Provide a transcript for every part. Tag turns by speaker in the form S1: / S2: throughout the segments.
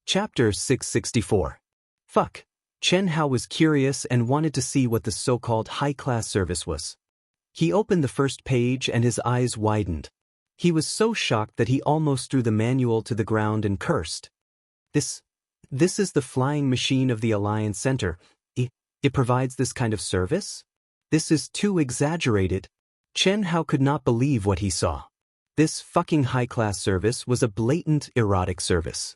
S1: Chapter 664. Fuck. Chen Hao was curious and wanted to see what the so-called high-class service was. He opened the first page and his eyes widened. He was so shocked that he almost threw the manual to the ground and cursed. This is the flying machine of the Alliance Center. It provides this kind of service? This is too exaggerated. Chen Hao could not believe what he saw. This fucking high-class service was a blatant erotic service.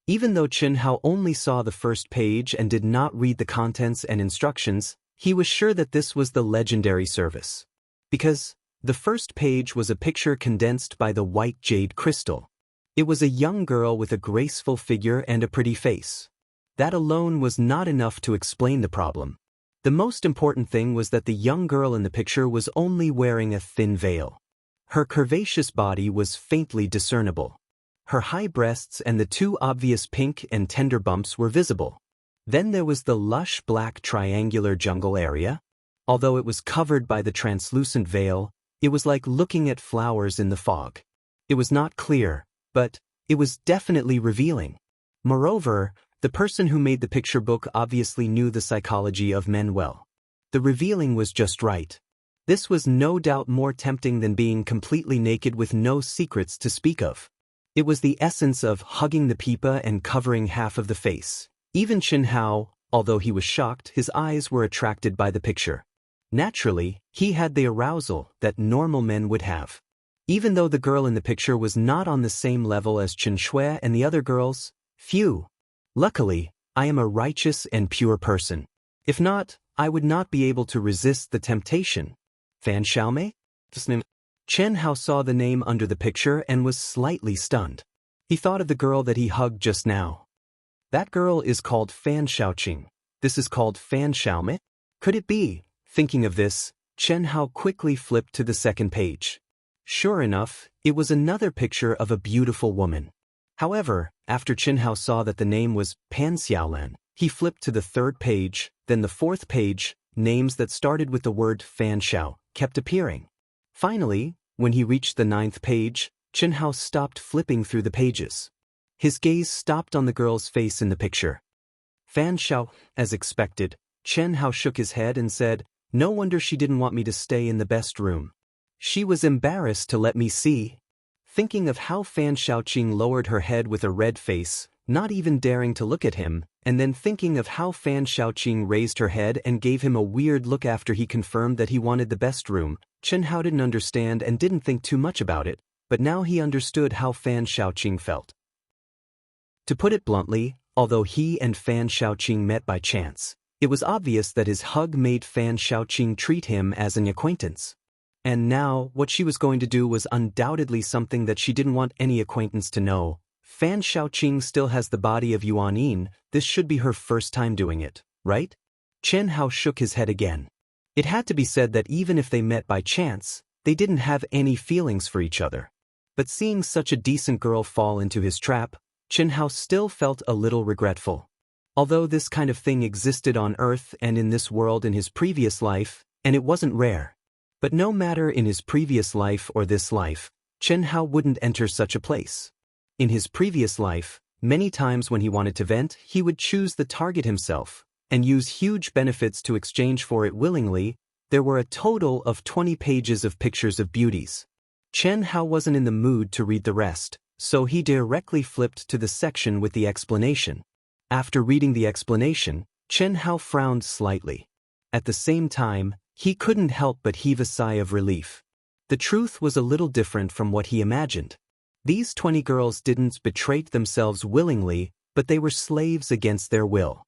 S1: Even though Chen Hao only saw the first page and did not read the contents and instructions, he was sure that this was the legendary service. Because the first page was a picture condensed by the white jade crystal. It was a young girl with a graceful figure and a pretty face. That alone was not enough to explain the problem. The most important thing was that the young girl in the picture was only wearing a thin veil. Her curvaceous body was faintly discernible. Her high breasts and the two obvious pink and tender bumps were visible. Then there was the lush black triangular jungle area. Although it was covered by the translucent veil, it was like looking at flowers in the fog. It was not clear, but it was definitely revealing. Moreover, the person who made the picture book obviously knew the psychology of men well. The revealing was just right. This was no doubt more tempting than being completely naked with no secrets to speak of. It was the essence of hugging the pipa and covering half of the face. Even Chen Hao, although he was shocked, his eyes were attracted by the picture. Naturally, he had the arousal that normal men would have. Even though the girl in the picture was not on the same level as Chen Shui and the other girls, phew. Luckily, I am a righteous and pure person. If not, I would not be able to resist the temptation. Fan Xiaomei? Chen Hao saw the name under the picture and was slightly stunned. He thought of the girl that he hugged just now. That girl is called Fan Xiaoqing. This is called Fan Xiaomei? Could it be? Thinking of this, Chen Hao quickly flipped to the second page. Sure enough, it was another picture of a beautiful woman. However, after Chen Hao saw that the name was Pan Xiaolan, he flipped to the third page, then the fourth page. Names that started with the word Fan Xiao kept appearing. Finally, when he reached the ninth page, Chen Hao stopped flipping through the pages. His gaze stopped on the girl's face in the picture. Fan Xiao, as expected. Chen Hao shook his head and said, "No wonder she didn't want me to stay in the best room. She was embarrassed to let me see." Thinking of how Fan Xiaoqing lowered her head with a red face, not even daring to look at him, and then thinking of how Fan Xiaoqing raised her head and gave him a weird look after he confirmed that he wanted the best room, Chen Hao didn't understand and didn't think too much about it, but now he understood how Fan Xiaoqing felt. To put it bluntly, although he and Fan Xiaoqing met by chance, it was obvious that his hug made Fan Xiaoqing treat him as an acquaintance. And now, what she was going to do was undoubtedly something that she didn't want any acquaintance to know. Fan Xiaoqing still has the body of Yuan Yin. This should be her first time doing it, right? Chen Hao shook his head again. It had to be said that even if they met by chance, they didn't have any feelings for each other. But seeing such a decent girl fall into his trap, Chen Hao still felt a little regretful. Although this kind of thing existed on Earth and in this world in his previous life, and it wasn't rare. But no matter in his previous life or this life, Chen Hao wouldn't enter such a place. In his previous life, many times when he wanted to vent, he would choose the target himself, and use huge benefits to exchange for it willingly. There were a total of 20 pages of pictures of beauties. Chen Hao wasn't in the mood to read the rest, so he directly flipped to the section with the explanation. After reading the explanation, Chen Hao frowned slightly. At the same time, he couldn't help but heave a sigh of relief. The truth was a little different from what he imagined. These 20 girls didn't betray themselves willingly, but they were slaves against their will.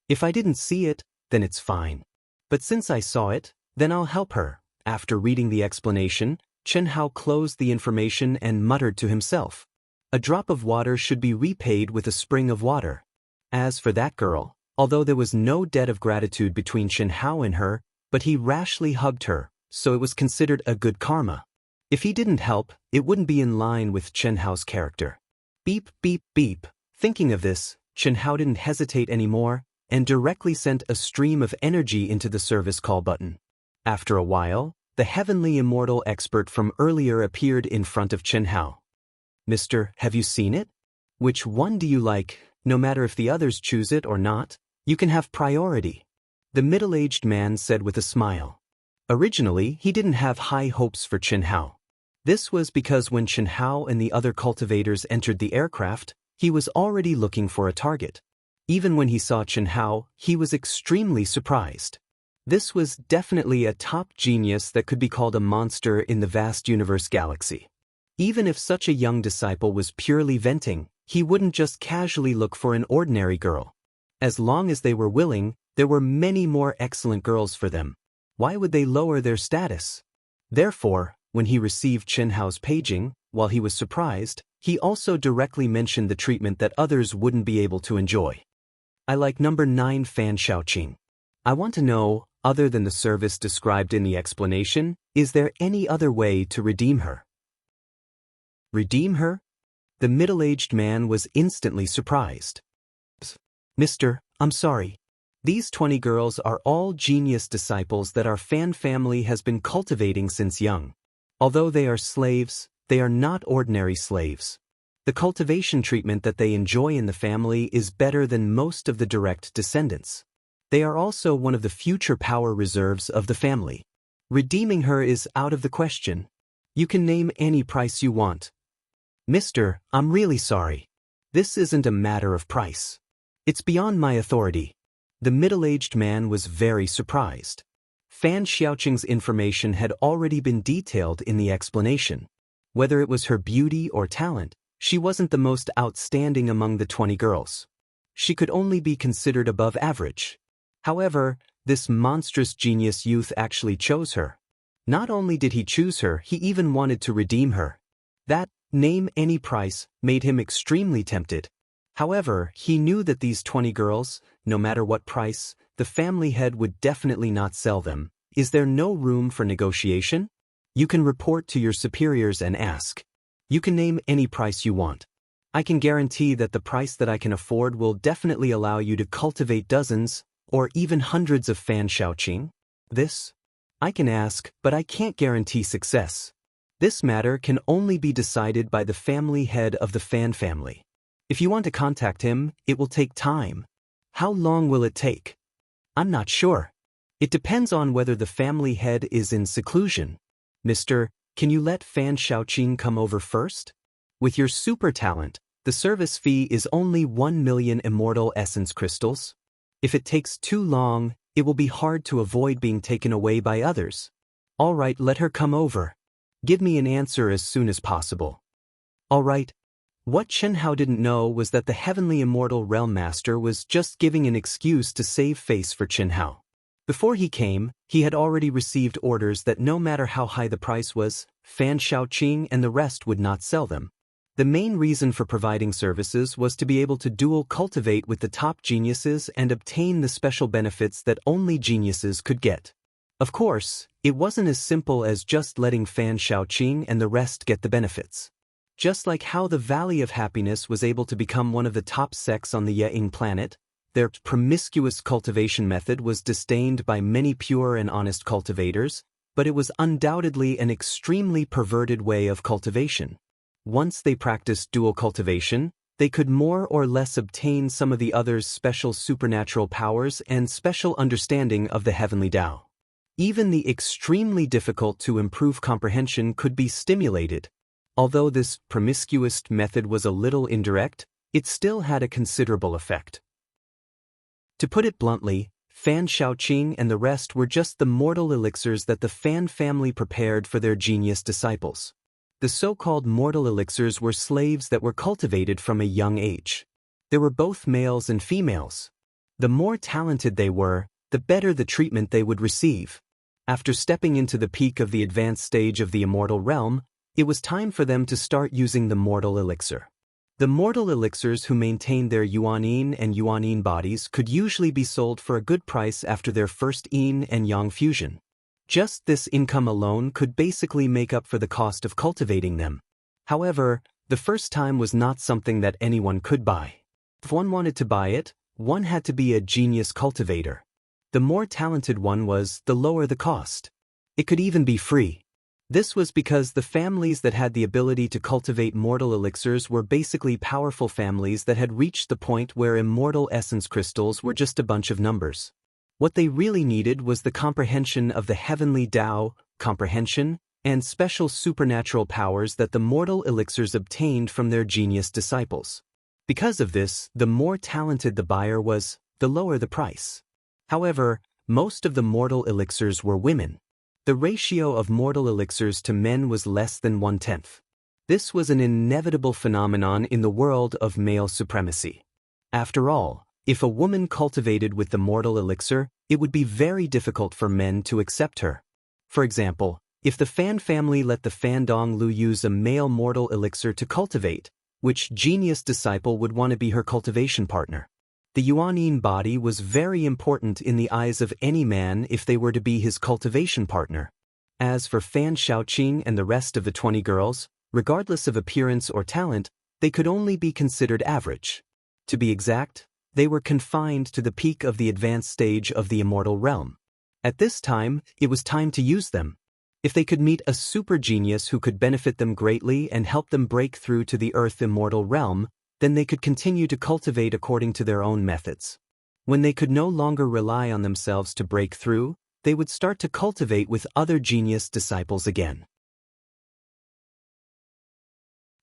S1: If I didn't see it, then it's fine. But since I saw it, then I'll help her. After reading the explanation, Chen Hao closed the information and muttered to himself. A drop of water should be repaid with a spring of water. As for that girl, although there was no debt of gratitude between Chen Hao and her, but he rashly hugged her, so it was considered a good karma. If he didn't help, it wouldn't be in line with Chen Hao's character. Beep, beep, beep. Thinking of this, Chen Hao didn't hesitate anymore, and directly sent a stream of energy into the service call button. After a while, the heavenly immortal expert from earlier appeared in front of Chen Hao. "Mister, have you seen it?" Which one do you like? No matter if the others choose it or not, you can have priority. The middle-aged man said with a smile. Originally, he didn't have high hopes for Chen Hao. This was because when Chen Hao and the other cultivators entered the aircraft, he was already looking for a target. Even when he saw Chen Hao, he was extremely surprised. This was definitely a top genius that could be called a monster in the vast universe galaxy. Even if such a young disciple was purely venting, he wouldn't just casually look for an ordinary girl. As long as they were willing, there were many more excellent girls for them. Why would they lower their status? Therefore, when he received Chen Hao's paging, while he was surprised, he also directly mentioned the treatment that others wouldn't be able to enjoy. I like number 9 Fan Xiaoqing. I want to know, other than the service described in the explanation, is there any other way to redeem her? Redeem her? The middle-aged man was instantly surprised. Mister, I'm sorry. These 20 girls are all genius disciples that our fan family has been cultivating since young. Although they are slaves, they are not ordinary slaves. The cultivation treatment that they enjoy in the family is better than most of the direct descendants. They are also one of the future power reserves of the family. Redeeming her is out of the question. You can name any price you want. Mister, I'm really sorry. This isn't a matter of price. It's beyond my authority. The middle-aged man was very surprised. Fan Xiaoqing's information had already been detailed in the explanation. Whether it was her beauty or talent, she wasn't the most outstanding among the 20 girls. She could only be considered above average. However, this monstrous genius youth actually chose her. Not only did he choose her, he even wanted to redeem her. That, name any price, made him extremely tempted. However, he knew that these 20 girls, no matter what price, the family head would definitely not sell them. Is there no room for negotiation? You can report to your superiors and ask. You can name any price you want. I can guarantee that the price that I can afford will definitely allow you to cultivate dozens, or even hundreds of Fan Xiaoqing. This? I can ask, but I can't guarantee success. This matter can only be decided by the family head of the Fan family. If you want to contact him, it will take time. How long will it take? I'm not sure. It depends on whether the family head is in seclusion. Mister, can you let Fan Xiaoqing come over first? With your super talent, the service fee is only 1 million immortal essence crystals. If it takes too long, it will be hard to avoid being taken away by others. All right, let her come over. Give me an answer as soon as possible. All right. What Chen Hao didn't know was that the Heavenly Immortal Realm Master was just giving an excuse to save face for Chen Hao. Before he came, he had already received orders that no matter how high the price was, Fan Xiaoqing and the rest would not sell them. The main reason for providing services was to be able to dual cultivate with the top geniuses and obtain the special benefits that only geniuses could get. Of course, it wasn't as simple as just letting Fan Xiaoqing and the rest get the benefits. Just like how the Valley of Happiness was able to become one of the top sects on the Ying planet, their promiscuous cultivation method was disdained by many pure and honest cultivators, but it was undoubtedly an extremely perverted way of cultivation. Once they practiced dual cultivation, they could more or less obtain some of the others' special supernatural powers and special understanding of the heavenly Tao. Even the extremely difficult to improve comprehension could be stimulated. Although this promiscuous method was a little indirect, it still had a considerable effect. To put it bluntly, Fan Xiaoqing and the rest were just the mortal elixirs that the Fan family prepared for their genius disciples. The so-called mortal elixirs were slaves that were cultivated from a young age. There were both males and females. The more talented they were, the better the treatment they would receive. After stepping into the peak of the advanced stage of the immortal realm, it was time for them to start using the mortal elixir. The mortal elixirs who maintained their Yuanin and Yuanin bodies could usually be sold for a good price after their first Yin and Yang fusion. Just this income alone could basically make up for the cost of cultivating them. However, the first time was not something that anyone could buy. If one wanted to buy it, one had to be a genius cultivator. The more talented one was, the lower the cost. It could even be free. This was because the families that had the ability to cultivate mortal elixirs were basically powerful families that had reached the point where immortal essence crystals were just a bunch of numbers. What they really needed was the comprehension of the heavenly Tao, comprehension, and special supernatural powers that the mortal elixirs obtained from their genius disciples. Because of this, the more talented the buyer was, the lower the price. However, most of the mortal elixirs were women. The ratio of mortal elixirs to men was less than 1/10. This was an inevitable phenomenon in the world of male supremacy. After all, if a woman cultivated with the mortal elixir, it would be very difficult for men to accept her. For example, if the Fan family let the Fan Donglu use a male mortal elixir to cultivate, which genius disciple would want to be her cultivation partner? The Yuanyin body was very important in the eyes of any man if they were to be his cultivation partner. As for Fan Xiaoqing and the rest of the 20 girls, regardless of appearance or talent, they could only be considered average. To be exact, they were confined to the peak of the advanced stage of the immortal realm. At this time, it was time to use them. If they could meet a super genius who could benefit them greatly and help them break through to the earth immortal realm, then they could continue to cultivate according to their own methods. When they could no longer rely on themselves to break through, they would start to cultivate with other genius disciples again.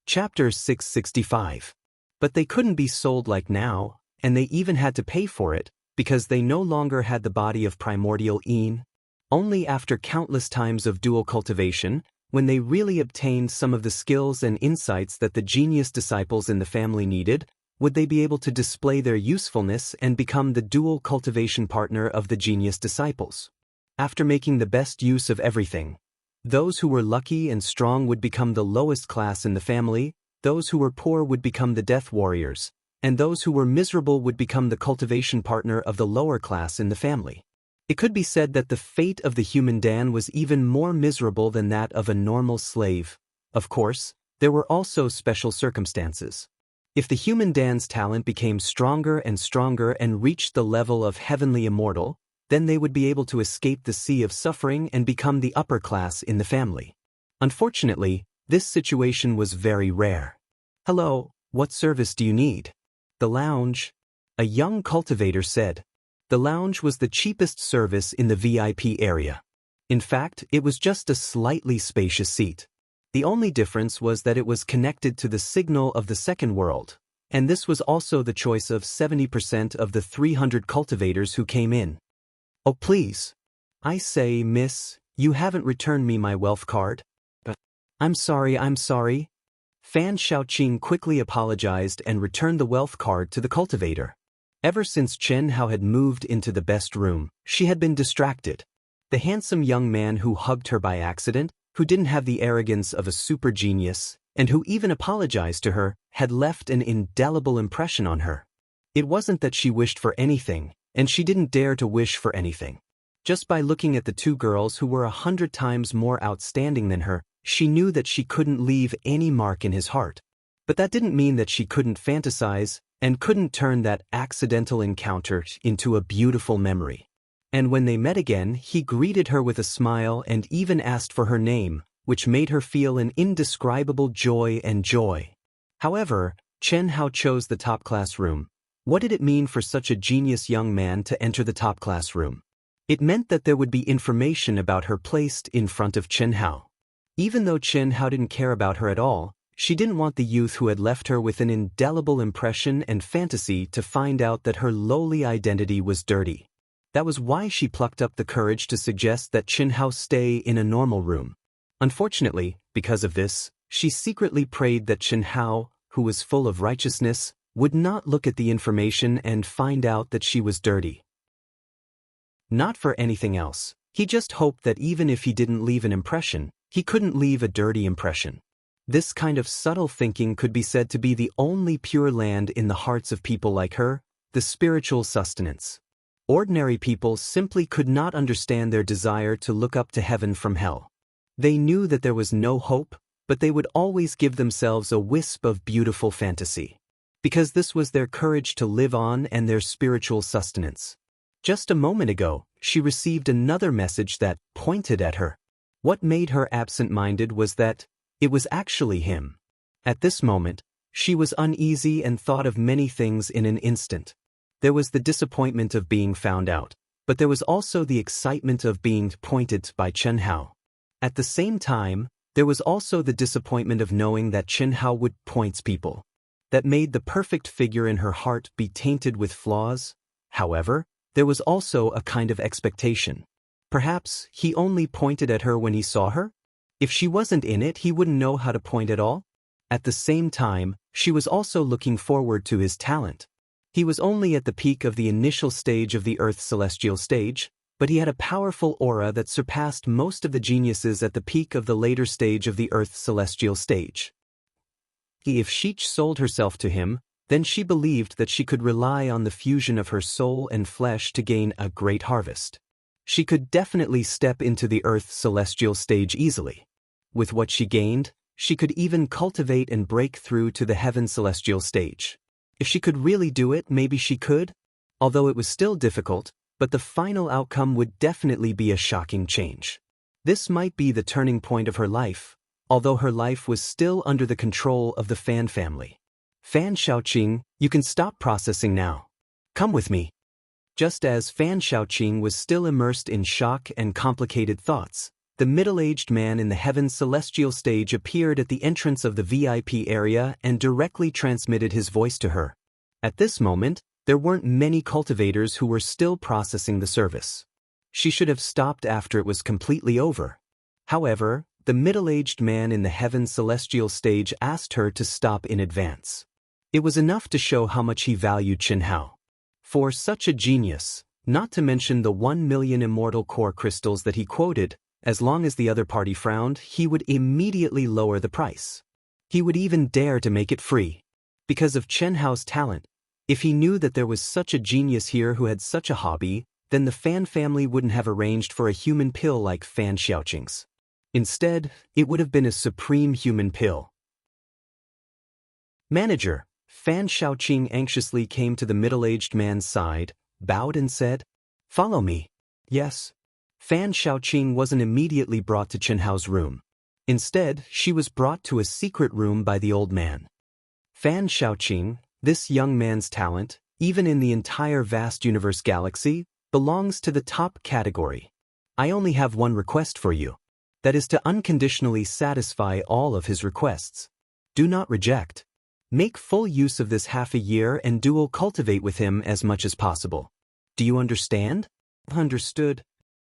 S1: Chapter 665. But they couldn't be sold like now, and they even had to pay for it, because they no longer had the body of primordial Yin. Only after countless times of dual cultivation, when they really obtained some of the skills and insights that the genius disciples in the family needed, would they be able to display their usefulness and become the dual cultivation partner of the genius disciples. After making the best use of everything, those who were lucky and strong would become the lowest class in the family, those who were poor would become the death warriors, and those who were miserable would become the cultivation partner of the lower class in the family. It could be said that the fate of the human Dan was even more miserable than that of a normal slave. Of course, there were also special circumstances. If the human Dan's talent became stronger and reached the level of heavenly immortal, then they would be able to escape the sea of suffering and become the upper class in the family. Unfortunately, this situation was very rare. "Hello, what service do you need?" "The lounge," a young cultivator said. The lounge was the cheapest service in the VIP area. In fact, it was just a slightly spacious seat. The only difference was that it was connected to the signal of the second world, and this was also the choice of 70% of the 300 cultivators who came in. "Oh please. I say, miss, you haven't returned me my wealth card?" I'm sorry. Fan Xiaoqing quickly apologized and returned the wealth card to the cultivator. Ever since Chen Hao had moved into the best room, she had been distracted. The handsome young man who hugged her by accident, who didn't have the arrogance of a super genius, and who even apologized to her, had left an indelible impression on her. It wasn't that she wished for anything, and she didn't dare to wish for anything. Just by looking at the two girls who were 100 times more outstanding than her, she knew that she couldn't leave any mark in his heart. But that didn't mean that she couldn't fantasize, and couldn't turn that accidental encounter into a beautiful memory. And when they met again, he greeted her with a smile and even asked for her name, which made her feel an indescribable joy. However, Chen Hao chose the top-class room. What did it mean for such a genius young man to enter the top-class room? It meant that there would be information about her placed in front of Chen Hao. Even though Chen Hao didn't care about her at all, she didn't want the youth who had left her with an indelible impression and fantasy to find out that her lowly identity was dirty. That was why she plucked up the courage to suggest that Chen Hao stay in a normal room. Unfortunately, because of this, she secretly prayed that Chen Hao, who was full of righteousness, would not look at the information and find out that she was dirty. Not for anything else. He just hoped that even if he didn't leave an impression, he couldn't leave a dirty impression. This kind of subtle thinking could be said to be the only pure land in the hearts of people like her, the spiritual sustenance. Ordinary people simply could not understand their desire to look up to heaven from hell. They knew that there was no hope, but they would always give themselves a wisp of beautiful fantasy. Because this was their courage to live on and their spiritual sustenance. Just a moment ago, she received another message that pointed at her. What made her absent-minded was that it was actually him. At this moment, she was uneasy and thought of many things in an instant. There was the disappointment of being found out, but there was also the excitement of being pointed by Chen Hao. At the same time, there was also the disappointment of knowing that Chen Hao would point people. That made the perfect figure in her heart be tainted with flaws. However, there was also a kind of expectation. Perhaps he only pointed at her when he saw her? If she wasn't in it, he wouldn't know how to point at all? At the same time, she was also looking forward to his talent. He was only at the peak of the initial stage of the Earth's celestial stage, but he had a powerful aura that surpassed most of the geniuses at the peak of the later stage of the Earth's celestial stage. If she sold herself to him, then she believed that she could rely on the fusion of her soul and flesh to gain a great harvest. She could definitely step into the Earth's celestial stage easily. With what she gained, she could even cultivate and break through to the heaven celestial stage. If she could really do it, maybe she could? Although it was still difficult, but the final outcome would definitely be a shocking change. This might be the turning point of her life, although her life was still under the control of the Fan family. Fan Xiaoqing, you can stop processing now. Come with me. Just as Fan Xiaoqing was still immersed in shock and complicated thoughts, the middle-aged man in the heaven's celestial stage appeared at the entrance of the VIP area and directly transmitted his voice to her. At this moment, there weren't many cultivators who were still processing the service. She should have stopped after it was completely over. However, the middle-aged man in the heaven's celestial stage asked her to stop in advance. It was enough to show how much he valued Chen Hao. For such a genius, not to mention the 1 million immortal core crystals that he quoted, as long as the other party frowned, he would immediately lower the price. He would even dare to make it free. Because of Chen Hao's talent, if he knew that there was such a genius here who had such a hobby, then the Fan family wouldn't have arranged for a human pill like Fan Xiaoqing's. Instead, it would have been a supreme human pill. Manager, Fan Xiaoqing anxiously came to the middle-aged man's side, bowed and said, "Follow me." Yes. Fan Xiaoqing wasn't immediately brought to Chen Hao's room. Instead, she was brought to a secret room by the old man. Fan Xiaoqing, this young man's talent, even in the entire vast universe galaxy, belongs to the top category. I only have one request for you. That is to unconditionally satisfy all of his requests. Do not reject. Make full use of this half a year and dual cultivate with him as much as possible. Do you understand? Understood.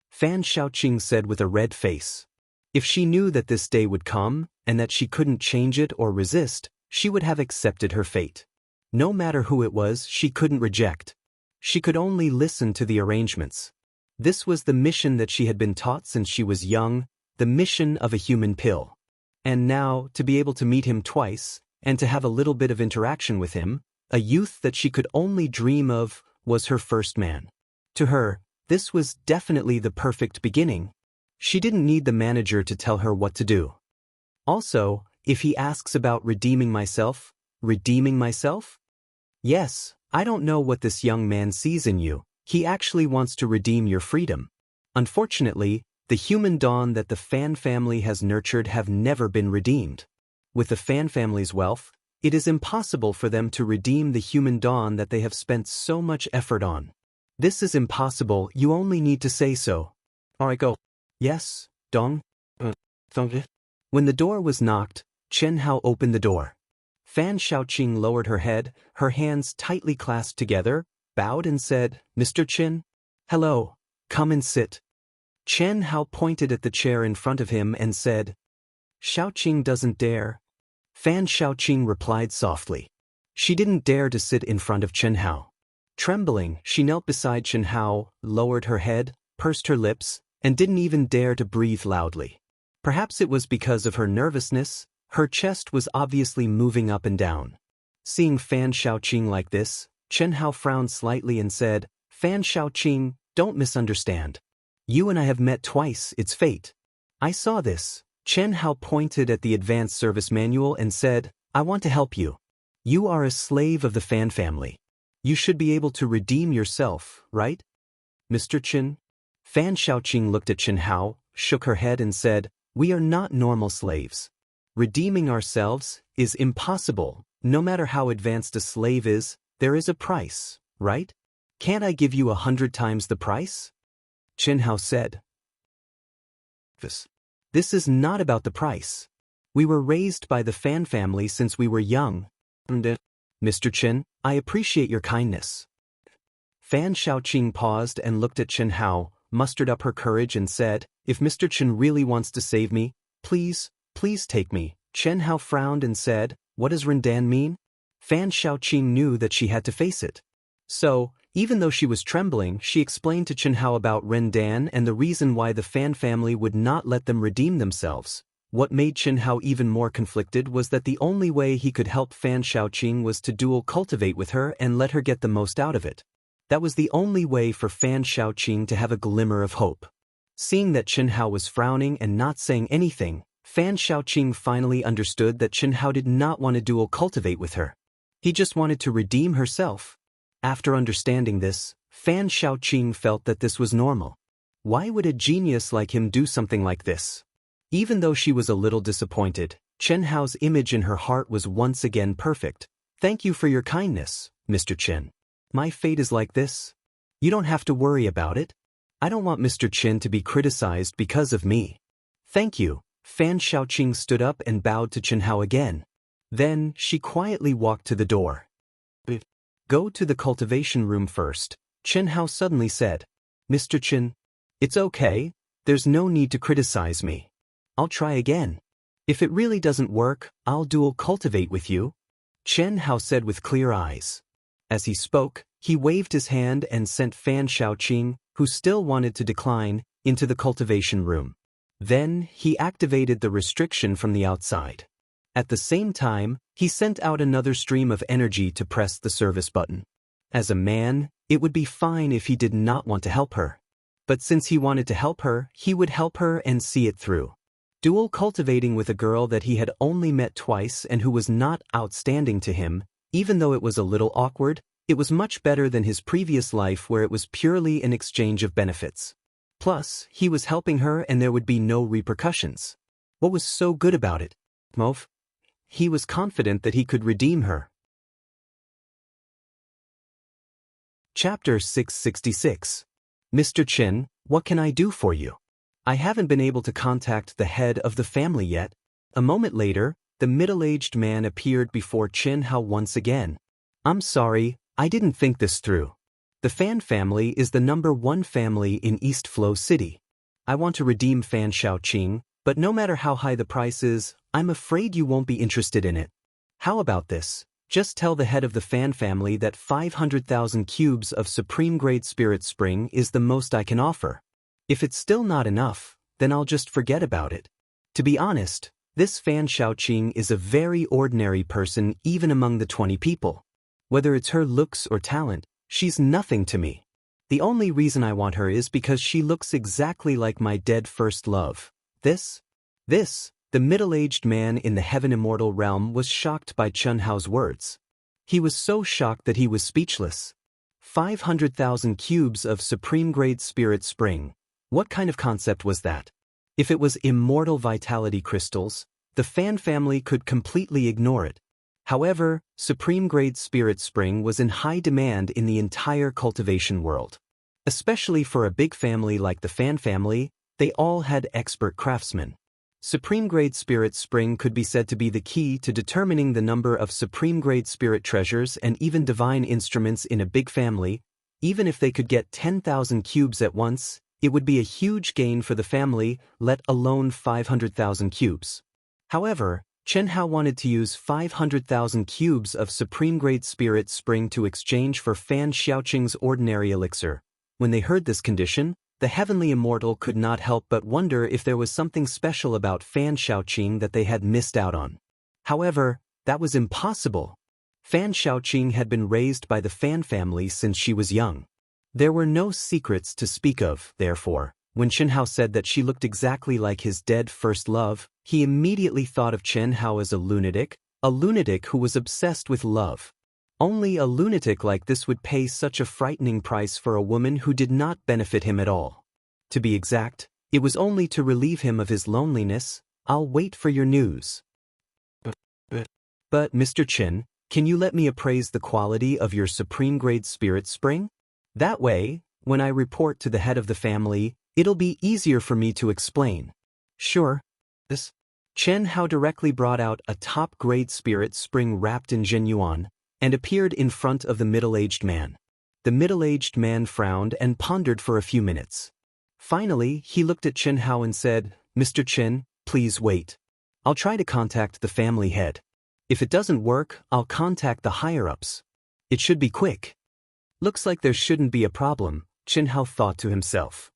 S1: Fan Xiaoqing said with a red face. If she knew that this day would come, and that she couldn't change it or resist, she would have accepted her fate. No matter who it was, she couldn't reject. She could only listen to the arrangements. This was the mission that she had been taught since she was young, the mission of a human pill. And now, to be able to meet him twice, and to have a little bit of interaction with him, a youth that she could only dream of, was her first man. To her, this was definitely the perfect beginning. She didn't need the manager to tell her what to do. Also, if he asks about redeeming myself? Yes, I don't know what this young man sees in you. He actually wants to redeem your freedom. Unfortunately, the human dawn that the Fan family has nurtured have never been redeemed. With the Fan family's wealth, it is impossible for them to redeem the human dawn that they have spent so much effort on. This is impossible, you only need to say so. Alright, go. Yes, Dong. When the door was knocked, Chen Hao opened the door. Fan Xiaoqing lowered her head, her hands tightly clasped together, bowed and said, "Mr. Chen? Hello, come and sit." Chen Hao pointed at the chair in front of him and said, "Xiaoqing doesn't dare." Fan Xiaoqing replied softly. She didn't dare to sit in front of Chen Hao. Trembling, she knelt beside Chen Hao, lowered her head, pursed her lips, and didn't even dare to breathe loudly. Perhaps it was because of her nervousness, her chest was obviously moving up and down. Seeing Fan Xiaoqing like this, Chen Hao frowned slightly and said, "Fan Xiaoqing, don't misunderstand. You and I have met twice, it's fate." I saw this. Chen Hao pointed at the advanced service manual and said, "I want to help you. You are a slave of the Fan family. You should be able to redeem yourself, right? Mr. Chen?" Fan Xiaoqing looked at Chen Hao, shook her head and said, We are not normal slaves. Redeeming ourselves is impossible. No matter how advanced a slave is, there is a price, right? Can't I give you 100 times the price? Xianxia said. This is not about the price. We were raised by the Fan family since we were young. Mr. Chen, I appreciate your kindness. Fan Xiaoqing paused and looked at Xianxia, mustered up her courage and said, if Mr. Chen really wants to save me, please take me. Xianxia frowned and said, what does Rendan mean? Fan Xiaoqing knew that she had to face it. So, even though she was trembling, she explained to Xianxia about Rendan and the reason why the Fan family would not let them redeem themselves. What made Xianxia even more conflicted was that the only way he could help Fan Xiaoqing was to dual cultivate with her and let her get the most out of it. That was the only way for Fan Xiaoqing to have a glimmer of hope. Seeing that Xianxia was frowning and not saying anything, Fan Xiaoqing finally understood that Xianxia did not want to dual cultivate with her. He just wanted to redeem herself. After understanding this, Fan Xiaoqing felt that this was normal. Why would a genius like him do something like this? Even though she was a little disappointed, Xianxia's image in her heart was once again perfect. Thank you for your kindness, Mr. Chen. My fate is like this. You don't have to worry about it. I don't want Mr. Chen to be criticized because of me. Thank you. Fan Xiaoqing stood up and bowed to Xianxia again. Then, she quietly walked to the door. Go to the cultivation room first, Xianxia suddenly said. Mr. Chen, it's okay, there's no need to criticize me. I'll try again. If it really doesn't work, I'll dual cultivate with you, Xianxia said with clear eyes. As he spoke, he waved his hand and sent Fan Xiaoqing, who still wanted to decline, into the cultivation room. Then, he activated the restriction from the outside. At the same time, he sent out another stream of energy to press the service button. As a man, it would be fine if he did not want to help her. But since he wanted to help her, he would help her and see it through. Dual cultivating with a girl that he had only met twice and who was not outstanding to him, even though it was a little awkward, it was much better than his previous life where it was purely an exchange of benefits. Plus, he was helping her and there would be no repercussions. What was so good about it? He was confident that he could redeem her. Chapter 666. Mr. Chen, what can I do for you? I haven't been able to contact the head of the family yet. A moment later, the middle-aged man appeared before Xianxia once again. I'm sorry, I didn't think this through. The Fan family is the #1 family in East Flow City. I want to redeem Fan Xiaoqing, but no matter how high the price is, I'm afraid you won't be interested in it. How about this? Just tell the head of the Fan family that 500,000 cubes of supreme-grade spirit spring is the most I can offer. If it's still not enough, then I'll just forget about it. To be honest, this Fan Xiaoqing is a very ordinary person even among the 20 people. Whether it's her looks or talent, she's nothing to me. The only reason I want her is because she looks exactly like my dead first love. The middle-aged man in the heaven immortal realm was shocked by Xianxia's words. He was so shocked that he was speechless. 500,000 cubes of supreme-grade spirit spring. What kind of concept was that? If it was immortal vitality crystals, the Fan family could completely ignore it. However, supreme-grade spirit spring was in high demand in the entire cultivation world. Especially for a big family like the Fan family, they all had expert craftsmen. Supreme-grade spirit spring could be said to be the key to determining the number of supreme-grade spirit treasures and even divine instruments in a big family. Even if they could get 10,000 cubes at once, it would be a huge gain for the family, let alone 500,000 cubes. However, Xianxia wanted to use 500,000 cubes of supreme-grade spirit spring to exchange for Fan Xiaoqing's ordinary elixir. When they heard this condition, the heavenly immortal could not help but wonder if there was something special about Fan Xiaoqing that they had missed out on. However, that was impossible. Fan Xiaoqing had been raised by the Fan family since she was young. There were no secrets to speak of, therefore. When Xianxia said that she looked exactly like his dead first love, he immediately thought of Xianxia as a lunatic who was obsessed with love. Only a lunatic like this would pay such a frightening price for a woman who did not benefit him at all. To be exact, It was only to relieve him of his loneliness. I'll wait for your news. But Mr. Chen, can you let me appraise the quality of your supreme-grade spirit spring? That way, when I report to the head of the family, it'll be easier for me to explain. Sure. Chen Hao directly brought out a top-grade spirit spring wrapped in genuine and appeared in front of the middle-aged man. The middle-aged man frowned and pondered for a few minutes. Finally, he looked at Chen Hao and said, Mr. Chen, please wait. I'll try to contact the family head. If it doesn't work, I'll contact the higher-ups. It should be quick. Looks like there shouldn't be a problem, Chen Hao thought to himself.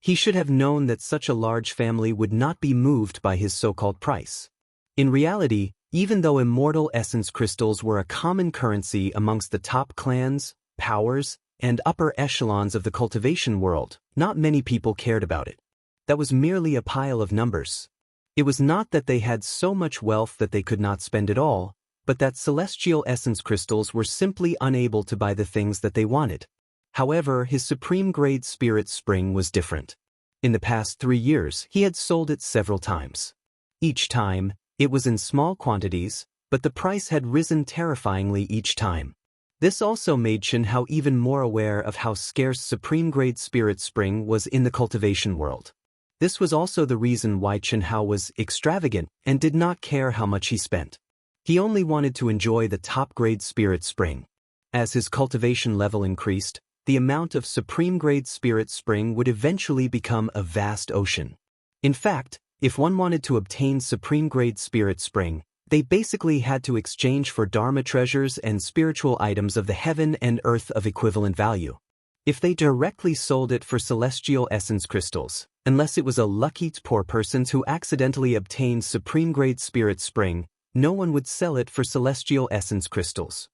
S1: He should have known that such a large family would not be moved by his so-called price. In reality, even though immortal essence crystals were a common currency amongst the top clans, powers, and upper echelons of the cultivation world, not many people cared about it. That was merely a pile of numbers. It was not that they had so much wealth that they could not spend it all, but that celestial essence crystals were simply unable to buy the things that they wanted. However, his supreme-grade spirit spring was different. In the past 3 years, he had sold it several times. Each time, it was in small quantities, but the price had risen terrifyingly each time. This also made Chen Hao even more aware of how scarce supreme-grade spirit spring was in the cultivation world. This was also the reason why Chen Hao was extravagant and did not care how much he spent. He only wanted to enjoy the top-grade spirit spring. As his cultivation level increased, the amount of supreme-grade spirit spring would eventually become a vast ocean. In fact, if one wanted to obtain supreme-grade spirit spring, they basically had to exchange for dharma treasures and spiritual items of the heaven and earth of equivalent value. If they directly sold it for celestial essence crystals, unless it was a lucky poor person who accidentally obtained supreme-grade spirit spring, no one would sell it for celestial essence crystals.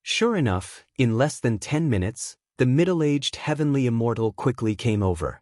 S1: Sure enough, in less than 10 minutes, the middle-aged heavenly immortal quickly came over.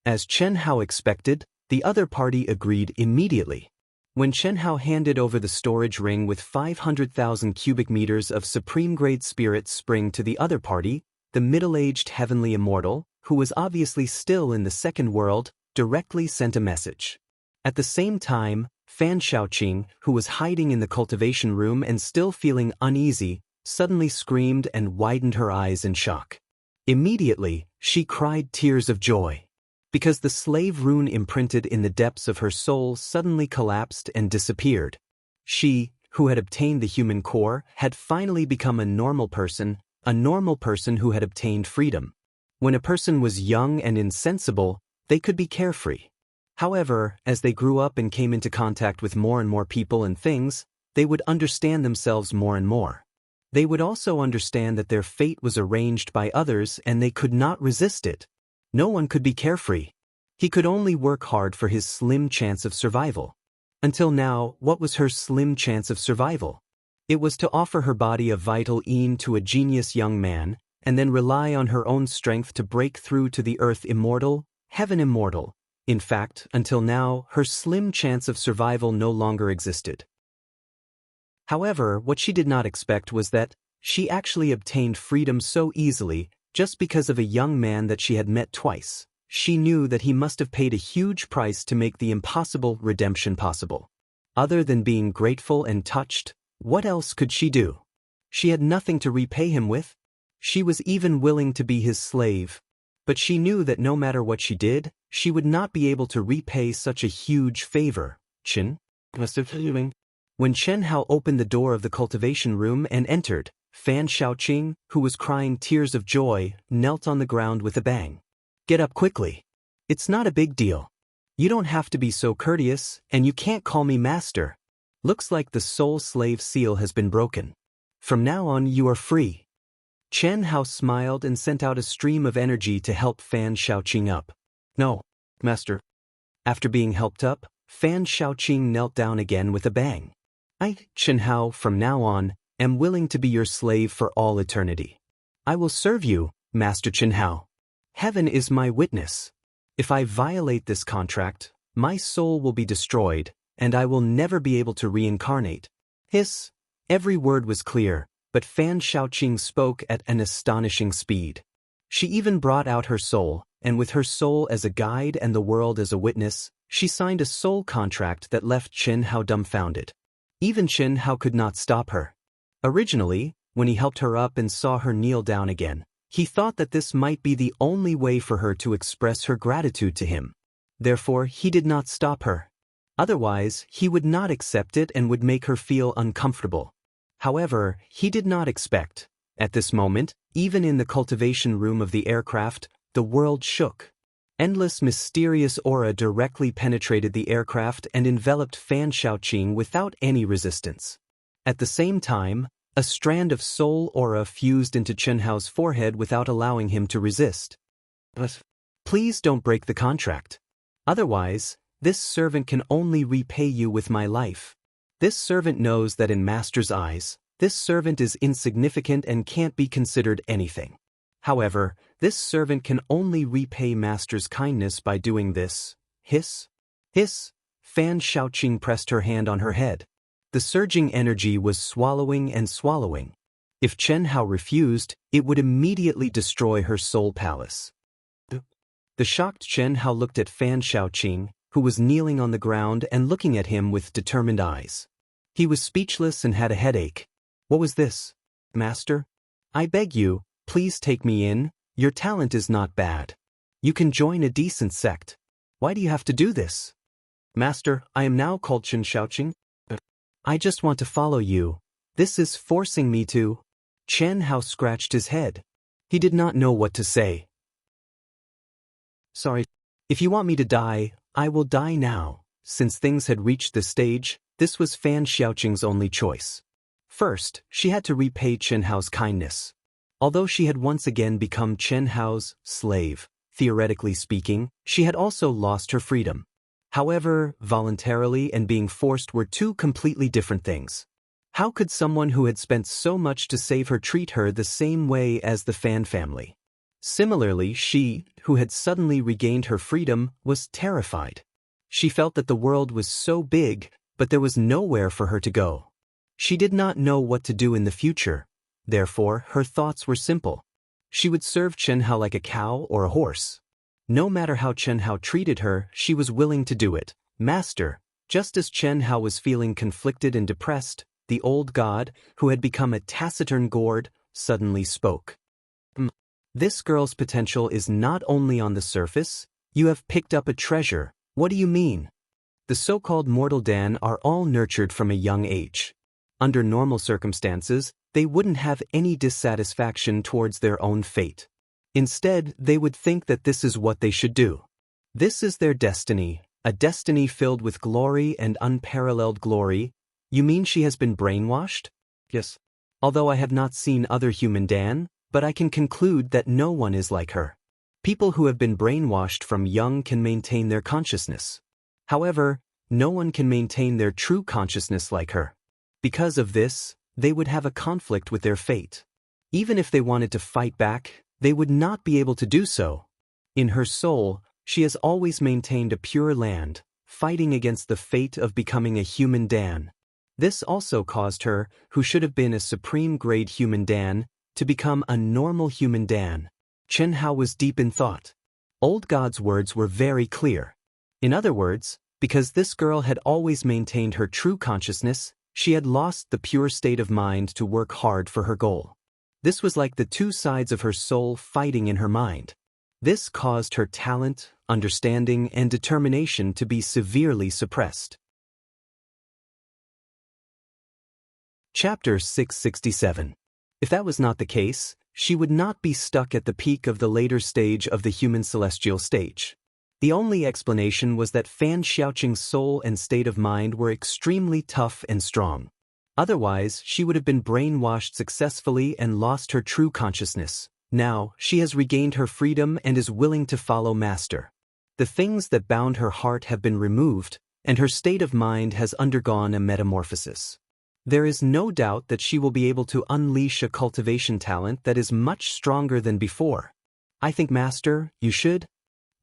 S1: As Chen Hao expected, the other party agreed immediately. When Chen Hao handed over the storage ring with 500,000 cubic meters of supreme-grade spirit spring to the other party, the middle-aged heavenly immortal, who was obviously still in the second world, directly sent a message. At the same time, Fan Shaoqing, who was hiding in the cultivation room and still feeling uneasy, suddenly screamed and widened her eyes in shock. Immediately, she cried tears of joy. Because the slave rune imprinted in the depths of her soul suddenly collapsed and disappeared. She, who had obtained the human core, had finally become a normal person who had obtained freedom. When a person was young and insensible, they could be carefree. However, as they grew up and came into contact with more and more people and things, they would understand themselves more and more. They would also understand that their fate was arranged by others and they could not resist it. No one could be carefree. He could only work hard for his slim chance of survival. Until now, what was her slim chance of survival? It was to offer her body of vital yin to a genius young man, and then rely on her own strength to break through to the earth immortal, heaven immortal. In fact, until now, her slim chance of survival no longer existed. However, what she did not expect was that she actually obtained freedom so easily just because of a young man that she had met twice. She knew that he must have paid a huge price to make the impossible redemption possible. Other than being grateful and touched, what else could she do? She had nothing to repay him with. She was even willing to be his slave. But she knew that no matter what she did, she would not be able to repay such a huge favor. When Chen Hao opened the door of the cultivation room and entered, Fan Shaoqing, who was crying tears of joy, knelt on the ground with a bang. Get up quickly. It's not a big deal. You don't have to be so courteous, and you can't call me master. Looks like the soul slave seal has been broken. From now on you are free. Chen Hao smiled and sent out a stream of energy to help Fan Shaoqing up. No, master. After being helped up, Fan Shaoqing knelt down again with a bang. I, Chen Hao, from now on, am willing to be your slave for all eternity. I will serve you, Master Chen Hao. Heaven is my witness. If I violate this contract, my soul will be destroyed, and I will never be able to reincarnate. Hiss. Every word was clear, but Fan Shaoqing spoke at an astonishing speed. She even brought out her soul, and with her soul as a guide and the world as a witness, she signed a soul contract that left Chen Hao dumbfounded. Even Chen Hao could not stop her. Originally, when he helped her up and saw her kneel down again, he thought that this might be the only way for her to express her gratitude to him. Therefore, he did not stop her. Otherwise, he would not accept it and would make her feel uncomfortable. However, he did not expect. At this moment, even in the cultivation room of the aircraft, the world shook. Endless mysterious aura directly penetrated the aircraft and enveloped Fan Xiaoqing without any resistance. At the same time, a strand of soul aura fused into Chen Hao's forehead without allowing him to resist. Please don't break the contract. Otherwise, this servant can only repay you with my life. This servant knows that in Master's eyes, this servant is insignificant and can't be considered anything. However, this servant can only repay Master's kindness by doing this. Hiss. Hiss. Fan Xiaoqing pressed her hand on her head. The surging energy was swallowing and swallowing. If Chen Hao refused, it would immediately destroy her soul palace. The shocked Chen Hao looked at Fan Xiaoqing, who was kneeling on the ground and looking at him with determined eyes. He was speechless and had a headache. What was this? Master? I beg you, please take me in. Your talent is not bad. You can join a decent sect. Why do you have to do this? Master, I am now called Chen Xiaoqing. I just want to follow you. This is forcing me to. Chen Hao scratched his head. He did not know what to say. Sorry. If you want me to die, I will die now. Since things had reached this stage, this was Fan Xiaoqing's only choice. First, she had to repay Chen Hao's kindness. Although she had once again become Chen Hao's slave, theoretically speaking, she had also lost her freedom. However, voluntarily and being forced were two completely different things. How could someone who had spent so much to save her treat her the same way as the Fan family? Similarly, she, who had suddenly regained her freedom, was terrified. She felt that the world was so big, but there was nowhere for her to go. She did not know what to do in the future. Therefore, her thoughts were simple. She would serve Chen Hao like a cow or a horse. No matter how Chen Hao treated her, she was willing to do it. Master, just as Chen Hao was feeling conflicted and depressed, the old god, who had become a taciturn gourd, suddenly spoke. This girl's potential is not only on the surface. You have picked up a treasure. What do you mean? The so-called mortal Dan are all nurtured from a young age. Under normal circumstances, they wouldn't have any dissatisfaction towards their own fate. Instead, they would think that this is what they should do. This is their destiny, a destiny filled with glory and unparalleled glory. You mean she has been brainwashed? Yes. Although I have not seen other human Dan, but I can conclude that no one is like her. People who have been brainwashed from young can maintain their consciousness. However, no one can maintain their true consciousness like her. Because of this, they would have a conflict with their fate. Even if they wanted to fight back, they would not be able to do so. In her soul, she has always maintained a pure land, fighting against the fate of becoming a human Dan. This also caused her, who should have been a supreme-grade human Dan, to become a normal human Dan. Chen Hao was deep in thought. Old God's words were very clear. In other words, because this girl had always maintained her true consciousness, she had lost the pure state of mind to work hard for her goal. This was like the two sides of her soul fighting in her mind. This caused her talent, understanding, and determination to be severely suppressed. Chapter 667. If that was not the case, she would not be stuck at the peak of the later stage of the human celestial stage. The only explanation was that Fan Xiaoqing's soul and state of mind were extremely tough and strong. Otherwise, she would have been brainwashed successfully and lost her true consciousness. Now, she has regained her freedom and is willing to follow Master. The things that bound her heart have been removed, and her state of mind has undergone a metamorphosis. There is no doubt that she will be able to unleash a cultivation talent that is much stronger than before. I think, Master, you should.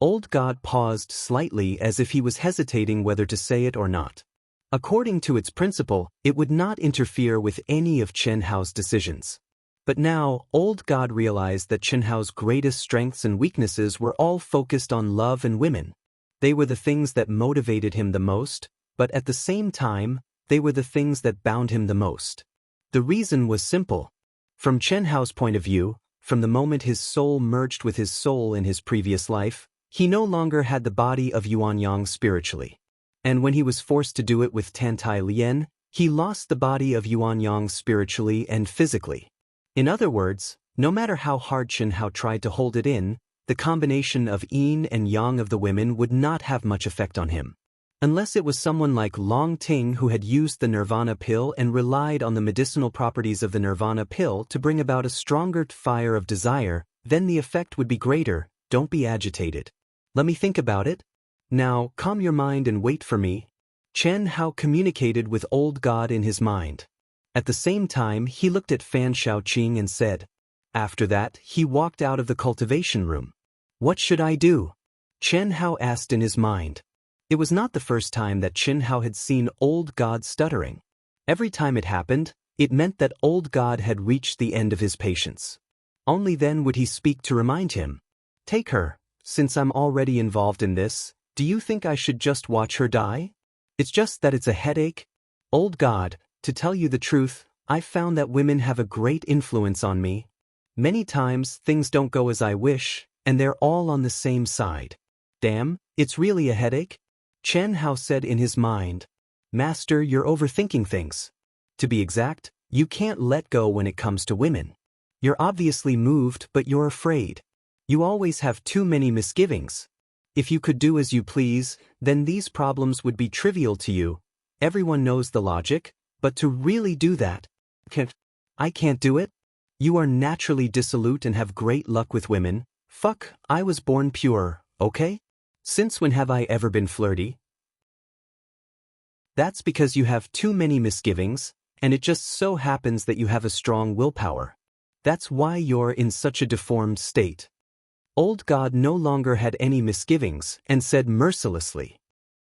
S1: Old God paused slightly as if he was hesitating whether to say it or not. According to its principle, it would not interfere with any of Chen Hao's decisions. But now, old God realized that Qianhao's greatest strengths and weaknesses were all focused on love and women. They were the things that motivated him the most, but at the same time, they were the things that bound him the most. The reason was simple. From Qianhao's point of view, from the moment his soul merged with his soul in his previous life, he no longer had the body of Yuanyang spiritually. And when he was forced to do it with Tantai Lian, he lost the body of Yuanyang spiritually and physically. In other words, no matter how hard Qianhao tried to hold it in, the combination of yin and yang of the women would not have much effect on him. Unless it was someone like Longtime who had used the nirvana pill and relied on the medicinal properties of the nirvana pill to bring about a stronger fire of desire, then the effect would be greater. Don't be agitated. Let me think about it. Now, calm your mind and wait for me. Qianhao communicated with old God in his mind. At the same time, he looked at Fan Shaoqing and said. After that, he walked out of the cultivation room. What should I do? Qianhao asked in his mind. It was not the first time that Qianhao had seen old God stuttering. Every time it happened, it meant that old God had reached the end of his patience. Only then would he speak to remind him. Take her. Since I'm already involved in this, do you think I should just watch her die? It's just that it's a headache. Old God, to tell you the truth, I've found that women have a great influence on me. Many times things don't go as I wish, and they're all on the same side. Damn, it's really a headache? Qianhao said in his mind. Master, you're overthinking things. To be exact, you can't let go when it comes to women. You're obviously moved, but you're afraid. You always have too many misgivings. If you could do as you please, then these problems would be trivial to you. Everyone knows the logic, but to really do that, I can't do it. You are naturally dissolute and have great luck with women. Fuck, I was born pure, okay? Since when have I ever been flirty? That's because you have too many misgivings, and it just so happens that you have a strong willpower. That's why you're in such a deformed state. Old God no longer had any misgivings and said mercilessly.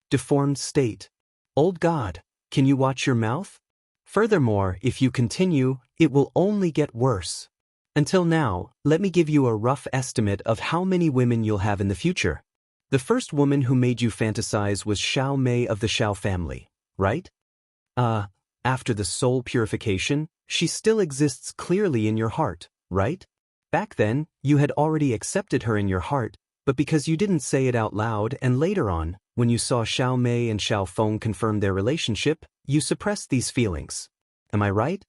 S1: Deformed state. Old God, can you watch your mouth? Furthermore, if you continue, it will only get worse. Until now, let me give you a rough estimate of how many women you'll have in the future. The first woman who made you fantasize was Xiao Mei of the Xiao family, right? After the soul purification, she still exists clearly in your heart, right? Back then, you had already accepted her in your heart, but because you didn't say it out loud and later on, when you saw Xiao Mei and Xiao Feng confirm their relationship, you suppressed these feelings. Am I right?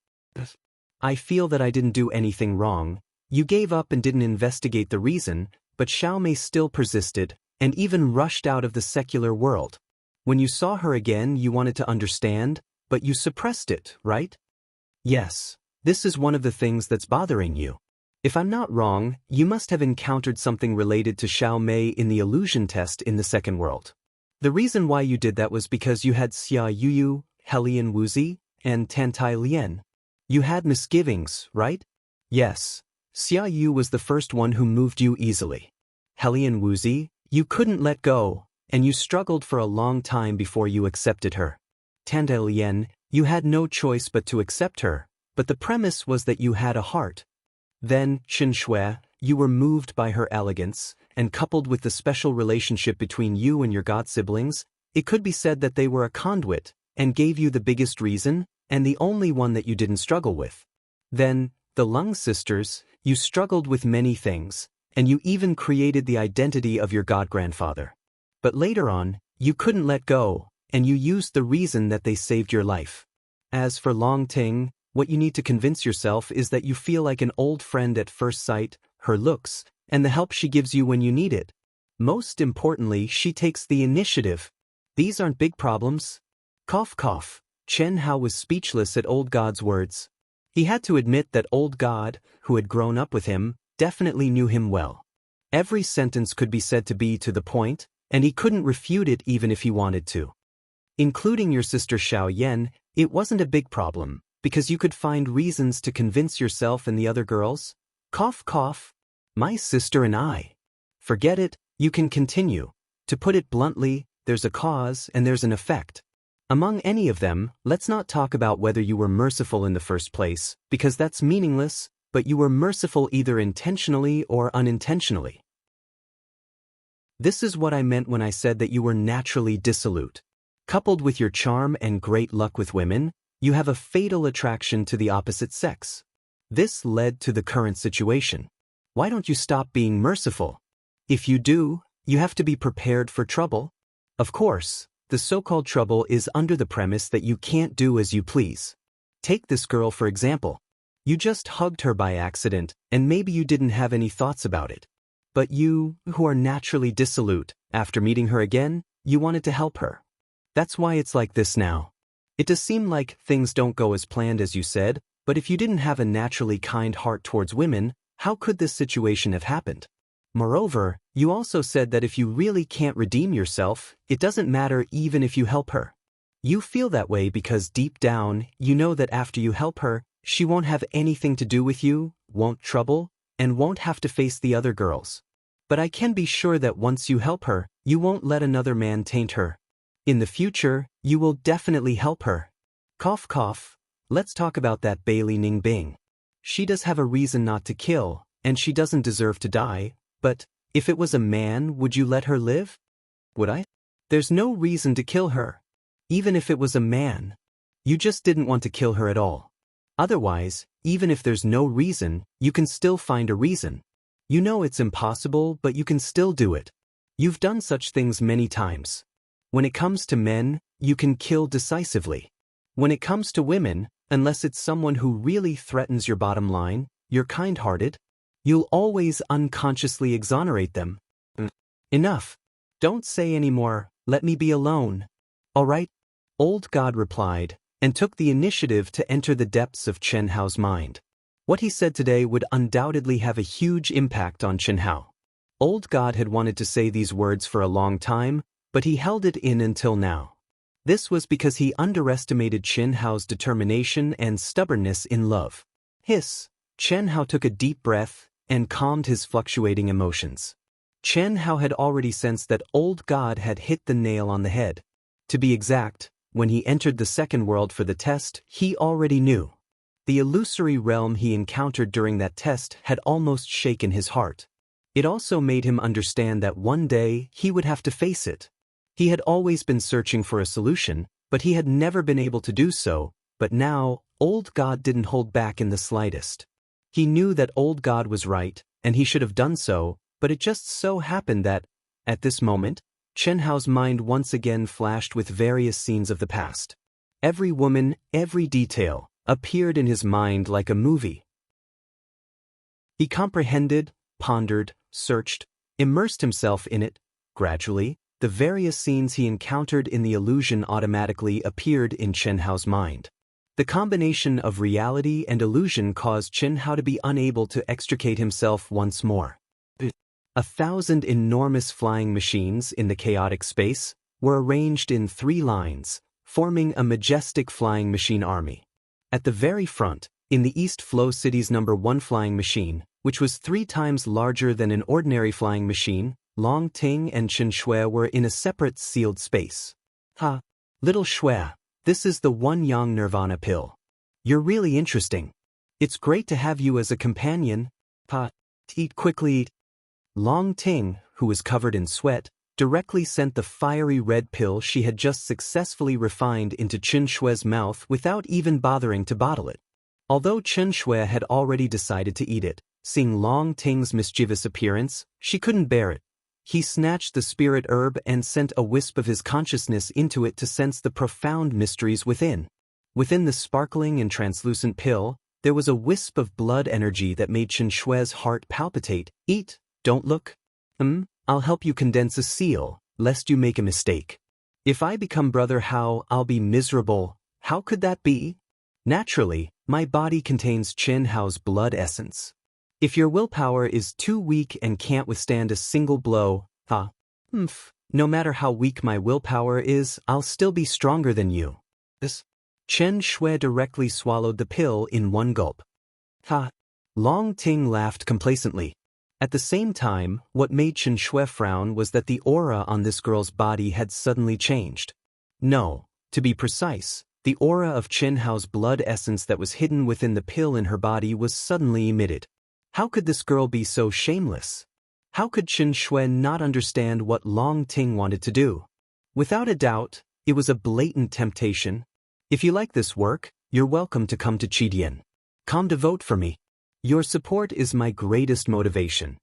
S1: I feel that I didn't do anything wrong. You gave up and didn't investigate the reason, but Xiao Mei still persisted, and even rushed out of the secular world. When you saw her again, you wanted to understand, but you suppressed it, right? Yes, this is one of the things that's bothering you. If I'm not wrong, you must have encountered something related to Xiao Mei in the illusion test in the second world. The reason why you did that was because you had Xia Yuyu, Helian Wuzi, and Tantai Lian. You had misgivings, right? Yes, Xia Yu was the first one who moved you easily. Helian Wuzi, you couldn't let go, and you struggled for a long time before you accepted her. Tantai Lian, you had no choice but to accept her, but the premise was that you had a heart. Then, Qinshui, you were moved by her elegance, and coupled with the special relationship between you and your god-siblings, it could be said that they were a conduit, and gave you the biggest reason, and the only one that you didn't struggle with. Then, the Lung sisters, you struggled with many things, and you even created the identity of your god-grandfather. But later on, you couldn't let go, and you used the reason that they saved your life. As for Long Ting, what you need to convince yourself is that you feel like an old friend at first sight, her looks, and the help she gives you when you need it. Most importantly, she takes the initiative. These aren't big problems. Cough cough. Qianhao was speechless at Old God's words. He had to admit that Old God, who had grown up with him, definitely knew him well. Every sentence could be said to be to the point, and he couldn't refute it even if he wanted to. Including your sister Xiao Yan, it wasn't a big problem, because you could find reasons to convince yourself and the other girls. Cough cough. My sister and I. Forget it, you can continue. To put it bluntly, there's a cause and there's an effect. Among any of them, let's not talk about whether you were merciful in the first place, because that's meaningless, but you were merciful either intentionally or unintentionally. This is what I meant when I said that you were naturally dissolute. Coupled with your charm and great luck with women, you have a fatal attraction to the opposite sex. This led to the current situation. Why don't you stop being merciful? If you do, you have to be prepared for trouble. Of course, the so-called trouble is under the premise that you can't do as you please. Take this girl for example. You just hugged her by accident, and maybe you didn't have any thoughts about it. But you, who are naturally dissolute, after meeting her again, you wanted to help her. That's why it's like this now. It does seem like things don't go as planned as you said, but if you didn't have a naturally kind heart towards women, how could this situation have happened? Moreover, you also said that if you really can't redeem yourself, it doesn't matter even if you help her. You feel that way because deep down, you know that after you help her, she won't have anything to do with you, won't trouble, and won't have to face the other girls. But I can be sure that once you help her, you won't let another man taint her. In the future, you will definitely help her. Cough cough, let's talk about that Bailey Ning Bing. She does have a reason not to kill, and she doesn't deserve to die, but if it was a man, would you let her live? Would I? There's no reason to kill her. Even if it was a man. You just didn't want to kill her at all. Otherwise, even if there's no reason, you can still find a reason. You know it's impossible, but you can still do it. You've done such things many times. When it comes to men, you can kill decisively. When it comes to women, unless it's someone who really threatens your bottom line, you're kind-hearted, you'll always unconsciously exonerate them. Enough. Don't say any more, let me be alone. All right? Old God replied, and took the initiative to enter the depths of Chen Hao's mind. What he said today would undoubtedly have a huge impact on Chen Hao. Old God had wanted to say these words for a long time, but he held it in until now. This was because he underestimated Chen Hao's determination and stubbornness in love. Hiss. Chen Hao took a deep breath and calmed his fluctuating emotions. Chen Hao had already sensed that Old God had hit the nail on the head. To be exact, when he entered the second world for the test, he already knew. The illusory realm he encountered during that test had almost shaken his heart. It also made him understand that one day he would have to face it. He had always been searching for a solution, but he had never been able to do so, but now, Old God didn't hold back in the slightest. He knew that Old God was right, and he should have done so, but it just so happened that, at this moment, Chen Hao's mind once again flashed with various scenes of the past. Every woman, every detail, appeared in his mind like a movie. He comprehended, pondered, searched, immersed himself in it. Gradually, the various scenes he encountered in the illusion automatically appeared in Chen Hao's mind. The combination of reality and illusion caused Chen Hao to be unable to extricate himself once more. 1,000 enormous flying machines in the chaotic space were arranged in 3 lines, forming a majestic flying machine army. At the very front, in the East Flow City's #1 flying machine, which was 3 times larger than an ordinary flying machine, Longtime and Xianxia were in a separate sealed space. Ha! Little Xue, this is the One Yang Nirvana pill. You're really interesting. It's great to have you as a companion. Ha! Eat quickly. Long Ting, who was covered in sweat, directly sent the fiery red pill she had just successfully refined into Chen Shue's mouth without even bothering to bottle it. Although Chen Shue had already decided to eat it, seeing Long Ting's mischievous appearance, she couldn't bear it. He snatched the spirit herb and sent a wisp of his consciousness into it to sense the profound mysteries within. Within the sparkling and translucent pill, there was a wisp of blood energy that made Chen Shue's heart palpitate. Eat, don't look. I'll help you condense a seal, lest you make a mistake. If I become Brother Hao, I'll be miserable. How could that be? Naturally, my body contains Chen Hao's blood essence. If your willpower is too weak and can't withstand a single blow, no matter how weak my willpower is, I'll still be stronger than you. Chen Shue directly swallowed the pill in one gulp. Long Ting laughed complacently. At the same time, what made Chen Shue frown was that the aura on this girl's body had suddenly changed. No, to be precise, The aura of Chen Hao's blood essence that was hidden within the pill in her body was suddenly emitted. How could this girl be so shameless? How could Chen Shui not understand what Long Ting wanted to do? Without a doubt, it was a blatant temptation. If you like this work, you're welcome to come to Qidian. Come to vote for me. Your support is my greatest motivation.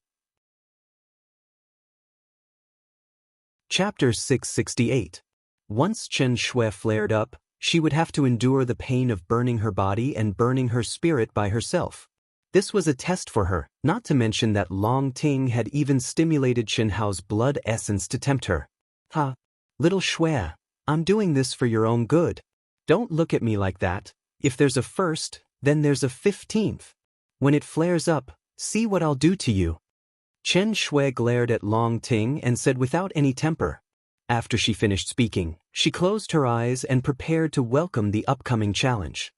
S1: Chapter 668. Once Chen Shui flared up, she would have to endure the pain of burning her body and burning her spirit by herself. This was a test for her, not to mention that Long Ting had even stimulated Chen Hao's blood essence to tempt her. Ha! Little Shui, I'm doing this for your own good. Don't look at me like that. If there's a first, then there's a 15th. When it flares up, see what I'll do to you. Chen Shui glared at Long Ting and said without any temper. After she finished speaking, she closed her eyes and prepared to welcome the upcoming challenge.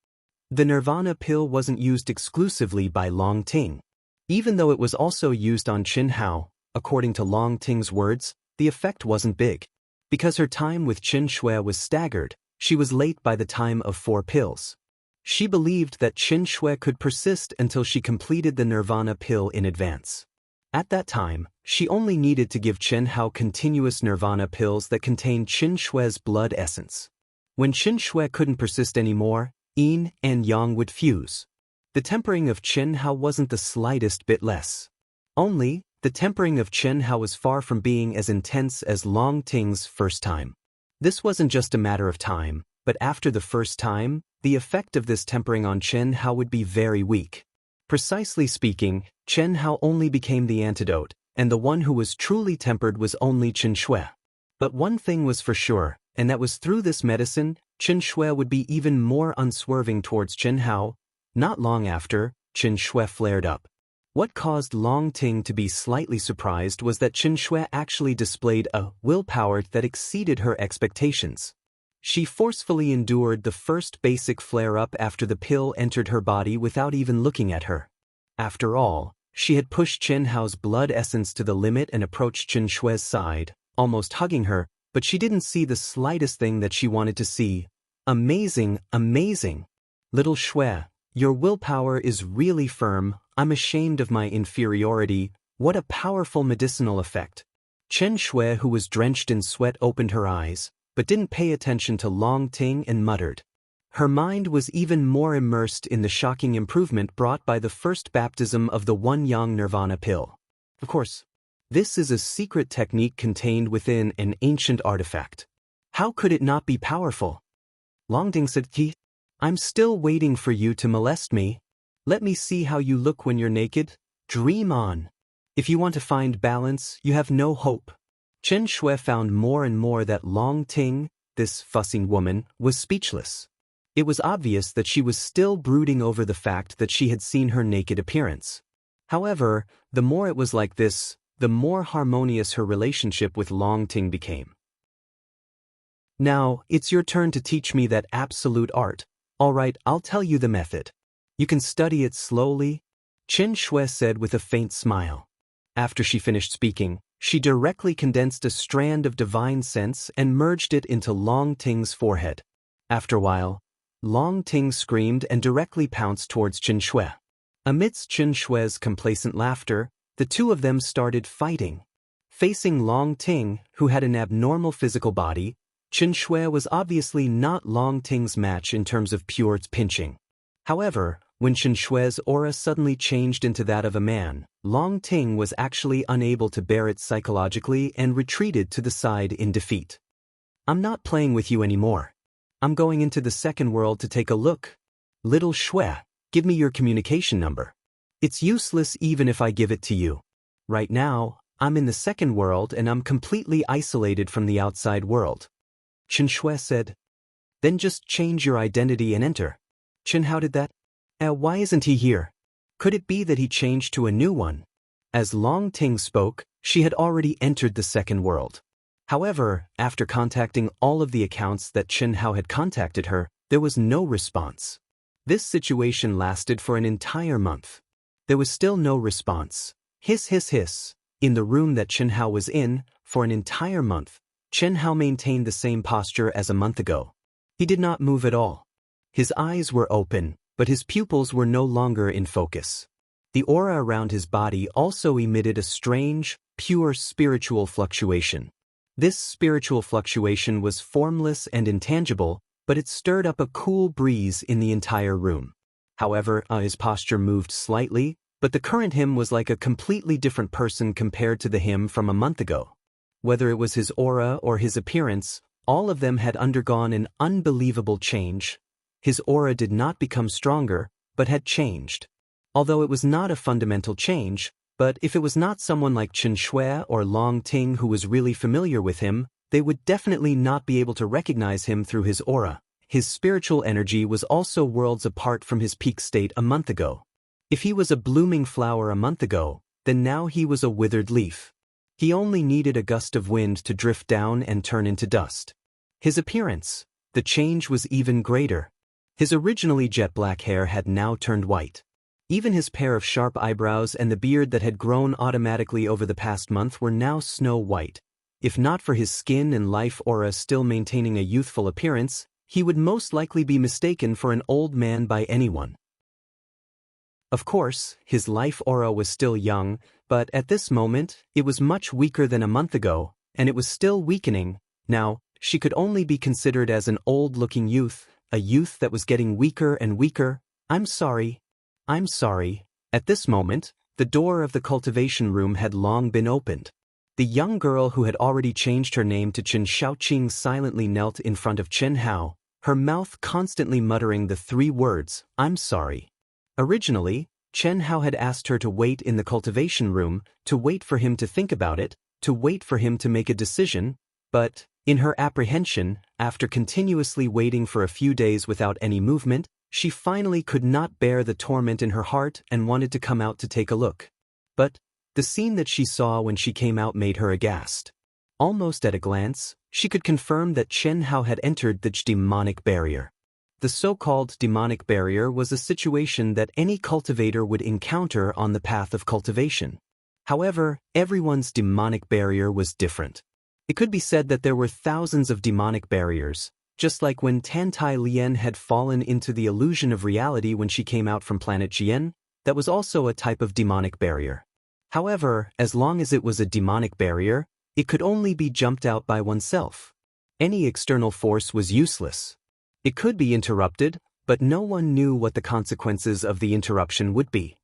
S1: The Nirvana pill wasn't used exclusively by Long Ting. Even though it was also used on Chen Hao, according to Long Ting's words, the effect wasn't big. Because her time with Chen Shui was staggered, she was late by the time of 4 pills. She believed that Chen Shui could persist until she completed the Nirvana pill in advance. At that time, she only needed to give Chen Hao continuous Nirvana pills that contained Chen Shui's blood essence. When Chen Shui couldn't persist anymore, yin and yang would fuse. The tempering of Chen Hao wasn't the slightest bit less. Only, the tempering of Chen Hao was far from being as intense as Long Ting's first time. This wasn't just a matter of time, but after the first time, the effect of this tempering on Chen Hao would be very weak. Precisely speaking, Chen Hao only became the antidote, and the one who was truly tempered was only Chen Shui. But one thing was for sure, and that was through this medicine, Chen Shui would be even more unswerving towards Chen Hao. Not long after, Chen Shui flared up. What caused Long Ting to be slightly surprised was that Chen Shui actually displayed a willpower that exceeded her expectations. She forcefully endured the first basic flare-up after the pill entered her body without even looking at her. After all, she had pushed Chen Hao's blood essence to the limit and approached Chen Shui's side, almost hugging her, but she didn't see the slightest thing that she wanted to see. Amazing, amazing. Little Shui, your willpower is really firm. I'm ashamed of my inferiority. What a powerful medicinal effect. Chen Shui, who was drenched in sweat, opened her eyes, but didn't pay attention to Long Ting and muttered. Her mind was even more immersed in the shocking improvement brought by the first baptism of the One-Yang Nirvana pill. Of course, this is a secret technique contained within an ancient artifact. How could it not be powerful? Long Ting said, I'm still waiting for you to molest me. Let me see how you look when you're naked. Dream on. If you want to find balance, you have no hope. Chen Shui found more and more that Long Ting, this fussing woman, was speechless. It was obvious that she was still brooding over the fact that she had seen her naked appearance. However, the more it was like this, the more harmonious her relationship with Long Ting became. Now, it's your turn to teach me that absolute art. All right, I'll tell you the method. You can study it slowly, Chen Shui said with a faint smile. After she finished speaking, she directly condensed a strand of divine sense and merged it into Long Ting's forehead. After a while, Long Ting screamed and directly pounced towards Chen Shui. Amidst Chen Shui's complacent laughter, the two of them started fighting. Facing Long Ting, who had an abnormal physical body, Chen Shui was obviously not Long Ting's match in terms of pure pinching. However, when Chen Shui's aura suddenly changed into that of a man, Long Ting was actually unable to bear it psychologically and retreated to the side in defeat. I'm not playing with you anymore. I'm going into the second world to take a look. Little Shui, give me your communication number. It's useless even if I give it to you. Right now, I'm in the second world and I'm completely isolated from the outside world. Chen Shui said. Then just change your identity and enter. Chen Hao did that? Why isn't he here? Could it be that he changed to a new one? As Long Ting spoke, she had already entered the second world. However, after contacting all of the accounts that Chen Hao had contacted her, there was no response. This situation lasted for an entire month. There was still no response. Hiss hiss hiss. In the room that Chen Hao was in, for an entire month, Chen Hao maintained the same posture as a month ago. He did not move at all. His eyes were open, but his pupils were no longer in focus. The aura around his body also emitted a strange, pure spiritual fluctuation. This spiritual fluctuation was formless and intangible, but it stirred up a cool breeze in the entire room. However, his posture moved slightly, but the current him was like a completely different person compared to the him from a month ago. Whether it was his aura or his appearance, all of them had undergone an unbelievable change. His aura did not become stronger, but had changed. Although it was not a fundamental change, but if it was not someone like Xianxia or Longtime who was really familiar with him, they would definitely not be able to recognize him through his aura. His spiritual energy was also worlds apart from his peak state a month ago. If he was a blooming flower a month ago, then now he was a withered leaf. He only needed a gust of wind to drift down and turn into dust. His appearance, the change was even greater. His originally jet black hair had now turned white. Even his pair of sharp eyebrows and the beard that had grown automatically over the past month were now snow white. If not for his skin and life aura still maintaining a youthful appearance, he would most likely be mistaken for an old man by anyone. Of course, his life aura was still young, but at this moment, it was much weaker than a month ago, and it was still weakening. Now, she could only be considered as an old-looking youth, a youth that was getting weaker and weaker. I'm sorry. At this moment, the door of the cultivation room had long been opened. The young girl who had already changed her name to Chen Xiaoqing silently knelt in front of Chen Hao, her mouth constantly muttering the 3 words, "I'm sorry." Originally, Chen Hao had asked her to wait in the cultivation room, to wait for him to think about it, to wait for him to make a decision, but, in her apprehension, after continuously waiting for a few days without any movement, she finally could not bear the torment in her heart and wanted to come out to take a look. But the scene that she saw when she came out made her aghast. Almost at a glance, she could confirm that Chen Hao had entered the demonic barrier. The so-called demonic barrier was a situation that any cultivator would encounter on the path of cultivation. However, everyone's demonic barrier was different. It could be said that there were thousands of demonic barriers, just like when Tantai Lian had fallen into the illusion of reality when she came out from planet Jian, that was also a type of demonic barrier. However, as long as it was a demonic barrier, it could only be jumped out by oneself. Any external force was useless. It could be interrupted, but no one knew what the consequences of the interruption would be.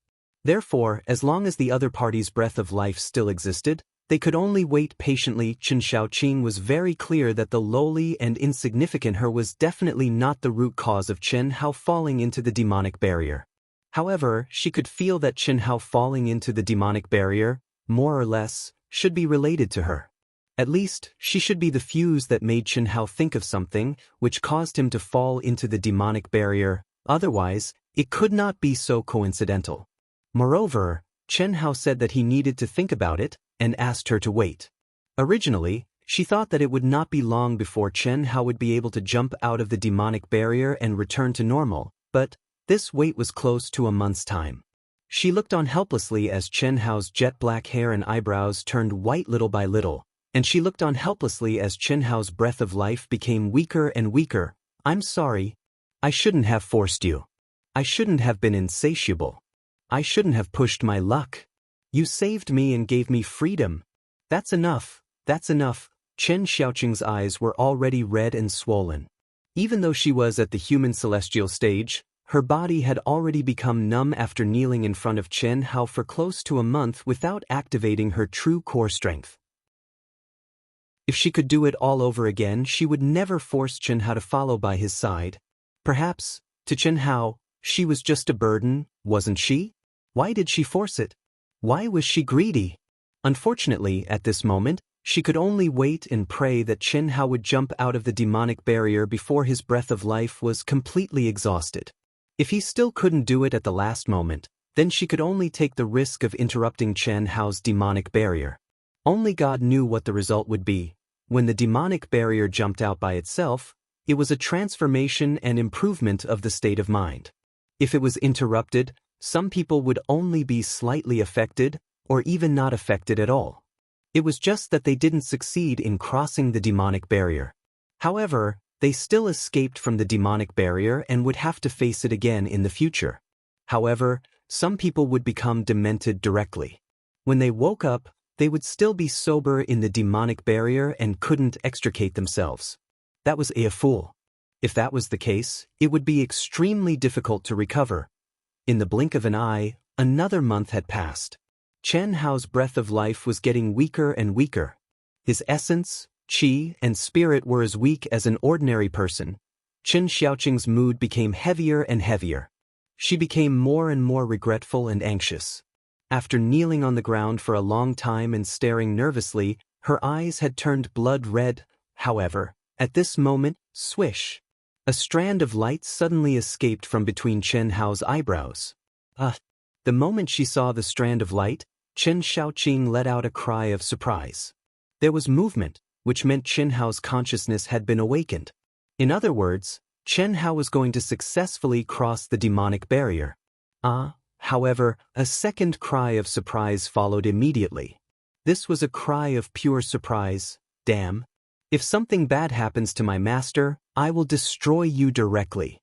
S1: Therefore, as long as the other party's breath of life still existed, they could only wait patiently. Chen Xiaoqing was very clear that the lowly and insignificant her was definitely not the root cause of Chen Hao falling into the demonic barrier. However, she could feel that Chen Hao falling into the demonic barrier, more or less, should be related to her. At least, she should be the fuse that made Chen Hao think of something, which caused him to fall into the demonic barrier. Otherwise, it could not be so coincidental. Moreover, Chen Hao said that he needed to think about it, and asked her to wait. Originally, she thought that it would not be long before Chen Hao would be able to jump out of the demonic barrier and return to normal, but this wait was close to a month's time. She looked on helplessly as Chen Hao's jet black hair and eyebrows turned white little by little, and she looked on helplessly as Chen Hao's breath of life became weaker and weaker. I'm sorry. I shouldn't have forced you. I shouldn't have been insatiable. I shouldn't have pushed my luck. You saved me and gave me freedom. That's enough. That's enough. Chen Xiaoqing's eyes were already red and swollen. Even though she was at the human celestial stage, her body had already become numb after kneeling in front of Chen Hao for close to a month without activating her true core strength. If she could do it all over again, she would never force Chen Hao to follow by his side. Perhaps, to Chen Hao, she was just a burden, wasn't she? Why did she force it? Why was she greedy? Unfortunately, at this moment, she could only wait and pray that Chen Hao would jump out of the demonic barrier before his breath of life was completely exhausted. If he still couldn't do it at the last moment, then she could only take the risk of interrupting Chen Hao's demonic barrier. Only God knew what the result would be. When the demonic barrier jumped out by itself, it was a transformation and improvement of the state of mind. If it was interrupted, some people would only be slightly affected, or even not affected at all. It was just that they didn't succeed in crossing the demonic barrier. However, They still escaped from the demonic barrier and would have to face it again in the future. However, some people would become demented directly. When they woke up, they would still be sober in the demonic barrier and couldn't extricate themselves. That was a fool. If that was the case, it would be extremely difficult to recover. In the blink of an eye, another month had passed. Chen Hao's breath of life was getting weaker and weaker. His essence, qi, and spirit were as weak as an ordinary person. Chen Xiaoqing's mood became heavier and heavier. She became more and more regretful and anxious. After kneeling on the ground for a long time and staring nervously, her eyes had turned blood red. However, at this moment, swish! A strand of light suddenly escaped from between Chen Hao's eyebrows. The moment she saw the strand of light, Chen Xiaoqing let out a cry of surprise. There was movement, which meant Chen Hao's consciousness had been awakened. In other words, Chen Hao was going to successfully cross the demonic barrier. However, a second cry of surprise followed immediately. This was a cry of pure surprise. Damn! If something bad happens to my master, I will destroy you directly.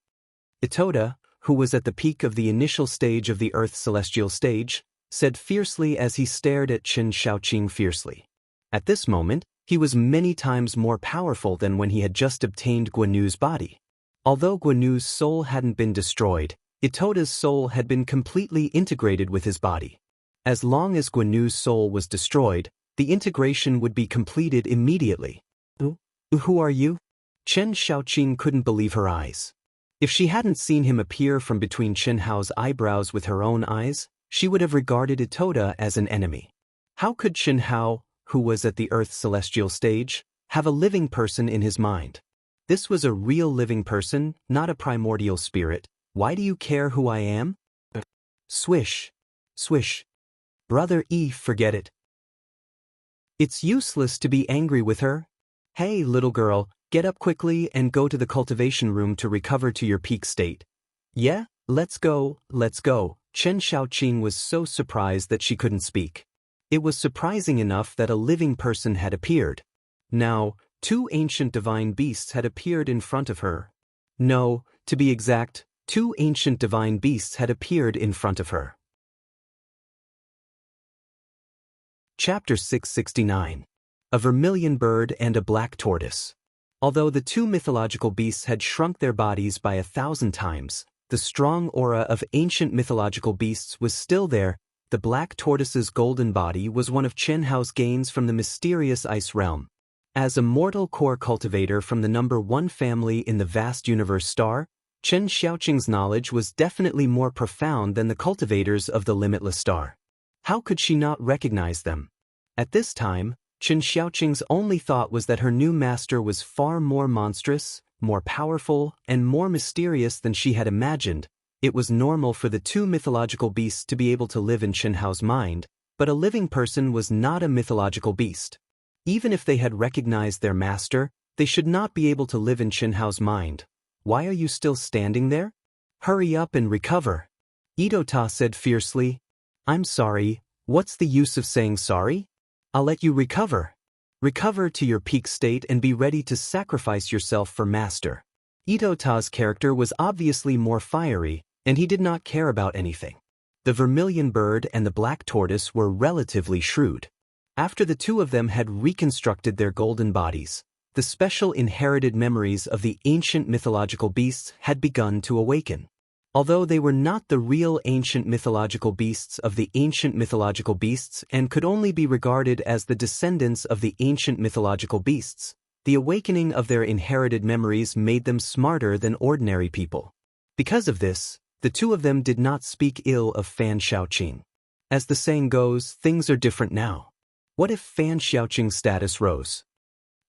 S1: Itoda, who was at the peak of the initial stage of the Earth's celestial stage, said fiercely as he stared at Chen Xiaoqing fiercely. At this moment, he was many times more powerful than when he had just obtained Guanu's body. Although Guanu's soul hadn't been destroyed, Itoda's soul had been completely integrated with his body. As long as Guanu's soul was destroyed, the integration would be completed immediately. Who are you? Chen Xiaoqing couldn't believe her eyes. If she hadn't seen him appear from between Chen Hao's eyebrows with her own eyes, she would have regarded Itoda as an enemy. How could Chen Hao, who was at the Earth's celestial stage, have a living person in his mind? This was a real living person, not a primordial spirit. Why do you care who I am? Swish. Swish. Brother E, forget it. It's useless to be angry with her. Hey, little girl, get up quickly and go to the cultivation room to recover to your peak state. Yeah, let's go, let's go. Chen Xiaoqing was so surprised that she couldn't speak. It was surprising enough that a living person had appeared. Now, two ancient divine beasts had appeared in front of her. No, to be exact, two ancient divine beasts had appeared in front of her. Chapter 669. A vermilion bird and a black tortoise. Although the two mythological beasts had shrunk their bodies by 1,000 times, the strong aura of ancient mythological beasts was still there. The black tortoise's golden body was one of Chen Hao's gains from the mysterious ice realm. As a mortal core cultivator from the number 1 family in the vast universe star, Chen Xiaoqing's knowledge was definitely more profound than the cultivators of the limitless star. How could she not recognize them? At this time, Chen Xiaoqing's only thought was that her new master was far more monstrous, more powerful, and more mysterious than she had imagined. It was normal for the two mythological beasts to be able to live in Chen Hao's mind, but a living person was not a mythological beast. Even if they had recognized their master, they should not be able to live in Chen Hao's mind. Why are you still standing there? Hurry up and recover. Idota said fiercely. I'm sorry, what's the use of saying sorry? I'll let you recover. Recover to your peak state and be ready to sacrifice yourself for master. Idota's character was obviously more fiery, and he did not care about anything. The vermilion bird and the black tortoise were relatively shrewd. After the two of them had reconstructed their golden bodies, the special inherited memories of the ancient mythological beasts had begun to awaken. Although they were not the real ancient mythological beasts of the ancient mythological beasts and could only be regarded as the descendants of the ancient mythological beasts, the awakening of their inherited memories made them smarter than ordinary people. Because of this, the two of them did not speak ill of Fan Xiaoqing. As the saying goes, things are different now. What if Fan Xiaoqing's status rose?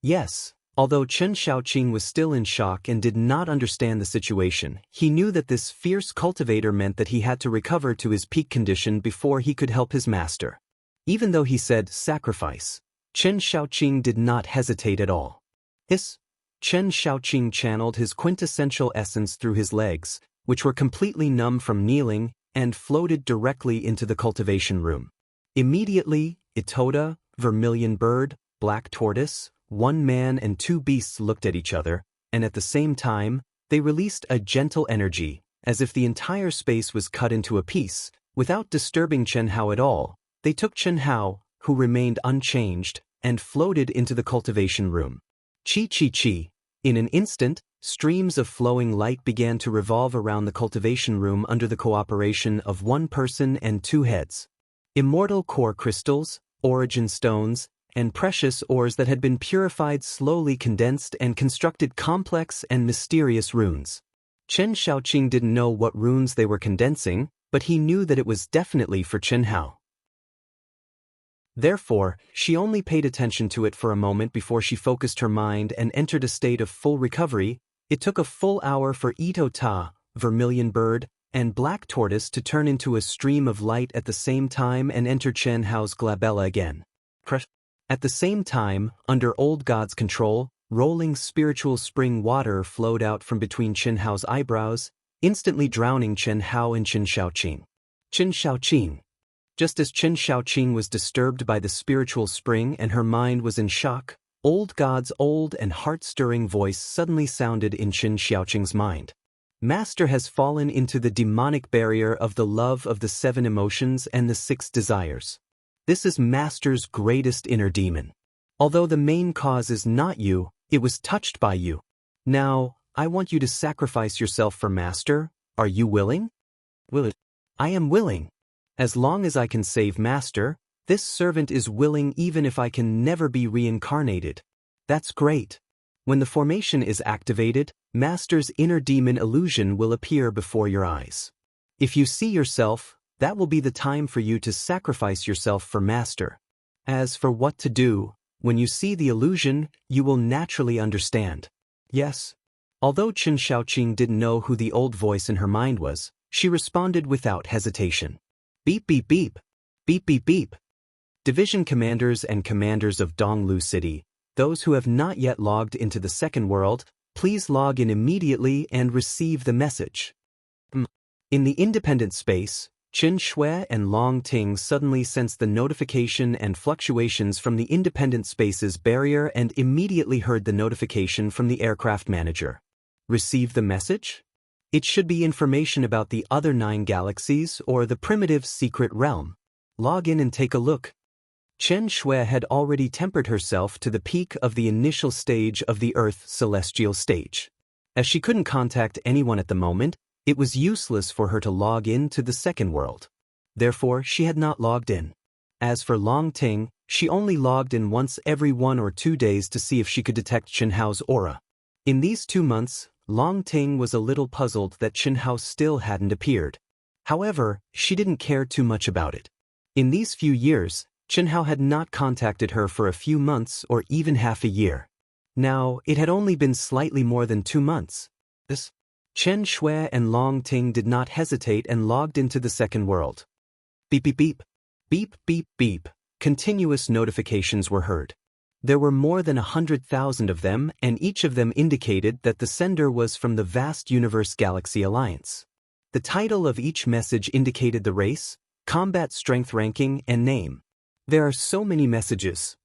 S1: Yes. Although Chen Xiaoqing was still in shock and did not understand the situation, he knew that this fierce cultivator meant that he had to recover to his peak condition before he could help his master. Even though he said sacrifice, Chen Xiaoqing did not hesitate at all. Chen Xiaoqing channeled his quintessential essence through his legs, which were completely numb from kneeling, and floated directly into the cultivation room. Immediately, Itoda, vermilion bird, black tortoise, one man and two beasts looked at each other, and at the same time, they released a gentle energy, as if the entire space was cut into a piece. Without disturbing Chen Hao at all, they took Chen Hao, who remained unchanged, and floated into the cultivation room. Chi chi chi. In an instant, streams of flowing light began to revolve around the cultivation room under the cooperation of one person and two heads. Immortal core crystals, origin stones, and precious ores that had been purified slowly condensed and constructed complex and mysterious runes. Chen Xiaoqing didn't know what runes they were condensing, but he knew that it was definitely for Chen Hao. Therefore, she only paid attention to it for a moment before she focused her mind and entered a state of full recovery. It took a full hour for Ito Ta, Vermilion Bird, and Black Tortoise to turn into a stream of light at the same time and enter Chen Hao's glabella again. At the same time, under Old God's control, rolling spiritual spring water flowed out from between Chen Hao's eyebrows, instantly drowning Chen Hao and Chen Xiaoqing. Chen Xiaoqing. Just as Chen Xiaoqing was disturbed by the spiritual spring and her mind was in shock, Old God's old and heart-stirring voice suddenly sounded in Chen Xiaoqing's mind. Master has fallen into the demonic barrier of the love of the 7 emotions and the 6 desires. This is Master's greatest inner demon. Although the main cause is not you, it was touched by you. Now, I want you to sacrifice yourself for Master. Are you willing? I am willing. As long as I can save Master, this servant is willing even if I can never be reincarnated. That's great. When the formation is activated, Master's inner demon illusion will appear before your eyes. If you see yourself, that will be the time for you to sacrifice yourself for Master. As for what to do, when you see the illusion, you will naturally understand. Yes. Although Chen Xiaoqing didn't know who the old voice in her mind was, she responded without hesitation. Beep beep beep. Beep beep beep. Division commanders and commanders of Donglu City, those who have not yet logged into the second world, please log in immediately and receive the message. In the independent space, Qin Shui and Long Ting suddenly sensed the notification and fluctuations from the independent space's barrier and immediately heard the notification from the aircraft manager. Receive the message? It should be information about the other 9 galaxies or the primitive secret realm. Log in and take a look. Chen Shui had already tempered herself to the peak of the initial stage of the Earth celestial stage. As she couldn't contact anyone at the moment, it was useless for her to log in to the second world. Therefore, she had not logged in. As for Long Ting, she only logged in once every 1 or 2 days to see if she could detect Chen Hao's aura. In these 2 months, Long Ting was a little puzzled that Chen Hao still hadn't appeared. However, she didn't care too much about it. In these few years, Chen Hao had not contacted her for a few months or even half a year. Now, it had only been slightly more than 2 months. Chen Shui and Long Ting did not hesitate and logged into the second world. Beep beep beep. Beep beep beep. Continuous notifications were heard. There were more than 100,000 of them, and each of them indicated that the sender was from the vast Universe Galaxy Alliance. The title of each message indicated the race, combat strength ranking, and name. There are so many messages.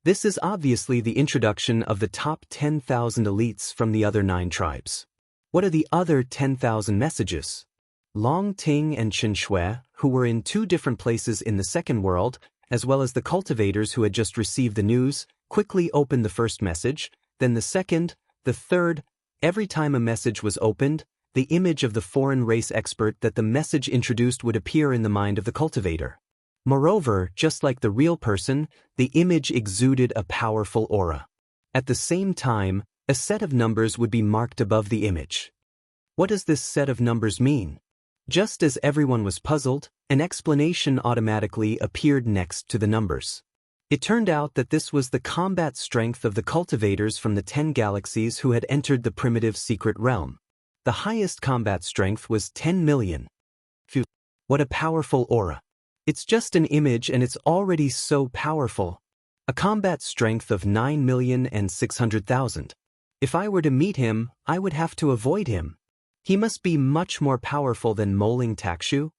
S1: This is obviously the introduction of the top 10,000 elites from the other 9 tribes. What are the other 10,000 messages? Long Ting and Chen Shui, who were in 2 different places in the second world, as well as the cultivators who had just received the news, quickly opened the first message, then the second, the third. Every time a message was opened, the image of the foreign race expert that the message introduced would appear in the mind of the cultivator. Moreover, just like the real person, the image exuded a powerful aura. At the same time, a set of numbers would be marked above the image. What does this set of numbers mean? Just as everyone was puzzled, an explanation automatically appeared next to the numbers. It turned out that this was the combat strength of the cultivators from the 10 galaxies who had entered the primitive secret realm. The highest combat strength was 10 million. Phew. What a powerful aura. It's just an image and it's already so powerful. A combat strength of 9,600,000. If I were to meet him, I would have to avoid him. He must be much more powerful than Moling Takshu.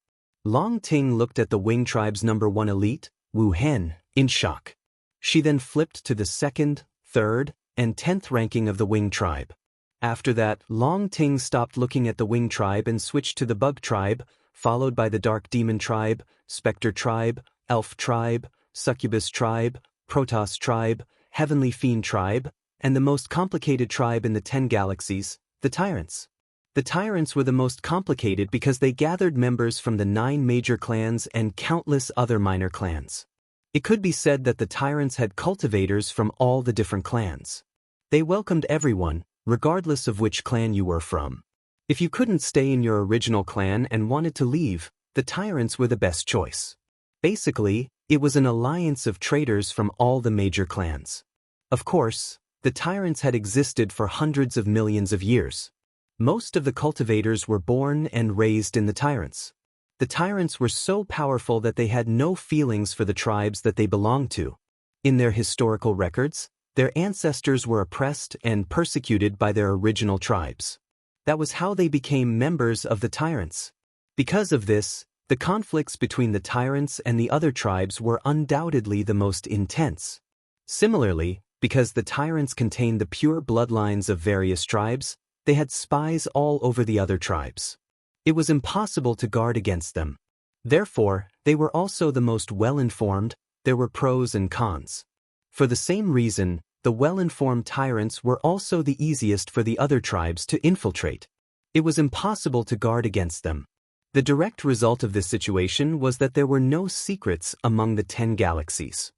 S1: Long Ting looked at the Wing Tribe's number 1 elite, Wu Hen, in shock. She then flipped to the second, third, and 10th ranking of the Wing tribe. After that, Long Ting stopped looking at the Wing tribe and switched to the Bug tribe, followed by the Dark Demon tribe, Spectre tribe, Elf tribe, Succubus tribe, Protoss tribe, Heavenly Fiend tribe, and the most complicated tribe in the 10 galaxies, the Tyrants. The Tyrants were the most complicated because they gathered members from the 9 major clans and countless other minor clans. It could be said that the Tyrants had cultivators from all the different clans. They welcomed everyone, regardless of which clan you were from. If you couldn't stay in your original clan and wanted to leave, the Tyrants were the best choice. Basically, it was an alliance of traders from all the major clans. Of course, the Tyrants had existed for hundreds of millions of years. Most of the cultivators were born and raised in the Tyrants. The Tyrants were so powerful that they had no feelings for the tribes that they belonged to. In their historical records, their ancestors were oppressed and persecuted by their original tribes. That was how they became members of the Tyrants. Because of this, the conflicts between the Tyrants and the other tribes were undoubtedly the most intense. Similarly, because the Tyrants contained the pure bloodlines of various tribes, they had spies all over the other tribes. It was impossible to guard against them. Therefore, they were also the most well-informed. There were pros and cons. For the same reason, the well-informed Tyrants were also the easiest for the other tribes to infiltrate. It was impossible to guard against them. The direct result of this situation was that there were no secrets among the 10 galaxies.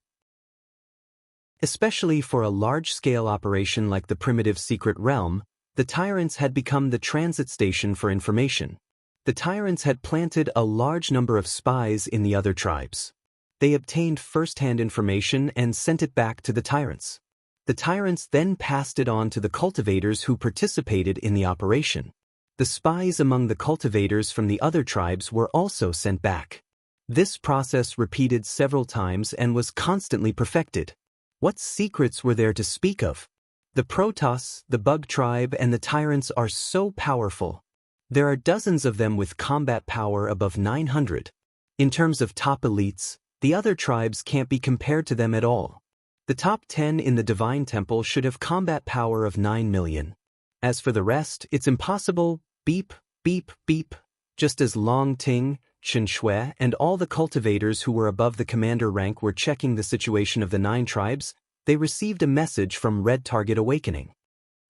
S1: Especially for a large-scale operation like the primitive secret realm, the Tyrants had become the transit station for information. The Tyrants had planted a large number of spies in the other tribes. They obtained first-hand information and sent it back to the Tyrants. The Tyrants then passed it on to the cultivators who participated in the operation. The spies among the cultivators from the other tribes were also sent back. This process repeated several times and was constantly perfected. What secrets were there to speak of? The Protoss, the Bug tribe, and the Tyrants are so powerful. There are dozens of them with combat power above 900. In terms of top elites, the other tribes can't be compared to them at all. The top 10 in the Divine Temple should have combat power of 9 million. As for the rest, it's impossible. Beep, beep, beep. Just as Long Ting, Xianxia, and all the cultivators who were above the commander rank were checking the situation of the 9 tribes, they received a message from Red Target Awakening.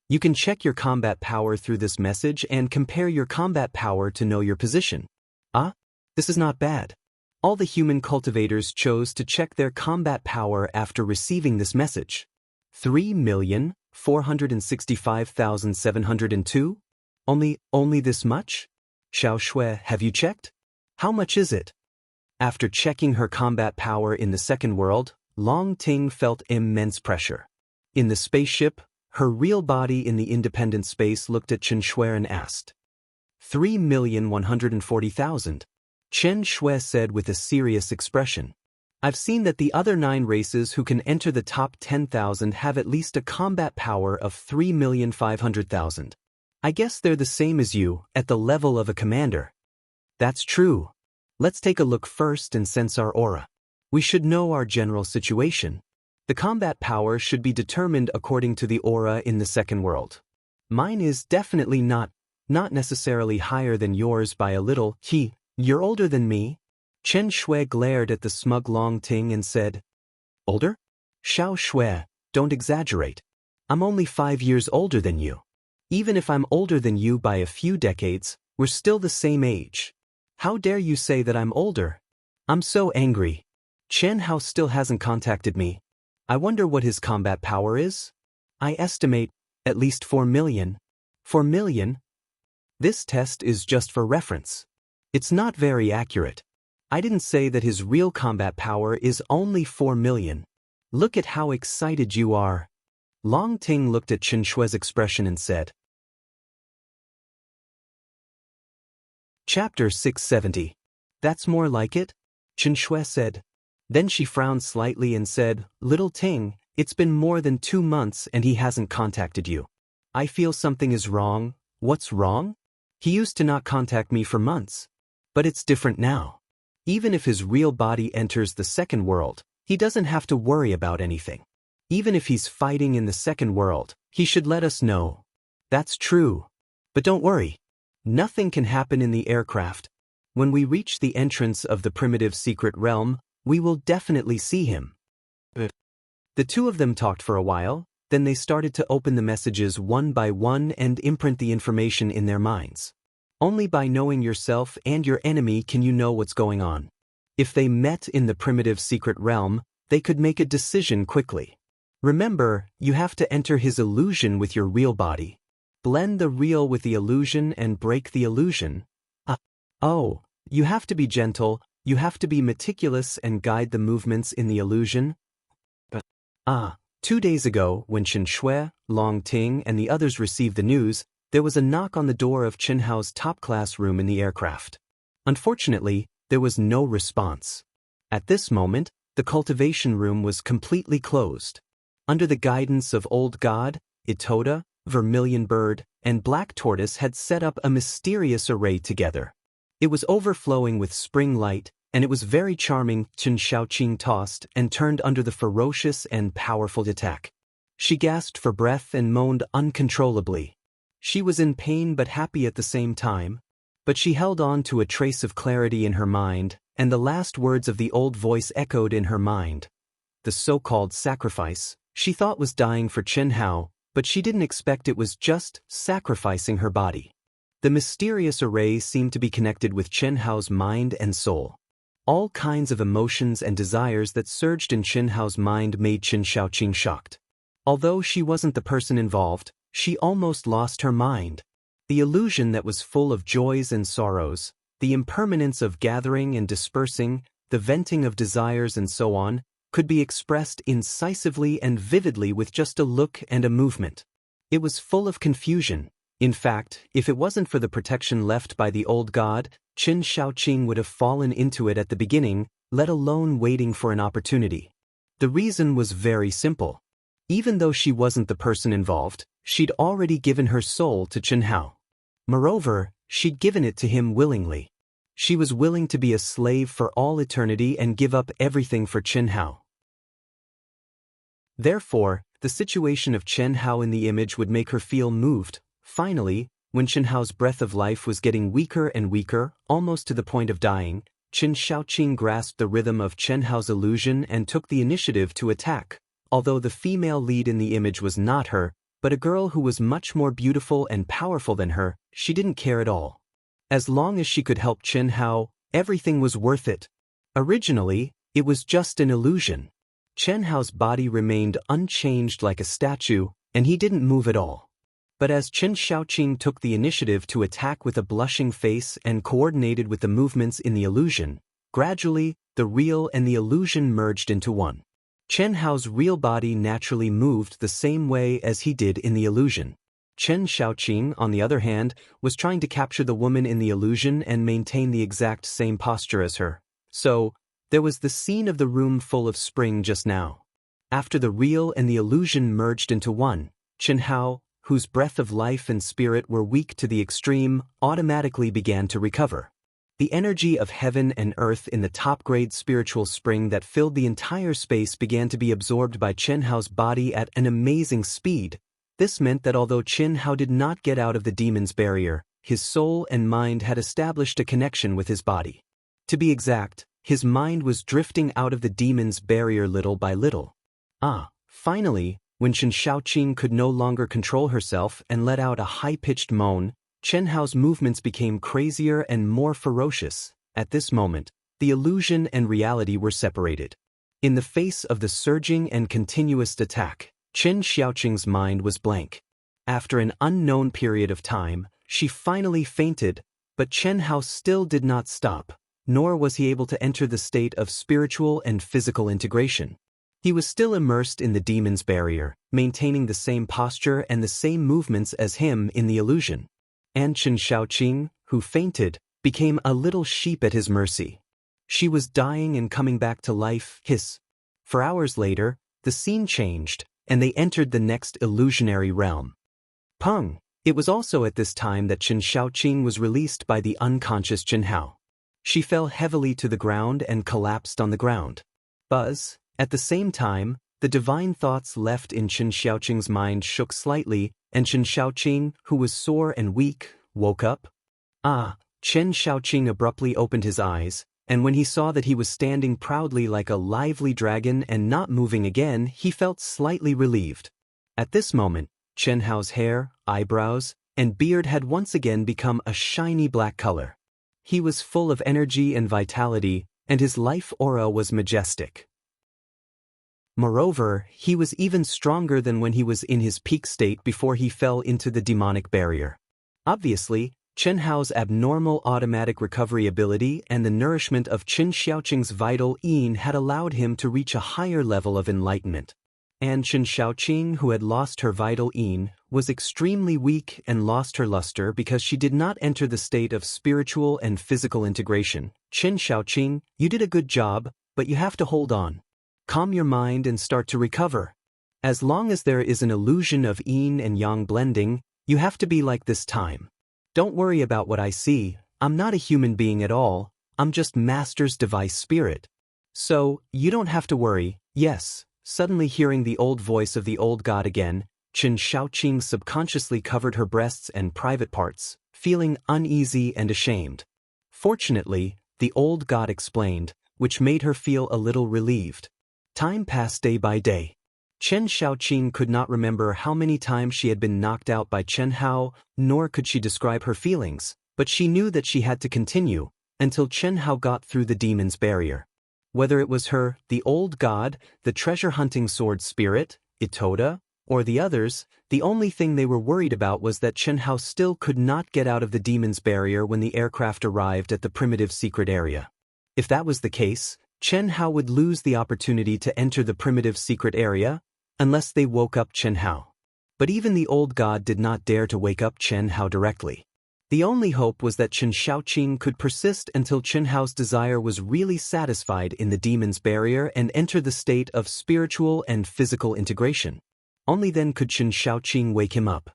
S1: You can check your combat power through this message and compare your combat power to know your position. Ah, this is not bad. All the human cultivators chose to check their combat power after receiving this message. 3,465,702? Only this much? Xiaoshui, have you checked? How much is it? After checking her combat power in the second world, Long Ting felt immense pressure. In the spaceship, her real body in the independent space looked at Chen Shui and asked. 3,140,000. Chen Shui said with a serious expression. I've seen that the other 9 races who can enter the top 10,000 have at least a combat power of 3,500,000. I guess they're the same as you, at the level of a commander. That's true. Let's take a look first and sense our aura. We should know our general situation. The combat power should be determined according to the aura in the second world. Mine is definitely not necessarily higher than yours by a little. You're older than me? Chen Shui glared at the smug Long Ting and said, Older? Xiao Shui, don't exaggerate. I'm only 5 years older than you. Even if I'm older than you by a few decades, we're still the same age. How dare you say that I'm older? I'm so angry. Chen Hao still hasn't contacted me. I wonder what his combat power is? I estimate at least 4 million. 4 million? This test is just for reference. It's not very accurate. I didn't say that his real combat power is only 4 million. Look at how excited you are. Long Ting looked at Chen Shui's expression and said. Chapter 670. That's more like it? Chen Shui said. Then she frowned slightly and said, Little Ting, it's been more than 2 months and he hasn't contacted you. I feel something is wrong. What's wrong? He used to not contact me for months. But it's different now. Even if his real body enters the second world, he doesn't have to worry about anything. Even if he's fighting in the second world, he should let us know. That's true. But don't worry. Nothing can happen in the aircraft. When we reach the entrance of the primitive secret realm, we will definitely see him. The two of them talked for a while, then they started to open the messages one by one and imprint the information in their minds. Only by knowing yourself and your enemy can you know what's going on. If they met in the primitive secret realm, they could make a decision quickly. Remember, you have to enter his illusion with your real body. Blend the real with the illusion and break the illusion. Oh, you have to be gentle, you have to be meticulous and guide the movements in the illusion. 2 days ago, when Xianxia, Longtime, and the others received the news, there was a knock on the door of Qinhao's top-class room in the aircraft. Unfortunately, there was no response. At this moment, the cultivation room was completely closed. Under the guidance of Old God, Itoda, Vermilion Bird, and Black Tortoise had set up a mysterious array together. It was overflowing with spring light, and it was very charming. Chen Xiaoqing tossed and turned under the ferocious and powerful attack. She gasped for breath and moaned uncontrollably. She was in pain but happy at the same time, but she held on to a trace of clarity in her mind, and the last words of the old voice echoed in her mind. The so-called sacrifice, she thought was dying for Chen Hao, but she didn't expect it was just sacrificing her body. The mysterious array seemed to be connected with Chen Hao's mind and soul. All kinds of emotions and desires that surged in Chen Hao's mind made Chen Xiaoqing shocked. Although she wasn't the person involved, she almost lost her mind. The illusion that was full of joys and sorrows, the impermanence of gathering and dispersing, the venting of desires and so on, could be expressed incisively and vividly with just a look and a movement. It was full of confusion. In fact, if it wasn't for the protection left by the old god, Chen Xiaoqing would have fallen into it at the beginning, let alone waiting for an opportunity. The reason was very simple. Even though she wasn't the person involved, she'd already given her soul to Chen Hao. Moreover, she'd given it to him willingly. She was willing to be a slave for all eternity and give up everything for Chen Hao. Therefore, the situation of Chen Hao in the image would make her feel moved. Finally, when Chen Hao's breath of life was getting weaker and weaker, almost to the point of dying, Chen Xiaoqing grasped the rhythm of Chen Hao's illusion and took the initiative to attack. Although the female lead in the image was not her, but a girl who was much more beautiful and powerful than her, she didn't care at all. As long as she could help Chen Hao, everything was worth it. Originally, it was just an illusion. Chen Hao's body remained unchanged like a statue, and he didn't move at all. But as Chen Xiaoqing took the initiative to attack with a blushing face and coordinated with the movements in the illusion, gradually, the real and the illusion merged into one. Chen Hao's real body naturally moved the same way as he did in the illusion. Chen Xiaoqing, on the other hand, was trying to capture the woman in the illusion and maintain the exact same posture as her. So, there was the scene of the room full of spring just now. After the real and the illusion merged into one, Chen Hao, whose breath of life and spirit were weak to the extreme, automatically began to recover. The energy of heaven and earth in the top-grade spiritual spring that filled the entire space began to be absorbed by Chen Hao's body at an amazing speed. This meant that although Chen Hao did not get out of the demon's barrier, his soul and mind had established a connection with his body. To be exact, his mind was drifting out of the demon's barrier little by little. Finally, when Chen Xiaoqing could no longer control herself and let out a high-pitched moan, Chen Hao's movements became crazier and more ferocious. At this moment, the illusion and reality were separated. In the face of the surging and continuous attack, Chen Xiaoqing's mind was blank. After an unknown period of time, she finally fainted, but Chen Hao still did not stop, nor was he able to enter the state of spiritual and physical integration. He was still immersed in the demon's barrier, maintaining the same posture and the same movements as him in the illusion. And Chen Xiaoqing, who fainted, became a little sheep at his mercy. She was dying and coming back to life. For hours later, the scene changed, and they entered the next illusionary realm. Peng! It was also at this time that Chen Xiaoqing was released by the unconscious Chen Hao. She fell heavily to the ground and collapsed on the ground. Buzz! At the same time, The divine thoughts left in Chen Xiaoqing's mind shook slightly, and Chen Xiaoqing, who was sore and weak, woke up. Ah! Chen Xiaoqing abruptly opened his eyes, and when he saw that he was standing proudly like a lively dragon and not moving again, he felt slightly relieved. At this moment, Chen Hao's hair, eyebrows, and beard had once again become a shiny black color. He was full of energy and vitality, and his life aura was majestic. Moreover, he was even stronger than when he was in his peak state before he fell into the demonic barrier. Obviously, Chen Hao's abnormal automatic recovery ability and the nourishment of Chen Xiaoqing's vital yin had allowed him to reach a higher level of enlightenment. And Chen Xiaoqing, who had lost her vital yin, was extremely weak and lost her luster because she did not enter the state of spiritual and physical integration. Chen Xiaoqing, you did a good job, but you have to hold on. Calm your mind and start to recover. As long as there is an illusion of yin and yang blending, you have to be like this time. Don't worry about what I see, I'm not a human being at all, I'm just Master's device spirit. So, you don't have to worry, yes. Suddenly hearing the old voice of the old god again, Chen Xiaoqing subconsciously covered her breasts and private parts, feeling uneasy and ashamed. Fortunately, the old god explained, which made her feel a little relieved. Time passed day by day. Chen Xiaoqing could not remember how many times she had been knocked out by Chen Hao, nor could she describe her feelings, but she knew that she had to continue, until Chen Hao got through the demon's barrier. Whether it was her, the old god, the treasure-hunting sword spirit, Itoda, or the others, the only thing they were worried about was that Chen Hao still could not get out of the demon's barrier when the aircraft arrived at the primitive secret area. If that was the case, Chen Hao would lose the opportunity to enter the primitive secret area, unless they woke up Chen Hao. But even the old god did not dare to wake up Chen Hao directly. The only hope was that Chen Xiaoqing could persist until Chen Hao's desire was really satisfied in the demon's barrier and enter the state of spiritual and physical integration. Only then could Chen Xiaoqing wake him up.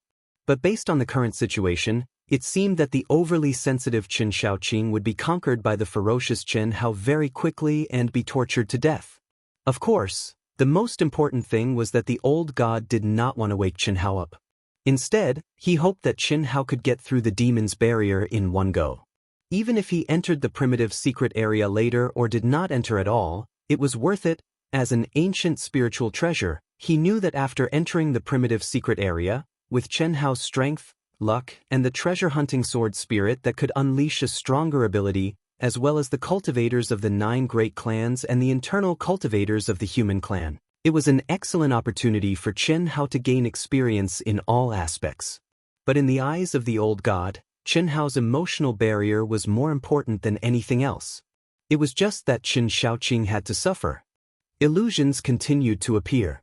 S1: But based on the current situation, it seemed that the overly sensitive Chen Xiaoqing would be conquered by the ferocious Chen Hao very quickly and be tortured to death. Of course, the most important thing was that the old god did not want to wake Chen Hao up. Instead, he hoped that Chen Hao could get through the demon's barrier in one go. Even if he entered the primitive secret area later or did not enter at all, it was worth it. As an ancient spiritual treasure, he knew that after entering the primitive secret area, with Chen Hao's strength, luck, and the treasure-hunting sword spirit that could unleash a stronger ability, as well as the cultivators of the 9 great clans and the internal cultivators of the human clan, it was an excellent opportunity for Chen Hao to gain experience in all aspects. But in the eyes of the old god, Chen Hao's emotional barrier was more important than anything else. It was just that Chen Xiaoqing had to suffer. Illusions continued to appear.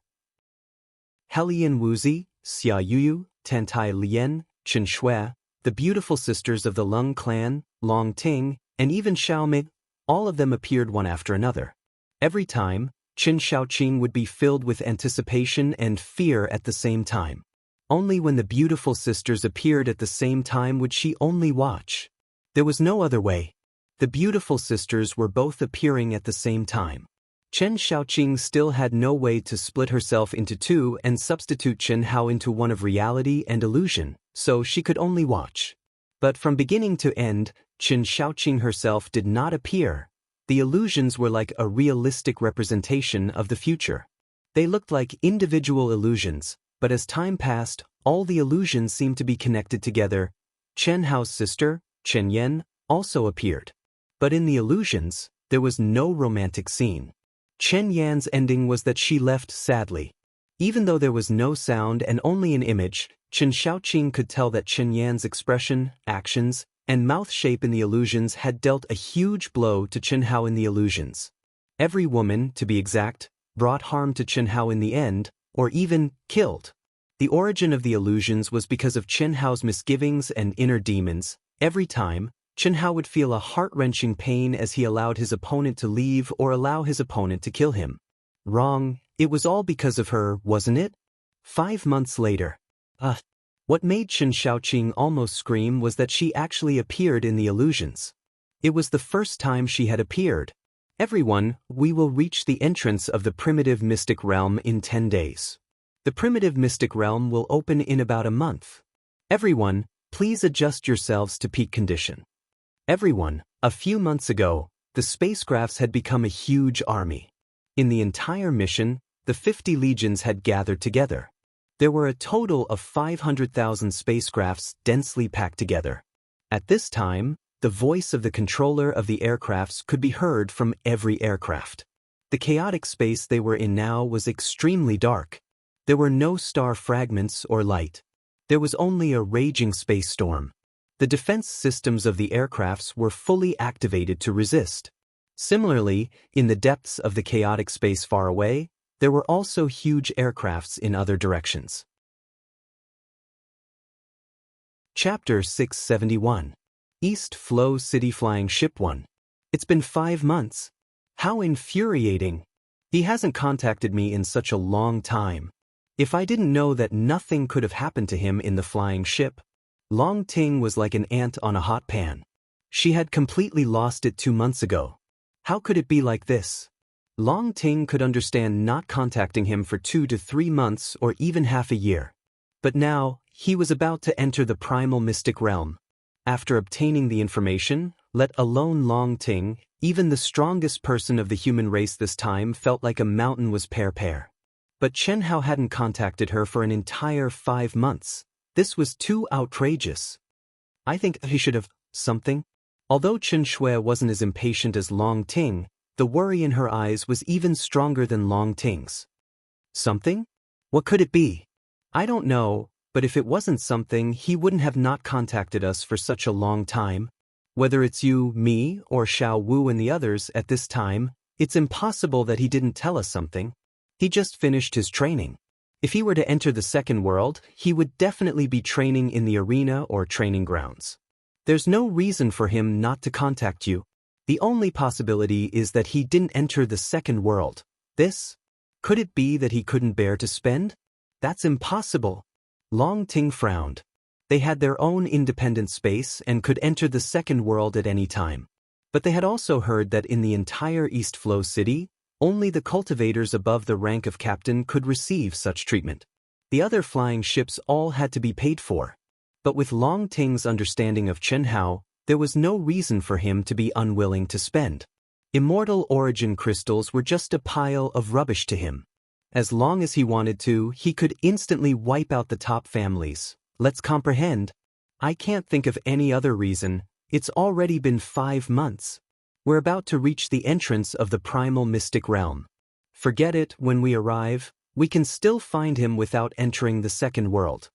S1: Helian Wuzi, Xia Yuyu, Tantai Lian, Chen Shui, the beautiful sisters of the Lung clan, Long Ting, and even Xiao Mei, all of them appeared one after another. Every time, Chen Xiaoqing would be filled with anticipation and fear at the same time. Only when the beautiful sisters appeared at the same time would she only watch. There was no other way. The beautiful sisters were both appearing at the same time. Chen Xiaoqing still had no way to split herself into two and substitute Chen Hao into one of reality and illusion, so she could only watch. But from beginning to end, Chen Xiaoqing herself did not appear. The illusions were like a realistic representation of the future. They looked like individual illusions, but as time passed, all the illusions seemed to be connected together. Chen Hao's sister, Chen Yan, also appeared. But in the illusions, there was no romantic scene. Chen Yan's ending was that she left sadly. Even though there was no sound and only an image, Chen Xiaoqing could tell that Chen Yan's expression, actions, and mouth shape in the illusions had dealt a huge blow to Chen Hao in the illusions. Every woman, to be exact, brought harm to Chen Hao in the end, or even killed. The origin of the illusions was because of Chen Hao's misgivings and inner demons. Every time, Chen Hao would feel a heart-wrenching pain as he allowed his opponent to leave or allow his opponent to kill him. Wrong, it was all because of her, wasn't it? 5 months later. What made Chen Xiaoqing almost scream was that she actually appeared in the illusions. It was the first time she had appeared. Everyone, we will reach the entrance of the primitive mystic realm in 10 days. The primitive mystic realm will open in about a month. Everyone, please adjust yourselves to peak condition. Everyone, a few months ago, the spacecrafts had become a huge army. In the entire mission, the 50 legions had gathered together. There were a total of 500,000 spacecrafts densely packed together. At this time, the voice of the controller of the aircrafts could be heard from every aircraft. The chaotic space they were in now was extremely dark. There were no star fragments or light. There was only a raging space storm. The defense systems of the aircrafts were fully activated to resist. Similarly, in the depths of the chaotic space far away, there were also huge aircrafts in other directions. Chapter 671. East Flow City Flying Ship 1. It's been 5 months. How infuriating. He hasn't contacted me in such a long time. If I didn't know that nothing could have happened to him in the flying ship. Long Ting was like an ant on a hot pan. She had completely lost it 2 months ago. How could it be like this? Long Ting could understand not contacting him for 2 to 3 months or even half a year. But now, he was about to enter the primal mystic realm. After obtaining the information, let alone Long Ting, even the strongest person of the human race this time felt like a mountain was pear. But Chen Hao hadn't contacted her for an entire 5 months. This was too outrageous. I think he should have something. Although Chen Shui wasn't as impatient as Long Ting, the worry in her eyes was even stronger than Long Ting's. Something? What could it be? I don't know, but if it wasn't something, he wouldn't have not contacted us for such a long time. Whether it's you, me, or Xiao Wu and the others at this time, it's impossible that he didn't tell us something. He just finished his training. If he were to enter the second world, he would definitely be training in the arena or training grounds. There's no reason for him not to contact you. The only possibility is that he didn't enter the second world. Could it be that he couldn't bear to spend? That's impossible. Long Ting frowned. They had their own independent space and could enter the second world at any time. But they had also heard that in the entire East Flow City, only the cultivators above the rank of captain could receive such treatment. The other flying ships all had to be paid for. But with Long Ting's understanding of Chen Hao, there was no reason for him to be unwilling to spend. Immortal origin crystals were just a pile of rubbish to him. As long as he wanted to, he could instantly wipe out the top families. Let's comprehend. I can't think of any other reason. It's already been 5 months. We're about to reach the entrance of the primal mystic realm. Forget it, when we arrive, we can still find him without entering the second world.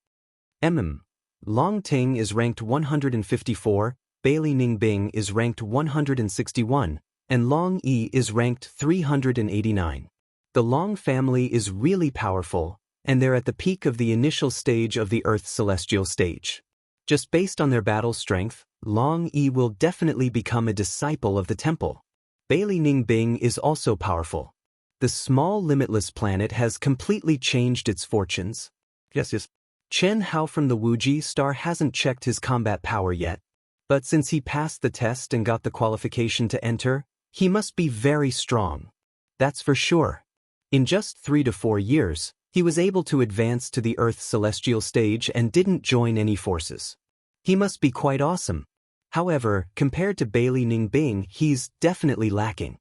S1: Long Ting is ranked 154, Bailey Ningbing is ranked 161, and Long Yi is ranked 389. The Long family is really powerful, and they're at the peak of the initial stage of the Earth's celestial stage. Just based on their battle strength, Long Yi will definitely become a disciple of the temple. Bailey Ningbing is also powerful. The small limitless planet has completely changed its fortunes. Yes. Chen Hao from the Wuji star hasn't checked his combat power yet. But since he passed the test and got the qualification to enter, he must be very strong. That's for sure. In just 3 to 4 years, he was able to advance to the Earth's celestial stage and didn't join any forces. He must be quite awesome. However, compared to Bailey Ningbing, he's definitely lacking.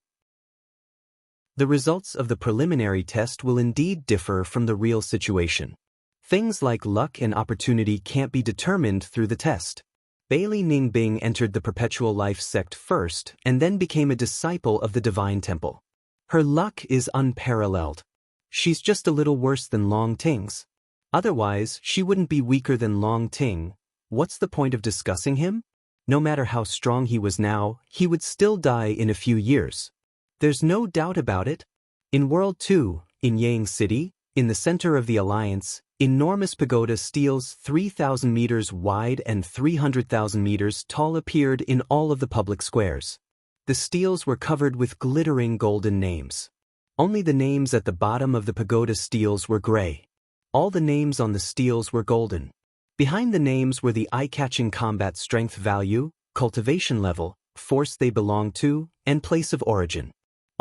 S1: The results of the preliminary test will indeed differ from the real situation. Things like luck and opportunity can't be determined through the test. Bailey Ningbing entered the Perpetual Life sect first and then became a disciple of the Divine Temple. Her luck is unparalleled. She's just a little worse than Long Ting's. Otherwise, she wouldn't be weaker than Long Ting. What's the point of discussing him? No matter how strong he was now, he would still die in a few years. There's no doubt about it. In World 2, in Yang City, in the center of the Alliance, enormous pagoda steels 3,000 meters wide and 300,000 meters tall appeared in all of the public squares. The steels were covered with glittering golden names. Only the names at the bottom of the pagoda steels were gray. All the names on the steels were golden. Behind the names were the eye-catching combat strength value, cultivation level, force they belong to, and place of origin.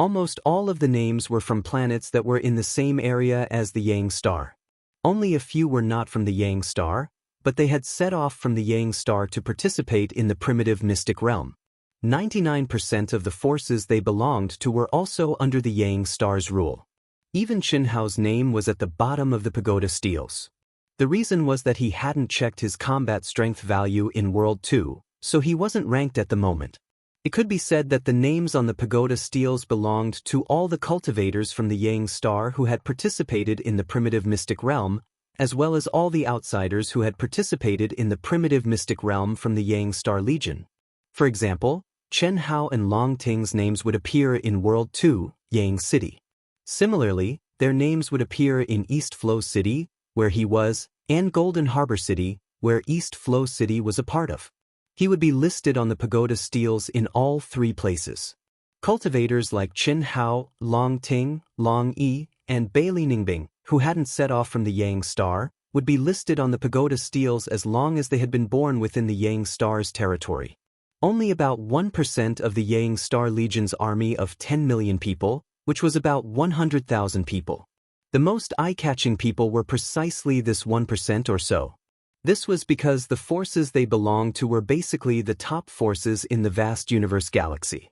S1: Almost all of the names were from planets that were in the same area as the Yang star. Only a few were not from the Yang star, but they had set off from the Yang star to participate in the primitive mystic realm. 99% of the forces they belonged to were also under the Yang star's rule. Even Xianxia's name was at the bottom of the pagoda steels. The reason was that he hadn't checked his combat strength value in World 2, so he wasn't ranked at the moment. It could be said that the names on the pagoda steels belonged to all the cultivators from the Yang star who had participated in the primitive mystic realm, as well as all the outsiders who had participated in the primitive mystic realm from the Yang star legion. For example, Chen Hao and Long Ting's names would appear in World 2, Yang City. Similarly, their names would appear in East Flow City, where he was, and Golden Harbor City, where East Flow City was a part of. He would be listed on the pagoda steels in all three places. Cultivators like Chen Hao, Long Ting, Long Yi, and Bailey Ningbing, who hadn't set off from the Yang star, would be listed on the pagoda steels as long as they had been born within the Yang star's territory. Only about 1% of the Yang star legion's army of 10 million people, which was about 100,000 people. The most eye-catching people were precisely this 1% or so. This was because the forces they belonged to were basically the top forces in the vast universe galaxy.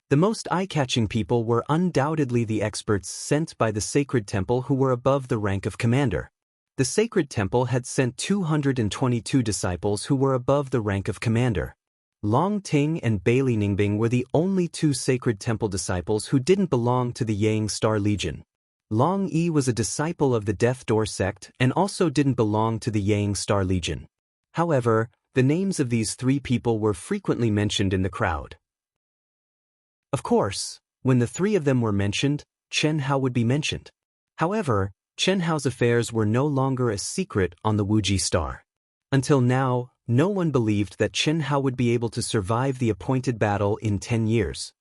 S1: The most eye-catching people were undoubtedly the experts sent by the Sacred Temple who were above the rank of commander. The Sacred Temple had sent 222 disciples who were above the rank of commander. Long Ting and Bailey Ningbing were the only two Sacred Temple disciples who didn't belong to the Yang Star Legion. Long Yi was a disciple of the Death Door sect and also didn't belong to the Yang Star Legion. However, the names of these three people were frequently mentioned in the crowd. Of course, when the three of them were mentioned, Chen Hao would be mentioned. However, Chen Hao's affairs were no longer a secret on the Wuji star. Until now, no one believed that Chen Hao would be able to survive the appointed battle in 10 years.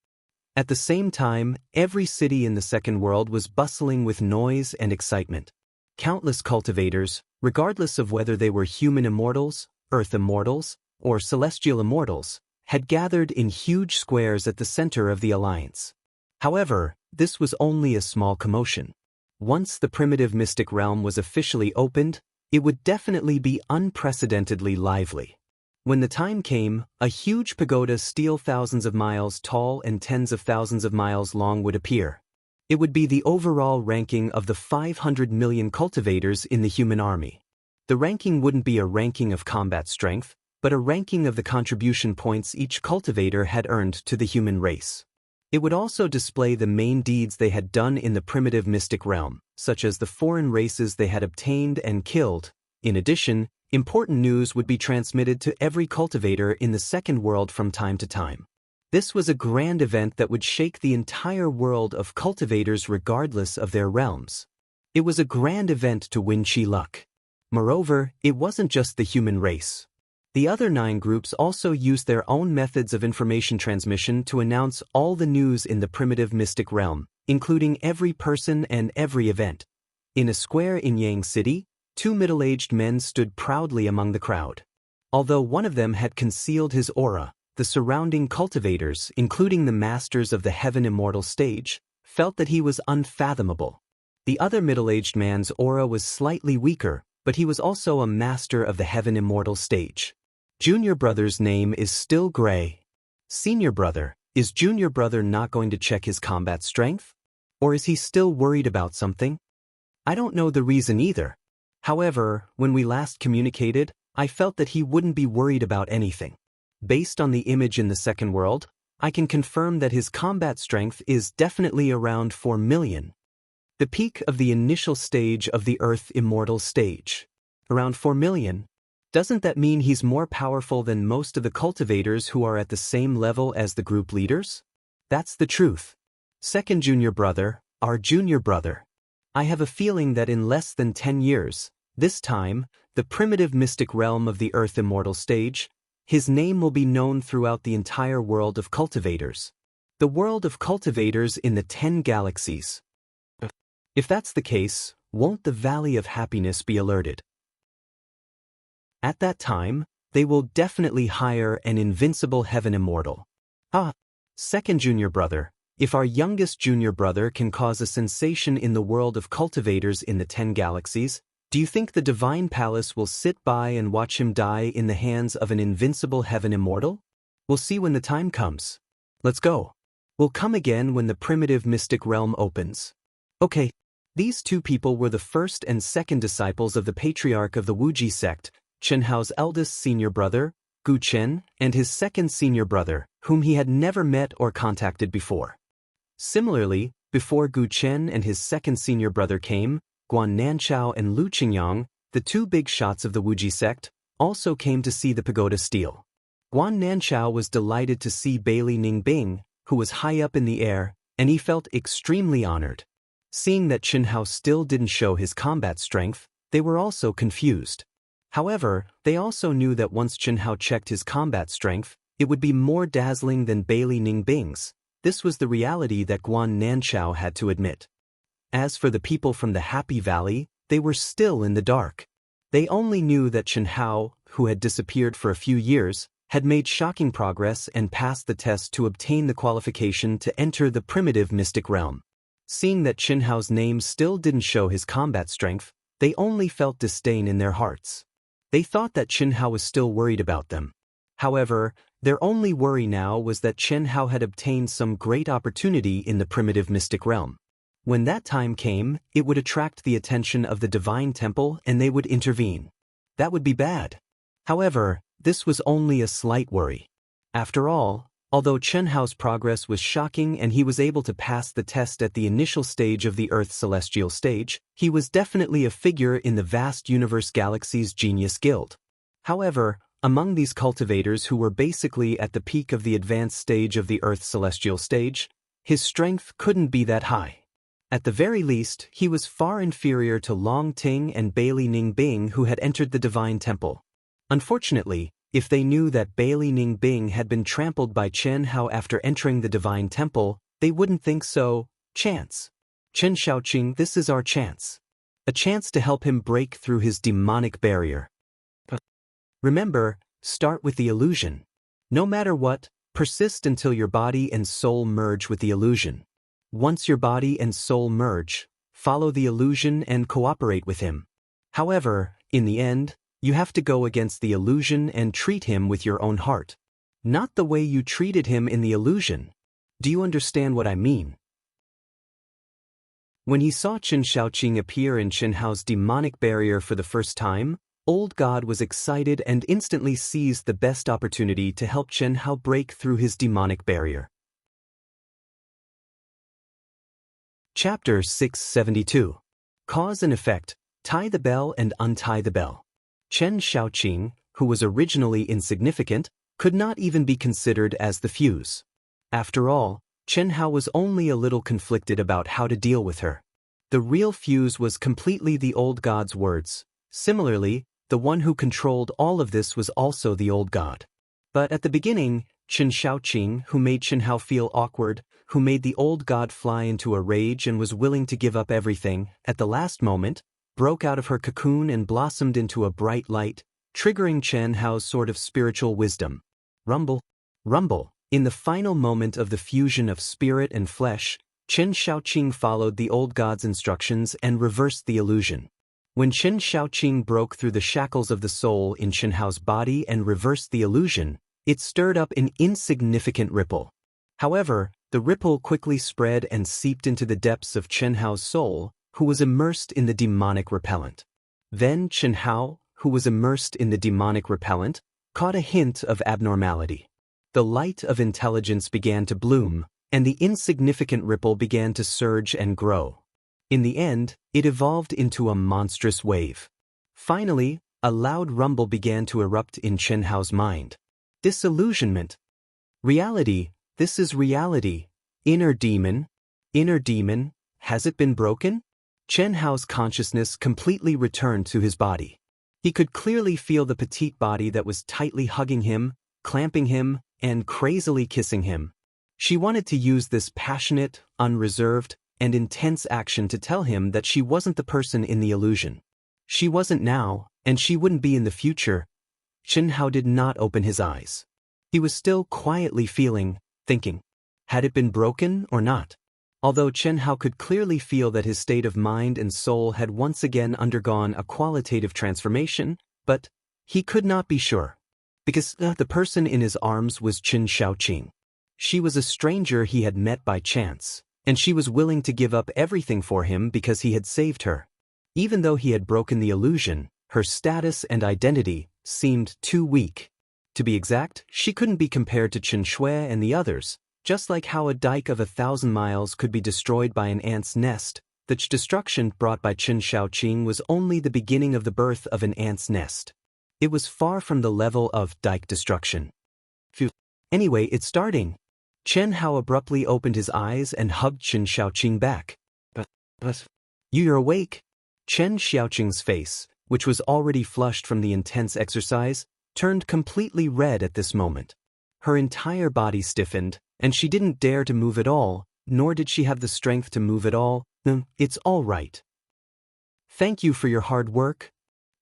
S1: At the same time, every city in the Second World was bustling with noise and excitement. Countless cultivators, regardless of whether they were human immortals, earth immortals, or celestial immortals, had gathered in huge squares at the center of the alliance. However, this was only a small commotion. Once the primitive mystic realm was officially opened, it would definitely be unprecedentedly lively. When the time came, a huge pagoda steel thousands of miles tall and tens of thousands of miles long would appear. It would be the overall ranking of the 500 million cultivators in the human army. The ranking wouldn't be a ranking of combat strength, but a ranking of the contribution points each cultivator had earned to the human race. It would also display the main deeds they had done in the primitive mystic realm, such as the foreign races they had obtained and killed. In addition, important news would be transmitted to every cultivator in the Second World from time to time. This was a grand event that would shake the entire world of cultivators regardless of their realms. It was a grand event to win Chi luck. Moreover, it wasn't just the human race. The other 9 groups also used their own methods of information transmission to announce all the news in the primitive mystic realm, including every person and every event. In a square in Yang City, 2 middle-aged men stood proudly among the crowd. Although one of them had concealed his aura, the surrounding cultivators, including the masters of the Heaven Immortal stage, felt that he was unfathomable. The other middle-aged man's aura was slightly weaker, but he was also a master of the Heaven Immortal stage. Junior brother's name is still Gray. Senior brother, is junior brother not going to check his combat strength? Or is he still worried about something? I don't know the reason either. However, when we last communicated, I felt that he wouldn't be worried about anything. Based on the image in the Second World, I can confirm that his combat strength is definitely around 4 million. The peak of the initial stage of the Earth Immortal stage. Around 4 million. Doesn't that mean he's more powerful than most of the cultivators who are at the same level as the group leaders? That's the truth. Second junior brother, our junior brother. I have a feeling that in less than 10 years, this time, the primitive mystic realm of the Earth Immortal stage, his name will be known throughout the entire world of cultivators. The world of cultivators in the 10 galaxies. If that's the case, won't the Valley of Happiness be alerted? At that time, they will definitely hire an invincible Heaven Immortal. Second junior brother, If our youngest junior brother can cause a sensation in the world of cultivators in the 10 galaxies, do you think the divine palace will sit by and watch him die in the hands of an invincible heaven immortal? We'll see when the time comes. Let's go. We'll come again when the primitive mystic realm opens. Okay. These two people were the first and second disciples of the patriarch of the Wuji sect, Chen Hao's eldest senior brother, Gu Chen, and his second senior brother, whom he had never met or contacted before. Similarly, before Gu Chen and his second senior brother came, Guan Nanchao and Lu Qingyang, the two big shots of the Wuji sect, also came to see the pagoda stele. Guan Nanchao was delighted to see Bailey Ningbing, who was high up in the air, and he felt extremely honored. Seeing that Chen Hao still didn't show his combat strength, they were also confused. However, they also knew that once Chen Hao checked his combat strength, it would be more dazzling than Bailey Ningbing's. This was the reality that Guan Nanchao had to admit. As for the people from the Happy Valley, they were still in the dark. They only knew that Chen Hao, who had disappeared for a few years, had made shocking progress and passed the test to obtain the qualification to enter the primitive mystic realm. Seeing that Chen Hao's name still didn't show his combat strength, they only felt disdain in their hearts. They thought that Chen Hao was still worried about them. However, their only worry now was that Chen Hao had obtained some great opportunity in the primitive mystic realm. When that time came, it would attract the attention of the divine temple and they would intervene. That would be bad. However, this was only a slight worry. After all, although Chen Hao's progress was shocking and he was able to pass the test at the initial stage of the Earth Celestial stage, he was definitely a figure in the vast universe galaxy's Genius Guild. However, among these cultivators who were basically at the peak of the advanced stage of the Earth Celestial stage, his strength couldn't be that high. At the very least, he was far inferior to Longtime and Bailey Ningbing who had entered the Divine Temple. Unfortunately, if they knew that Bailey Ningbing had been trampled by Chen Hao after entering the Divine Temple, they wouldn't think so. Chance. Chen Shaoqing, this is our chance. A chance to help him break through his demonic barrier. Remember, start with the illusion. No matter what, persist until your body and soul merge with the illusion. Once your body and soul merge, follow the illusion and cooperate with him. However, in the end, you have to go against the illusion and treat him with your own heart. Not the way you treated him in the illusion. Do you understand what I mean? When he saw Chen Shaoqing appear in Chen Hao's demonic barrier for the first time, Old God was excited and instantly seized the best opportunity to help Chen Hao break through his demonic barrier. Chapter 672. Cause and Effect, Tie the Bell and Untie the Bell. Chen Shaoqing, who was originally insignificant, could not even be considered as the fuse. After all, Chen Hao was only a little conflicted about how to deal with her. The real fuse was completely the old god's words. Similarly, the one who controlled all of this was also the old god. But at the beginning, Chen Shaoqing, who made Chen Hao feel awkward, who made the old god fly into a rage and was willing to give up everything, at the last moment, broke out of her cocoon and blossomed into a bright light, triggering Chen Hao's sort of spiritual wisdom. Rumble. Rumble. In the final moment of the fusion of spirit and flesh, Chen Shaoqing followed the old god's instructions and reversed the illusion. When Chen Shaoqing broke through the shackles of the soul in Chen Hao's body and reversed the illusion, it stirred up an insignificant ripple. However, the ripple quickly spread and seeped into the depths of Chen Hao's soul, who was immersed in the demonic repellent. Then Chen Hao, who was immersed in the demonic repellent, caught a hint of abnormality. The light of intelligence began to bloom, and the insignificant ripple began to surge and grow. In the end, it evolved into a monstrous wave. Finally, a loud rumble began to erupt in Chen Hao's mind. Disillusionment. Reality, this is reality. Inner demon, has it been broken? Chen Hao's consciousness completely returned to his body. He could clearly feel the petite body that was tightly hugging him, clamping him, and crazily kissing him. She wanted to use this passionate, unreserved, and intense action to tell him that she wasn't the person in the illusion. She wasn't now, and she wouldn't be in the future. Chen Hao did not open his eyes. He was still quietly feeling, thinking. Had it been broken or not? Although Chen Hao could clearly feel that his state of mind and soul had once again undergone a qualitative transformation, but he could not be sure. Because the person in his arms was Qin Shaoqing. She was a stranger he had met by chance, and she was willing to give up everything for him because he had saved her. Even though he had broken the illusion, her status and identity seemed too weak. To be exact, she couldn't be compared to Chen Shui and the others. Just like how a dike of 1,000 miles could be destroyed by an ant's nest, the destruction brought by Qin Shaoqing was only the beginning of the birth of an ant's nest. It was far from the level of dike destruction. Phew. Anyway, it's starting. Chen Hao abruptly opened his eyes and hugged Qin Shaoqing back. But, you're awake? Chen Xiaoqing's face, which was already flushed from the intense exercise, turned completely red at this moment. Her entire body stiffened, and she didn't dare to move at all, nor did she have the strength to move at all. It's all right. Thank you for your hard work.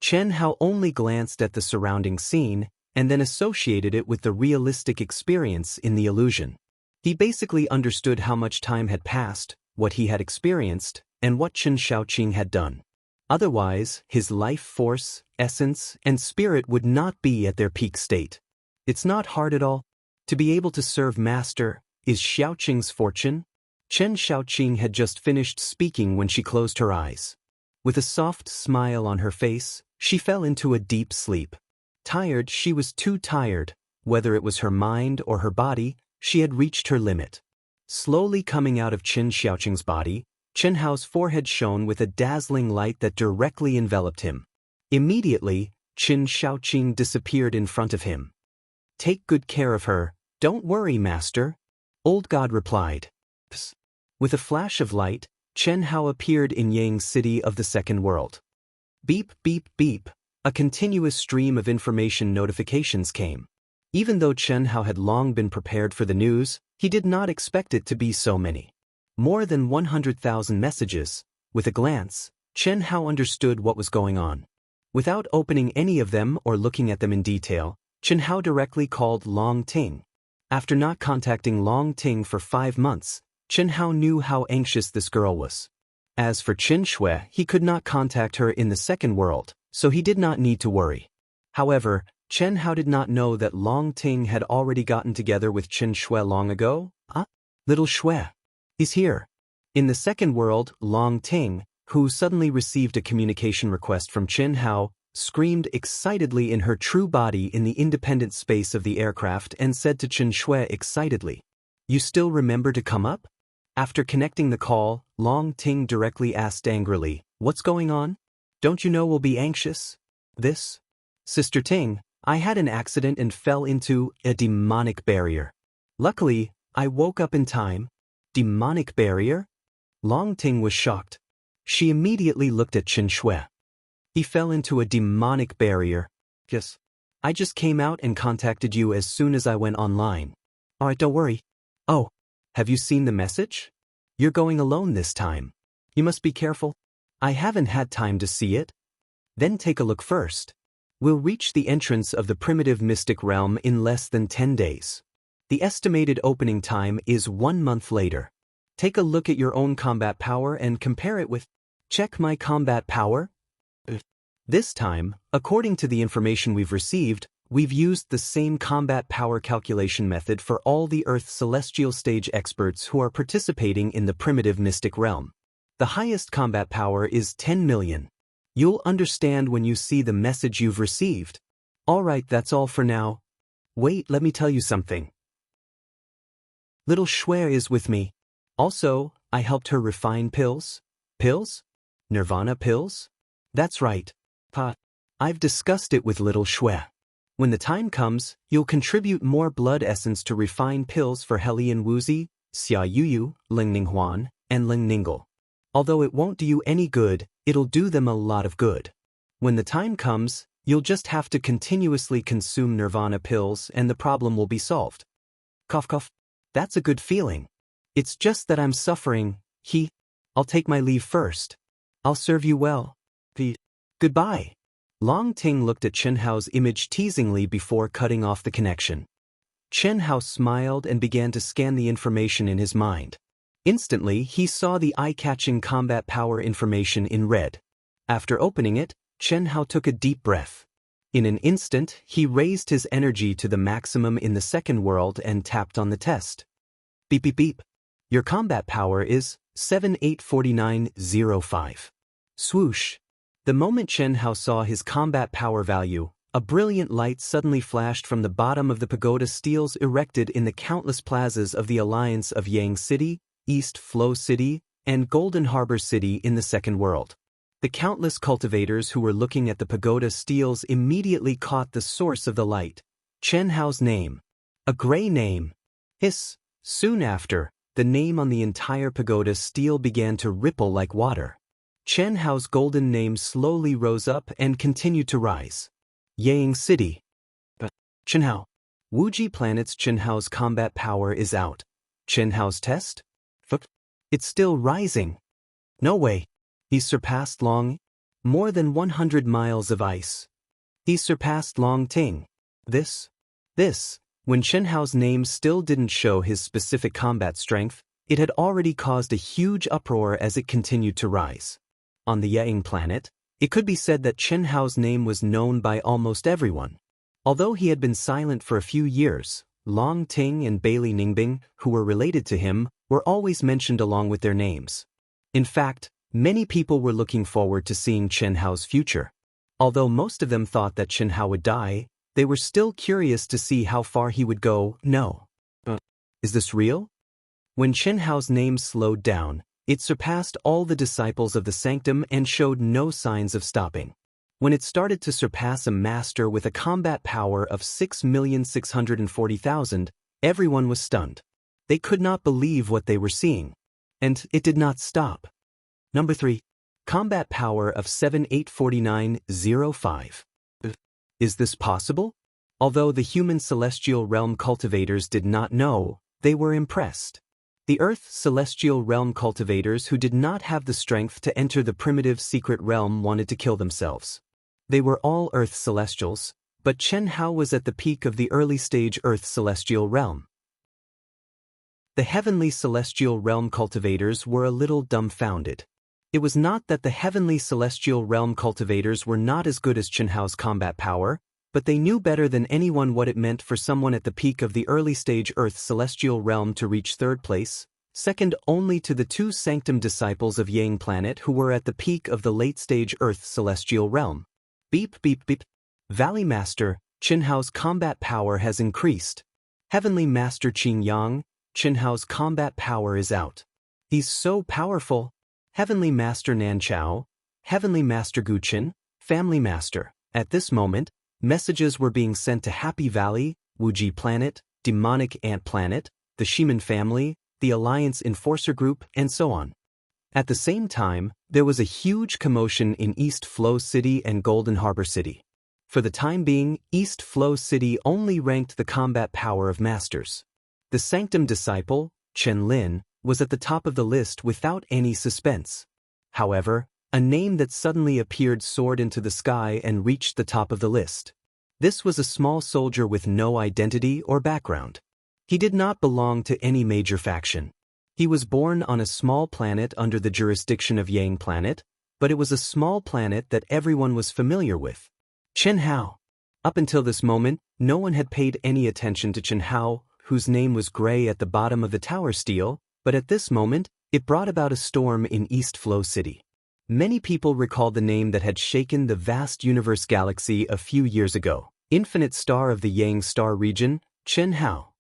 S1: Chen Hao only glanced at the surrounding scene, and then associated it with the realistic experience in the illusion. He basically understood how much time had passed, what he had experienced, and what Qin Shaoqing had done. Otherwise, his life force, essence, and spirit would not be at their peak state. It's not hard at all. To be able to serve Master is Xiaoqing's fortune. Chen Shaoqing had just finished speaking when she closed her eyes. With a soft smile on her face, she fell into a deep sleep. Tired, she was too tired. Whether it was her mind or her body, she had reached her limit. Slowly coming out of Qin Xiaoqing's body, Chen Hao's forehead shone with a dazzling light that directly enveloped him. Immediately, Qin Shaoqing disappeared in front of him. Take good care of her. Don't worry, Master. Old God replied. Psst. With a flash of light, Chen Hao appeared in Yang's city of the second world. Beep, beep, beep. A continuous stream of information notifications came. Even though Chen Hao had long been prepared for the news, he did not expect it to be so many. More than 100,000 messages. With a glance, Chen Hao understood what was going on. Without opening any of them or looking at them in detail, Chen Hao directly called Long Ting. After not contacting Long Ting for 5 months, Chen Hao knew how anxious this girl was. As for Qin Shui, he could not contact her in the second world, so he did not need to worry. However, Chen Hao did not know that Long Ting had already gotten together with Qin Shui long ago. Little Shui. He's here. In the second world, Long Ting, who suddenly received a communication request from Chen Hao, screamed excitedly in her true body in the independent space of the aircraft and said to Qin Shui excitedly, "You still remember to come up?" After connecting the call, Long Ting directly asked angrily, "What's going on? Don't you know we'll be anxious?" "This? Sister Ting, I had an accident and fell into a demonic barrier. Luckily, I woke up in time." Demonic barrier? Long Ting was shocked. She immediately looked at Qin Shui. He fell into a demonic barrier. Yes. I just came out and contacted you as soon as I went online. Alright, don't worry. Oh, have you seen the message? You're going alone this time. You must be careful. I haven't had time to see it. Then take a look first. We'll reach the entrance of the primitive mystic realm in less than 10 days. The estimated opening time is 1 month later. Take a look at your own combat power and compare it with... Check my combat power? This time, according to the information we've received, we've used the same combat power calculation method for all the Earth celestial stage experts who are participating in the primitive mystic realm. The highest combat power is 10 million. You'll understand when you see the message you've received. Alright, that's all for now. Wait, let me tell you something. Little Shui is with me. Also, I helped her refine pills. Pills? Nirvana pills? That's right. I've discussed it with Little Shui. When the time comes, you'll contribute more blood essence to refine pills for Helian Wuzi, Xia Yuyu, Ling Ninghuan, and Ling Ningle. Although it won't do you any good, it'll do them a lot of good. When the time comes, you'll just have to continuously consume Nirvana pills and the problem will be solved. Cough cough. That's a good feeling. It's just that I'm suffering. I'll take my leave first. I'll serve you well. Goodbye. Long Ting looked at Chen Hao's image teasingly before cutting off the connection. Chen Hao smiled and began to scan the information in his mind. Instantly, he saw the eye-catching combat power information in red. After opening it, Chen Hao took a deep breath. In an instant, he raised his energy to the maximum in the second world and tapped on the test. Beep beep beep. Your combat power is 784905. Swoosh. The moment Chen Hao saw his combat power value, a brilliant light suddenly flashed from the bottom of the pagoda steels erected in the countless plazas of the alliance of Yang City, East Flow City, and Golden Harbor City in the second world. The countless cultivators who were looking at the pagoda steels immediately caught the source of the light. Chen Hao's name. A gray name. Hiss. Soon after, the name on the entire pagoda steel began to ripple like water. Chen Hao's golden name slowly rose up and continued to rise. Yang City. But Chen Hao. Wuji Planet's Chen Hao's combat power is out. Chen Hao's test? Fuck. It's still rising. No way. He's surpassed more than 100 miles of ice. He's surpassed Longtime. This. When Chen Hao's name still didn't show his specific combat strength, it had already caused a huge uproar as it continued to rise. On the Yang planet, it could be said that Chen Hao's name was known by almost everyone. Although he had been silent for a few years, Long Ting and Bailey Ningbing, who were related to him, were always mentioned along with their names. In fact, many people were looking forward to seeing Chen Hao's future. Although most of them thought that Chen Hao would die, they were still curious to see how far he would go. No. Is this real? When Chen Hao's name slowed down, it surpassed all the disciples of the sanctum and showed no signs of stopping. When it started to surpass a master with a combat power of 6,640,000, everyone was stunned. They could not believe what they were seeing. And it did not stop. Number 3. Combat power of 784905. Is this possible? Although the human celestial realm cultivators did not know, they were impressed. The Earth celestial realm cultivators who did not have the strength to enter the primitive secret realm wanted to kill themselves. They were all Earth celestials, but Chen Hao was at the peak of the early stage Earth celestial realm. The heavenly celestial realm cultivators were a little dumbfounded. It was not that the heavenly celestial realm cultivators were not as good as Chen Hao's combat power, but they knew better than anyone what it meant for someone at the peak of the early stage Earth celestial realm to reach third place, second only to the two sanctum disciples of Yang planet who were at the peak of the late stage Earth celestial realm. Beep beep beep. Valley Master, Chen Hao's combat power has increased. Heavenly Master Qing Yang, Chen Hao's combat power is out. He's so powerful. Heavenly Master Nan Chao, Heavenly Master Gu Qin, Family Master. At this moment, messages were being sent to Happy Valley, Wuji Planet, Demonic Ant Planet, the Shiman family, the Alliance Enforcer Group, and so on. At the same time, there was a huge commotion in East Flow City and Golden Harbor City. For the time being, East Flow City only ranked the combat power of masters. The Sanctum disciple, Chen Lin, was at the top of the list without any suspense. However, a name that suddenly appeared soared into the sky and reached the top of the list. This was a small soldier with no identity or background. He did not belong to any major faction. He was born on a small planet under the jurisdiction of Yang Planet, but it was a small planet that everyone was familiar with. Chen Hao. Up until this moment, no one had paid any attention to Chen Hao, whose name was gray at the bottom of the tower steel, but at this moment, it brought about a storm in East Flow City. Many people recalled the name that had shaken the vast universe galaxy a few years ago. Infinite Star of the Yang Star region, Chen Hao.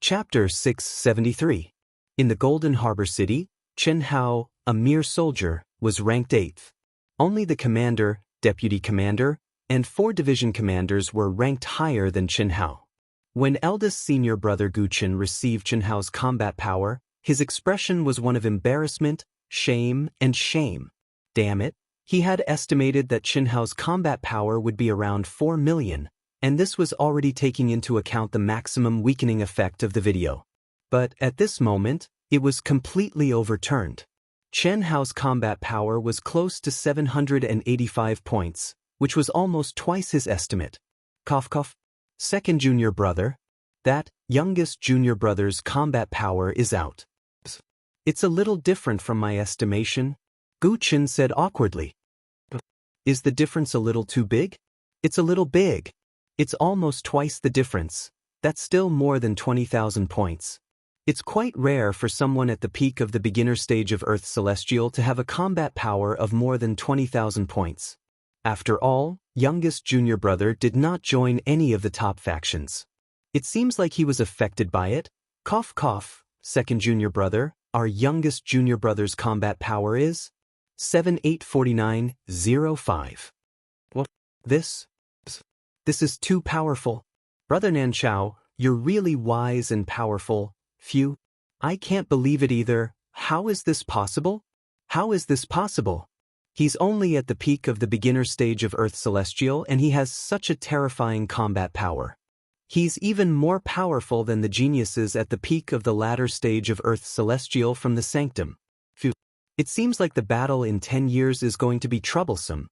S1: Chapter 673. In the Golden Harbor City, Chen Hao, a mere soldier, was ranked 8th. Only the commander, deputy commander, and 4 division commanders were ranked higher than Chen Hao. When eldest senior brother Gu Qin received Chen Hao's combat power, his expression was one of embarrassment, shame, and shame. Damn it, he had estimated that Chen Hao's combat power would be around 4 million, and this was already taking into account the maximum weakening effect of the video. But at this moment, it was completely overturned. Chen Hao's combat power was close to 785 points, which was almost twice his estimate. Cough cough. Second junior brother. That youngest junior brother's combat power is out. It's a little different from my estimation, Gu Chen said awkwardly. Is the difference a little too big? It's a little big. It's almost twice the difference. That's still more than 20,000 points. It's quite rare for someone at the peak of the beginner stage of Earth Celestial to have a combat power of more than 20,000 points. After all, youngest junior brother did not join any of the top factions. It seems like he was affected by it. Cough cough. Second junior brother, our youngest junior brother's combat power is 784905. What? This is too powerful. Brother Nanchao, you're really wise and powerful. Phew. I can't believe it either. How is this possible? How is this possible? He's only at the peak of the beginner stage of Earth Celestial and he has such a terrifying combat power. He's even more powerful than the geniuses at the peak of the latter stage of Earth Celestial from the Sanctum. Phew. It seems like the battle in 10 years is going to be troublesome.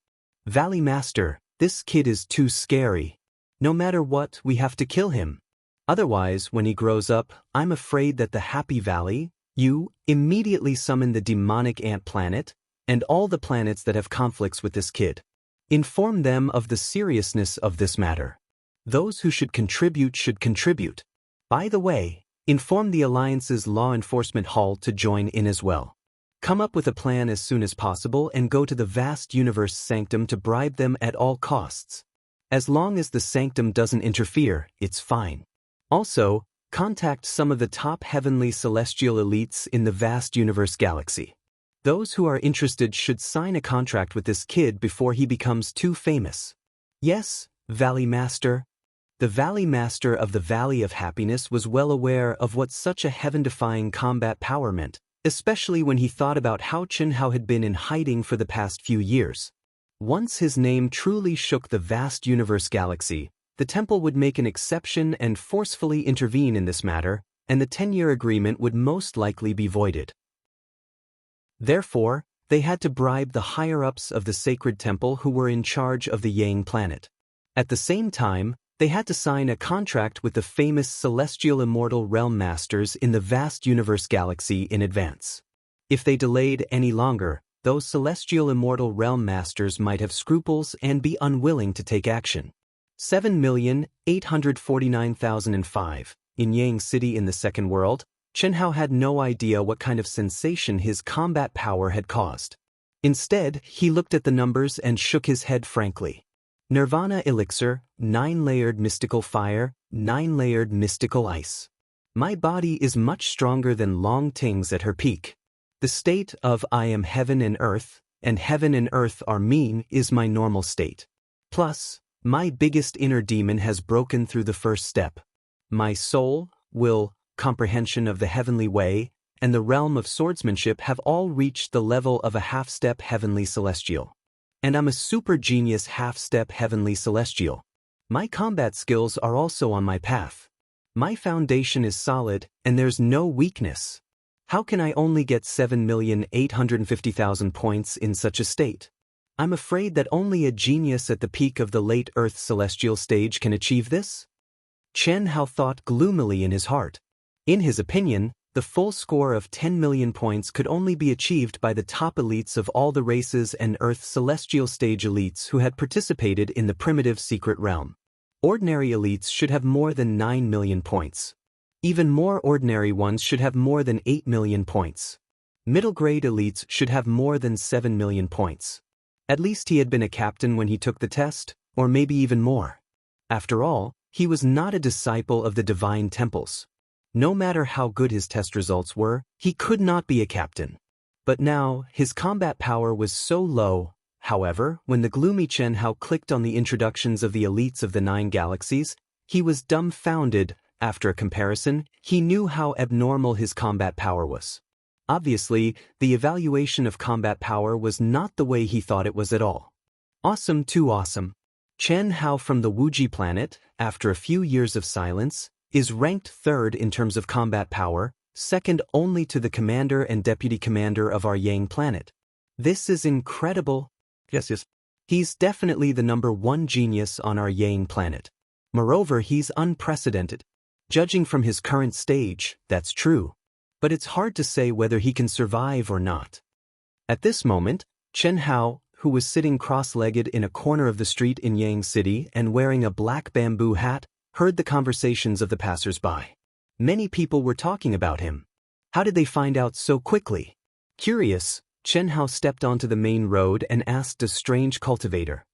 S1: Valley Master, this kid is too scary. No matter what, we have to kill him. Otherwise, when he grows up, I'm afraid that the Happy Valley, you, immediately summon the demonic ant planet, and all the planets that have conflicts with this kid. Inform them of the seriousness of this matter. Those who should contribute should contribute. By the way, inform the Alliance's law enforcement hall to join in as well. Come up with a plan as soon as possible and go to the vast universe sanctum to bribe them at all costs. As long as the sanctum doesn't interfere, it's fine. Also, contact some of the top heavenly celestial elites in the vast universe galaxy. Those who are interested should sign a contract with this kid before he becomes too famous. Yes, Valley Master. The Valley Master of the Valley of Happiness was well aware of what such a heaven-defying combat power meant, especially when he thought about how Chen Hao had been in hiding for the past few years. Once his name truly shook the vast universe galaxy, the temple would make an exception and forcefully intervene in this matter, and the 10-year agreement would most likely be voided. Therefore, they had to bribe the higher-ups of the sacred temple who were in charge of the Yang planet. At the same time, they had to sign a contract with the famous celestial immortal realm masters in the vast universe galaxy in advance. If they delayed any longer, those celestial immortal realm masters might have scruples and be unwilling to take action. 7,849,005. In Yang City in the Second World, Chen Hao had no idea what kind of sensation his combat power had caused. Instead, he looked at the numbers and shook his head frankly. Nirvana Elixir, 9-layered mystical fire, 9-layered mystical ice. My body is much stronger than Long Ting's at her peak. The state of I am heaven and earth are mean is my normal state. Plus, my biggest inner demon has broken through the first step. My soul, will, comprehension of the heavenly way, and the realm of swordsmanship have all reached the level of a half-step heavenly celestial. And I'm a super genius half-step heavenly celestial. My combat skills are also on my path. My foundation is solid, and there's no weakness. How can I only get 7,850,000 points in such a state? I'm afraid that only a genius at the peak of the late Earth celestial stage can achieve this? Chen Hao thought gloomily in his heart. In his opinion, the full score of 10 million points could only be achieved by the top elites of all the races and Earth celestial stage elites who had participated in the primitive secret realm. Ordinary elites should have more than 9 million points. Even more ordinary ones should have more than 8 million points. Middle-grade elites should have more than 7 million points. At least he had been a captain when he took the test, or maybe even more. After all, he was not a disciple of the divine temples. No matter how good his test results were, he could not be a captain. But now, his combat power was so low. However, when the gloomy Chen Hao clicked on the introductions of the elites of the 9 galaxies, he was dumbfounded. After a comparison, he knew how abnormal his combat power was. Obviously, the evaluation of combat power was not the way he thought it was at all. Awesome too awesome. Chen Hao from the Wuji planet, after a few years of silence, is ranked 3rd in terms of combat power, second only to the commander and deputy commander of our Yang planet. This is incredible. Yes. He's definitely the #1 genius on our Yang planet. Moreover, he's unprecedented. Judging from his current stage, that's true. But it's hard to say whether he can survive or not. At this moment, Chen Hao, who was sitting cross-legged in a corner of the street in Yang City and wearing a black bamboo hat, heard the conversations of the passers-by. Many people were talking about him. How did they find out so quickly? Curious, Chen Hao stepped onto the main road and asked a strange cultivator.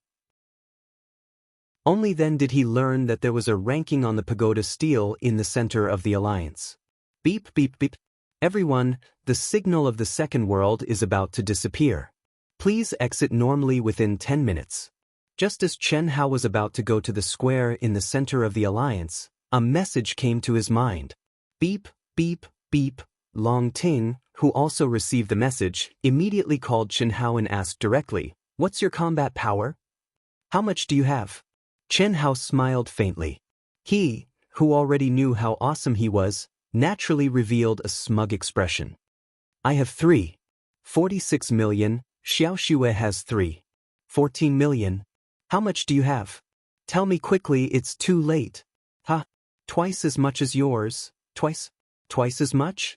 S1: Only then did he learn that there was a ranking on the pagoda stele in the center of the alliance. Beep beep beep. Everyone, the signal of the second world is about to disappear. Please exit normally within 10 minutes. Just as Chen Hao was about to go to the square in the center of the alliance, a message came to his mind. Beep, beep, beep. Long Ting, who also received the message, immediately called Chen Hao and asked directly, "What's your combat power? How much do you have?" Chen Hao smiled faintly. He, who already knew how awesome he was, naturally revealed a smug expression. "I have 3. 46 million, Xiaoxue has 3. 14 million. How much do you have? Tell me quickly, it's too late." "Ha, twice as much as yours." "Twice? Twice as much?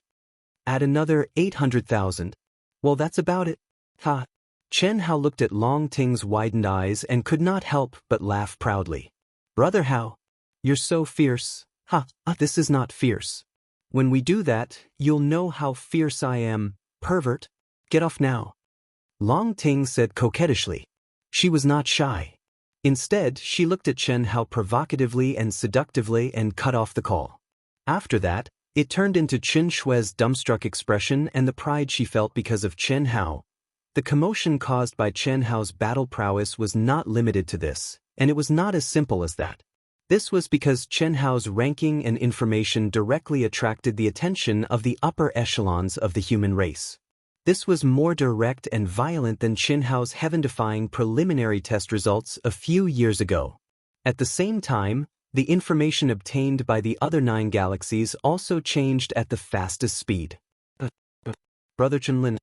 S1: Add another 800,000. Well, that's about it." "Ha." Chen Hao looked at Long Ting's widened eyes and could not help but laugh proudly. "Brother Hao, you're so fierce." "Ha, this is not fierce. When we do that, you'll know how fierce I am, pervert. Get off now." Long Ting said coquettishly. She was not shy. Instead, she looked at Chen Hao provocatively and seductively and cut off the call. After that, it turned into Chen Shui's dumbstruck expression and the pride she felt because of Chen Hao. The commotion caused by Chen Hao's battle prowess was not limited to this, and it was not as simple as that. This was because Chen Hao's ranking and information directly attracted the attention of the upper echelons of the human race. This was more direct and violent than Chen Hao's heaven-defying preliminary test results a few years ago. At the same time, the information obtained by the other 9 galaxies also changed at the fastest speed. Brother Chen Lin.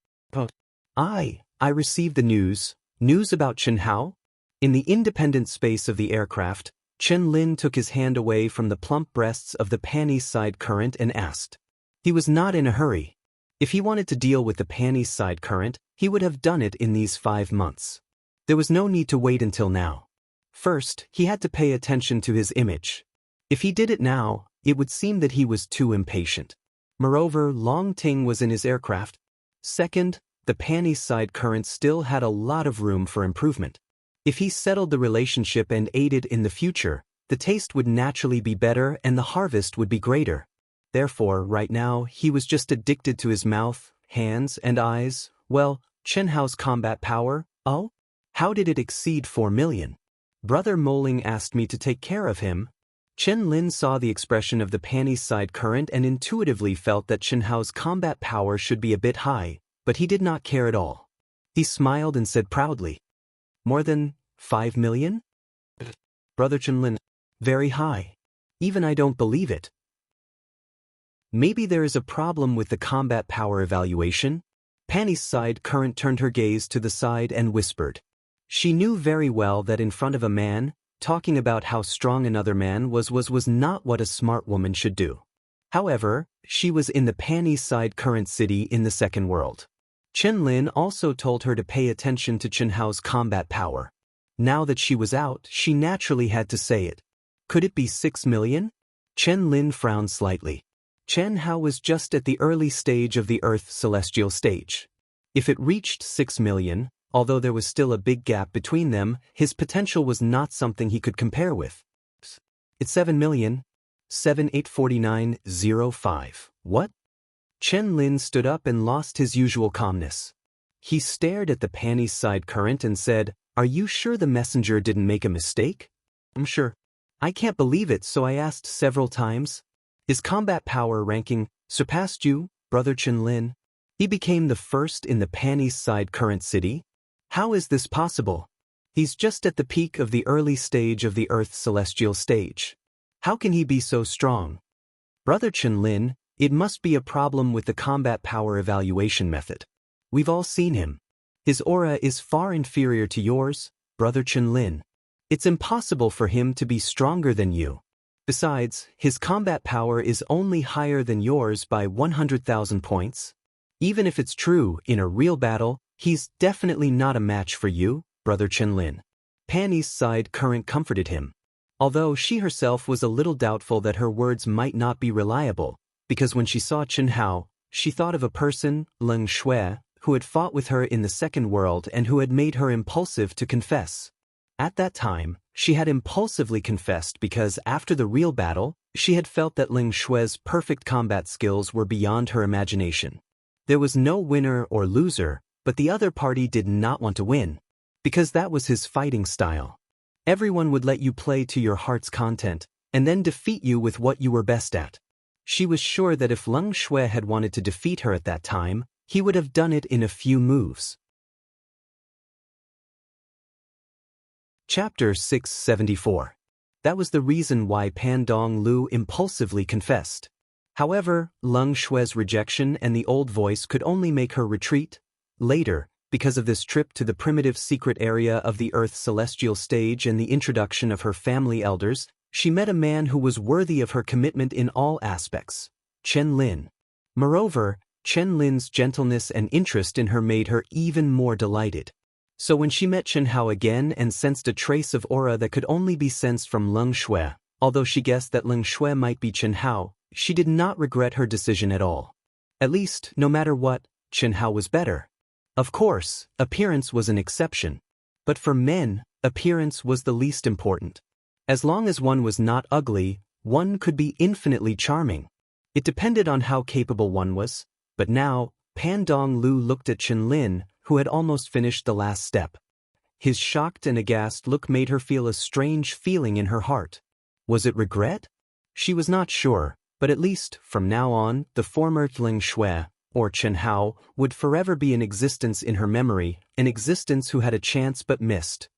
S1: I received the news. News about Chen Hao? In the independent space of the aircraft, Chen Lin took his hand away from the plump breasts of the panties side current and asked. He was not in a hurry. If he wanted to deal with the panties side current, he would have done it in these 5 months. There was no need to wait until now. First, he had to pay attention to his image. If he did it now, it would seem that he was too impatient. Moreover, Long Ting was in his aircraft. Second, the panties side current still had a lot of room for improvement. If he settled the relationship and aided in the future, the taste would naturally be better and the harvest would be greater. Therefore, right now, he was just addicted to his mouth, hands, and eyes. Well, Chen Hao's combat power, oh? How did it exceed 4 million? Brother Moling asked me to take care of him. Chen Lin saw the expression of the panties side current and intuitively felt that Chen Hao's combat power should be a bit high, but he did not care at all. He smiled and said proudly, "More than 5 million? Brother Chen Lin, very high. Even I don't believe it. Maybe there is a problem with the combat power evaluation?" Panties side current turned her gaze to the side and whispered. She knew very well that in front of a man, talking about how strong another man was not what a smart woman should do. However, she was in the panties side current city in the second world. Chen Lin also told her to pay attention to Chen Hao's combat power. Now that she was out, she naturally had to say it. Could it be 6 million? Chen Lin frowned slightly. Chen Hao was just at the early stage of the Earth celestial stage. If it reached 6 million, although there was still a big gap between them, his potential was not something he could compare with. It's 7 million. 784905. What? Chen Lin stood up and lost his usual calmness. He stared at the panties side current and said, "Are you sure the messenger didn't make a mistake?" "I'm sure. I can't believe it, so I asked several times." His combat power ranking surpassed you, Brother Chen Lin. He became the first in the panties side current city. How is this possible? He's just at the peak of the early stage of the Earth celestial stage. How can he be so strong? Brother Chen Lin, it must be a problem with the combat power evaluation method. We've all seen him. His aura is far inferior to yours, Brother Chen Lin. It's impossible for him to be stronger than you. Besides, his combat power is only higher than yours by 100,000 points. Even if it's true, in a real battle, he's definitely not a match for you, Brother Chen Lin. Pan Yi's side current comforted him. Although she herself was a little doubtful that her words might not be reliable, because when she saw Chen Hao, she thought of a person, Leng Shui, who had fought with her in the second world and who had made her impulsive to confess. At that time, she had impulsively confessed because after the real battle, she had felt that Leng Shui's perfect combat skills were beyond her imagination. There was no winner or loser, but the other party did not want to win, because that was his fighting style. Everyone would let you play to your heart's content, and then defeat you with what you were best at. She was sure that if Leng Shui had wanted to defeat her at that time, he would have done it in a few moves. Chapter 674. That was the reason why Pan Donglu impulsively confessed. However, Leng Shui's rejection and the old voice could only make her retreat. Later, because of this trip to the primitive secret area of the Earth's celestial stage and the introduction of her family elders, she met a man who was worthy of her commitment in all aspects, Chen Lin. Moreover, Chen Lin's gentleness and interest in her made her even more delighted. So when she met Chen Hao again and sensed a trace of aura that could only be sensed from Leng Shui, although she guessed that Leng Shui might be Chen Hao, she did not regret her decision at all. At least, no matter what, Chen Hao was better. Of course, appearance was an exception. But for men, appearance was the least important. As long as one was not ugly, one could be infinitely charming. It depended on how capable one was, but now, Pan Donglu looked at Chen Lin, who had almost finished the last step. His shocked and aghast look made her feel a strange feeling in her heart. Was it regret? She was not sure, but at least, from now on, the former Leng Shui, or Chen Hao, would forever be in existence in her memory, an existence who had a chance but missed.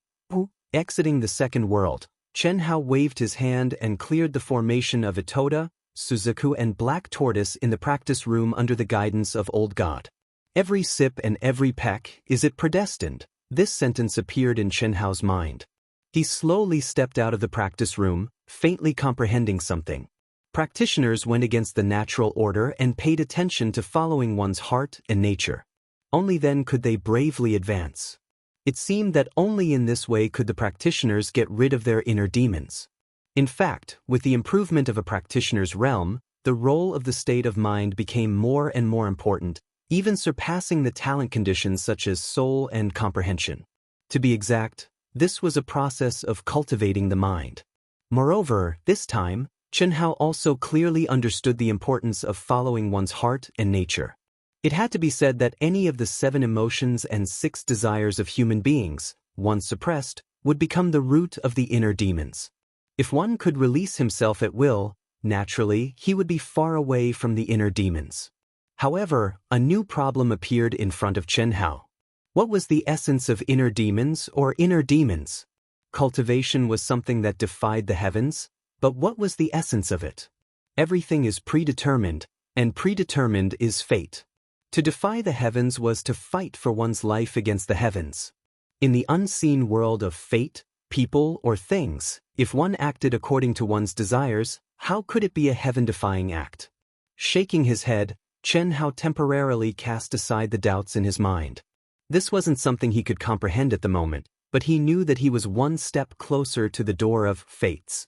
S1: Exiting the second world, Chen Hao waved his hand and cleared the formation of Itoda, Suzaku and Black Tortoise in the practice room under the guidance of Old God. Every sip and every peck, is it predestined? This sentence appeared in Chen Hao's mind. He slowly stepped out of the practice room, faintly comprehending something. Practitioners went against the natural order and paid attention to following one's heart and nature. Only then could they bravely advance. It seemed that only in this way could the practitioners get rid of their inner demons. In fact, with the improvement of a practitioner's realm, the role of the state of mind became more and more important, even surpassing the talent conditions such as soul and comprehension. To be exact, this was a process of cultivating the mind. Moreover, this time, Chen Hao also clearly understood the importance of following one's heart and nature. It had to be said that any of the 7 emotions and 6 desires of human beings, once suppressed, would become the root of the inner demons. If one could release himself at will, naturally, he would be far away from the inner demons. However, a new problem appeared in front of Chen Hao. What was the essence of inner demons or inner demons? Cultivation was something that defied the heavens, but what was the essence of it? Everything is predetermined, and predetermined is fate. To defy the heavens was to fight for one's life against the heavens. In the unseen world of fate, people, or things, if one acted according to one's desires, how could it be a heaven-defying act? Shaking his head, Chen Hao temporarily cast aside the doubts in his mind. This wasn't something he could comprehend at the moment, but he knew that he was one step closer to the door of fates.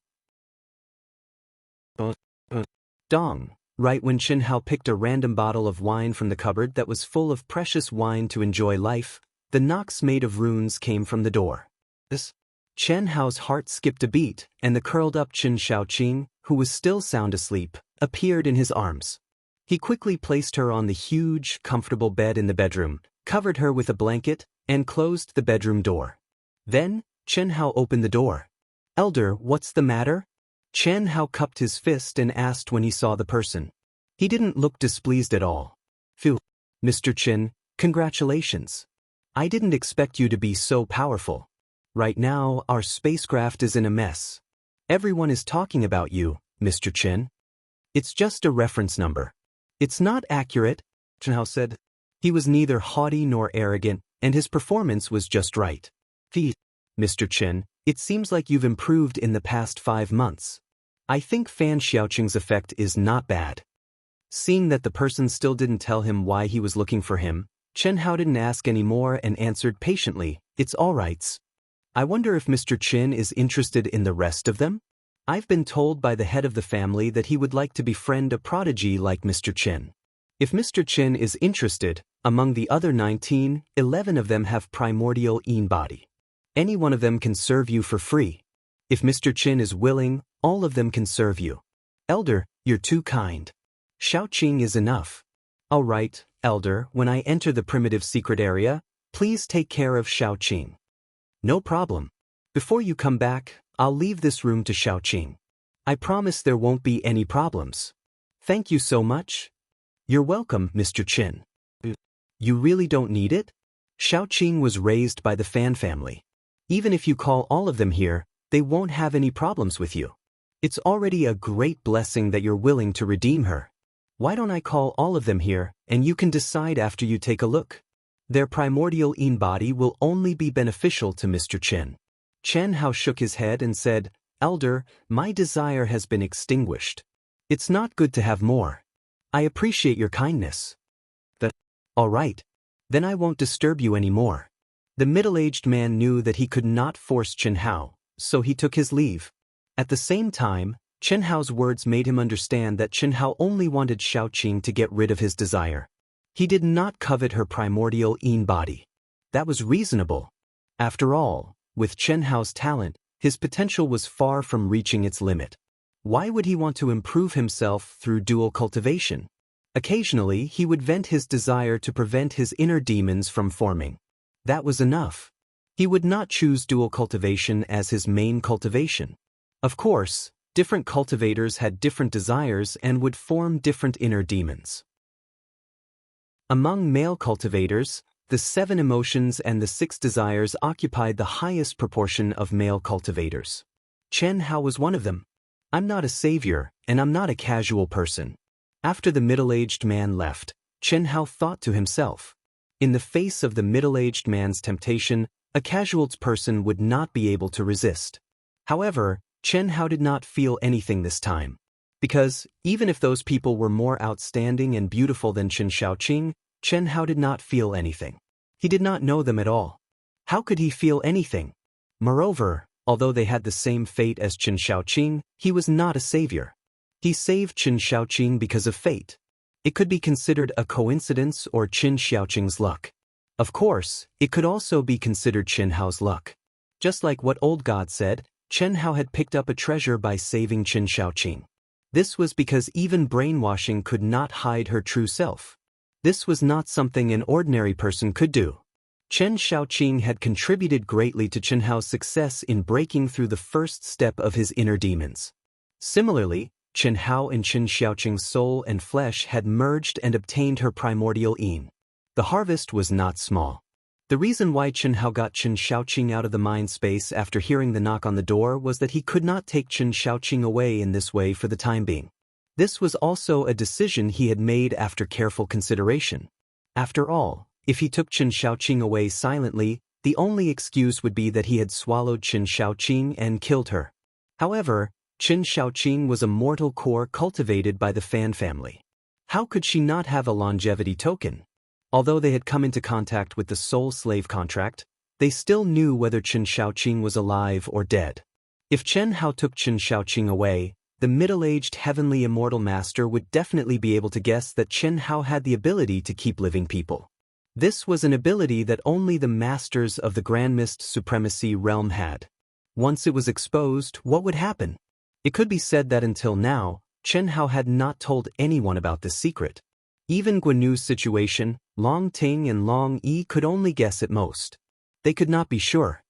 S1: Dong. Right when Chen Hao picked a random bottle of wine from the cupboard that was full of precious wine to enjoy life, the knocks made of runes came from the door. Chen Hao's heart skipped a beat, and the curled-up Chen Shaoqing, who was still sound asleep, appeared in his arms. He quickly placed her on the huge, comfortable bed in the bedroom, covered her with a blanket, and closed the bedroom door. Then, Chen Hao opened the door. "Elder, what's the matter?" Chen Hao cupped his fist and asked when he saw the person. He didn't look displeased at all. "Phew, Mr. Chen, congratulations. I didn't expect you to be so powerful. Right now, our spacecraft is in a mess. Everyone is talking about you, Mr. Chen. It's just a reference number. It's not accurate," Chen Hao said. He was neither haughty nor arrogant, and his performance was just right. "Mr. Chen, It seems like you've improved in the past 5 months. I think Fan Xiaoqing's effect is not bad. Seeing that the person still didn't tell him why he was looking for him, Chen Hao didn't ask any more and answered patiently, "It's all right. I wonder if Mr. Qin is interested in the rest of them? I've been told by the head of the family that he would like to befriend a prodigy like Mr. Qin. If Mr. Qin is interested, among the other 19, 11 of them have primordial Yin body. Any one of them can serve you for free. If Mr. Qin is willing, all of them can serve you. Elder, you're too kind. Xiaoqing is enough. All right, Elder, when I enter the primitive secret area, please take care of Xiaoqing." "No problem. Before you come back, I'll leave this room to Xiaoqing. I promise there won't be any problems." "Thank you so much." "You're welcome, Mr. Qin." "You really don't need it?" Xiaoqing was raised by the Fan family. Even if you call all of them here, they won't have any problems with you. It's already a great blessing that you're willing to redeem her. Why don't I call all of them here, and you can decide after you take a look? Their primordial Yin body will only be beneficial to Mr. Qin. Chen Hao shook his head and said, "Elder, my desire has been extinguished. It's not good to have more. I appreciate your kindness." "All right. Then I won't disturb you anymore." The middle-aged man knew that he could not force Chen Hao, so he took his leave. At the same time, Chen Hao's words made him understand that Chen Hao only wanted Xiaoqing to get rid of his desire. He did not covet her primordial Yin body. That was reasonable. After all, with Chen Hao's talent, his potential was far from reaching its limit. Why would he want to improve himself through dual cultivation? Occasionally, he would vent his desire to prevent his inner demons from forming. That was enough. He would not choose dual cultivation as his main cultivation. Of course, different cultivators had different desires and would form different inner demons. Among male cultivators, the 7 emotions and the 6 desires occupied the highest proportion of male cultivators. Chen Hao was one of them. "I'm not a savior, and I'm not a casual person." After the middle-aged man left, Chen Hao thought to himself, in the face of the middle-aged man's temptation, a casual person would not be able to resist. However, Chen Hao did not feel anything this time. Because, even if those people were more outstanding and beautiful than Chen Xiaoqing, Chen Hao did not feel anything. He did not know them at all. How could he feel anything? Moreover, although they had the same fate as Chen Xiaoqing, he was not a savior. He saved Chen Xiaoqing because of fate. It could be considered a coincidence or Chen Xiaoqing's luck. Of course, it could also be considered Chen Hao's luck. Just like what Old God said, Chen Hao had picked up a treasure by saving Chen Xiaoqing. This was because even brainwashing could not hide her true self. This was not something an ordinary person could do. Chen Xiaoqing had contributed greatly to Chen Hao's success in breaking through the first step of his inner demons. Similarly, Chen Hao and Chen Xiaoqing's soul and flesh had merged and obtained her primordial Yin. The harvest was not small. The reason why Chen Hao got Chen Xiaoqing out of the mind space after hearing the knock on the door was that he could not take Chen Xiaoqing away in this way for the time being. This was also a decision he had made after careful consideration. After all, if he took Chen Xiaoqing away silently, the only excuse would be that he had swallowed Chen Xiaoqing and killed her. However, Chen Xiaoqing was a mortal core cultivated by the Fan family. How could she not have a longevity token? Although they had come into contact with the soul slave contract, they still knew whether Chen Xiaoqing was alive or dead. If Chen Hao took Chen Xiaoqing away, the middle-aged heavenly immortal master would definitely be able to guess that Chen Hao had the ability to keep living people. This was an ability that only the masters of the Grand Mist Supremacy realm had. Once it was exposed, what would happen? It could be said that until now, Chen Hao had not told anyone about this secret. Even Guanu's situation, Long Ting and Long Yi could only guess at most. They could not be sure.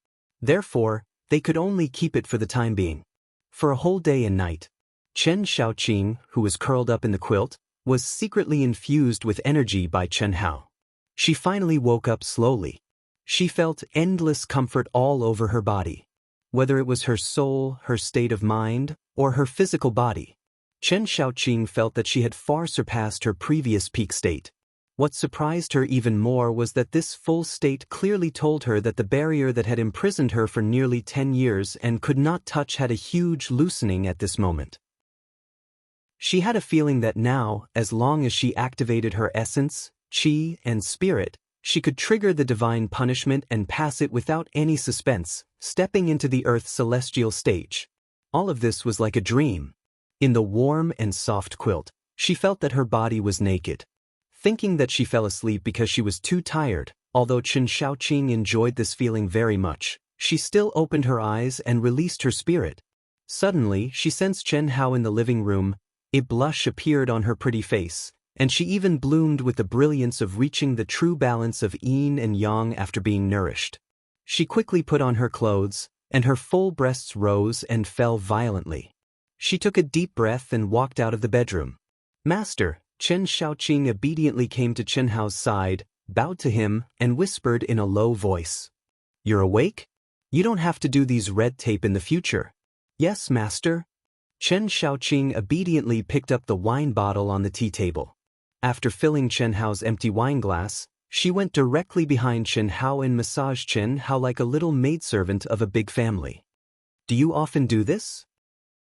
S1: Therefore, they could only keep it for the time being. For a whole day and night, Chen Xiaoqing, who was curled up in the quilt, was secretly infused with energy by Chen Hao. She finally woke up slowly. She felt endless comfort all over her body. Whether it was her soul, her state of mind, or her physical body, Chen Xiaoqing felt that she had far surpassed her previous peak state. What surprised her even more was that this full state clearly told her that the barrier that had imprisoned her for nearly 10 years and could not touch had a huge loosening at this moment. She had a feeling that now, as long as she activated her essence, chi, and spirit, she could trigger the divine punishment and pass it without any suspense, stepping into the Earth's celestial stage. All of this was like a dream. In the warm and soft quilt, she felt that her body was naked. Thinking that she fell asleep because she was too tired, although Chen Xiaoqing enjoyed this feeling very much, she still opened her eyes and released her spirit. Suddenly, she sensed Chen Hao in the living room. A blush appeared on her pretty face, and she even bloomed with the brilliance of reaching the true balance of yin and yang after being nourished. She quickly put on her clothes, and her full breasts rose and fell violently. She took a deep breath and walked out of the bedroom. Master, Chen Xiaoqing obediently came to Chen Hao's side, bowed to him, and whispered in a low voice. You're awake? You don't have to do these red tape in the future. Yes, master. Chen Xiaoqing obediently picked up the wine bottle on the tea table. After filling Chen Hao's empty wine glass, she went directly behind Chen Hao and massaged Chen Hao like a little maidservant of a big family. Do you often do this?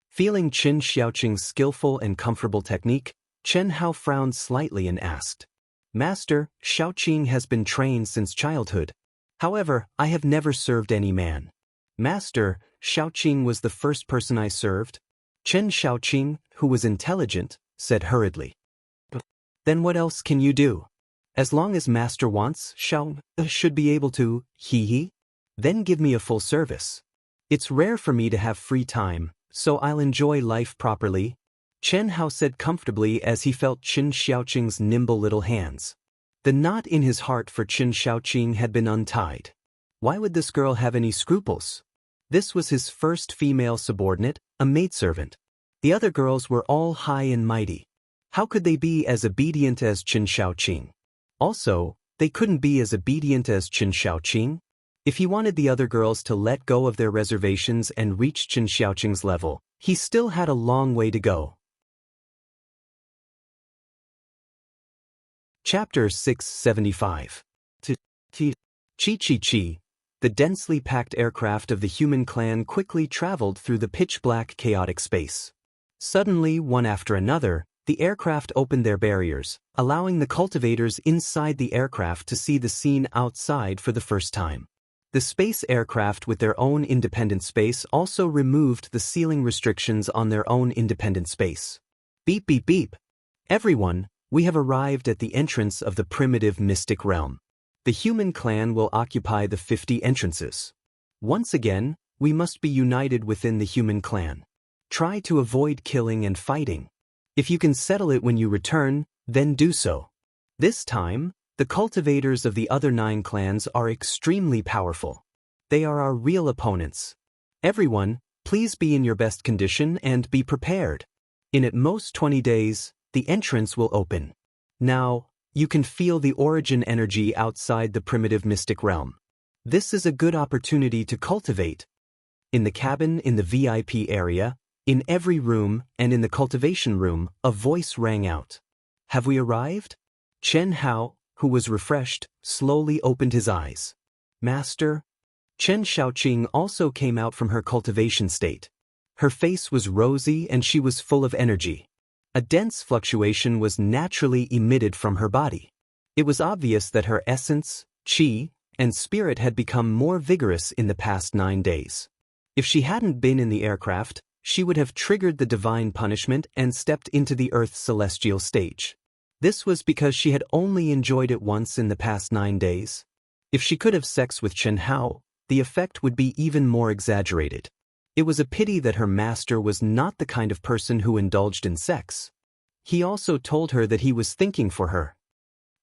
S1: Feeling Chen Xiaoqing's skillful and comfortable technique, Chen Hao frowned slightly and asked, Master, Xiaoqing has been trained since childhood. However, I have never served any man. Master, Xiaoqing was the first person I served. Chen Xiaoqing, who was intelligent, said hurriedly. Then what else can you do? As long as master wants, Xiao should be able to, Then give me a full service. It's rare for me to have free time, so I'll enjoy life properly. Chen Hao said comfortably as he felt Chen Xiaoqing's nimble little hands. The knot in his heart for Chen Xiaoqing had been untied. Why would this girl have any scruples? This was his first female subordinate, a maidservant. The other girls were all high and mighty. How could they be as obedient as Chen Xiaoqing? Also, they couldn't be as obedient as Chen Xiaoqing. If he wanted the other girls to let go of their reservations and reach Chen Xiaoqing's level, he still had a long way to go. Chapter 675. Chi. The densely packed aircraft of the human clan quickly traveled through the pitch-black chaotic space. Suddenly, one after another, the aircraft opened their barriers, allowing the cultivators inside the aircraft to see the scene outside for the first time. The space aircraft with their own independent space also removed the ceiling restrictions on their own independent space. Beep beep beep. Everyone, we have arrived at the entrance of the primitive mystic realm. The human clan will occupy the 50 entrances. Once again, we must be united within the human clan. Try to avoid killing and fighting. If you can settle it when you return, then do so. This time, the cultivators of the other 9 clans are extremely powerful. They are our real opponents. Everyone, please be in your best condition and be prepared. In at most 20 days, the entrance will open. Now, you can feel the origin energy outside the primitive mystic realm. This is a good opportunity to cultivate. In the cabin, in the VIP area, in every room, and in the cultivation room, a voice rang out. Have we arrived? Chen Hao, who was refreshed, slowly opened his eyes. Master? Chen Xiaoqing also came out from her cultivation state. Her face was rosy and she was full of energy. A dense fluctuation was naturally emitted from her body. It was obvious that her essence, chi, and spirit had become more vigorous in the past 9 days. If she hadn't been in the aircraft, she would have triggered the divine punishment and stepped into the Earth's celestial stage. This was because she had only enjoyed it once in the past 9 days. If she could have sex with Chen Hao, the effect would be even more exaggerated. It was a pity that her master was not the kind of person who indulged in sex. He also told her that he was thinking for her.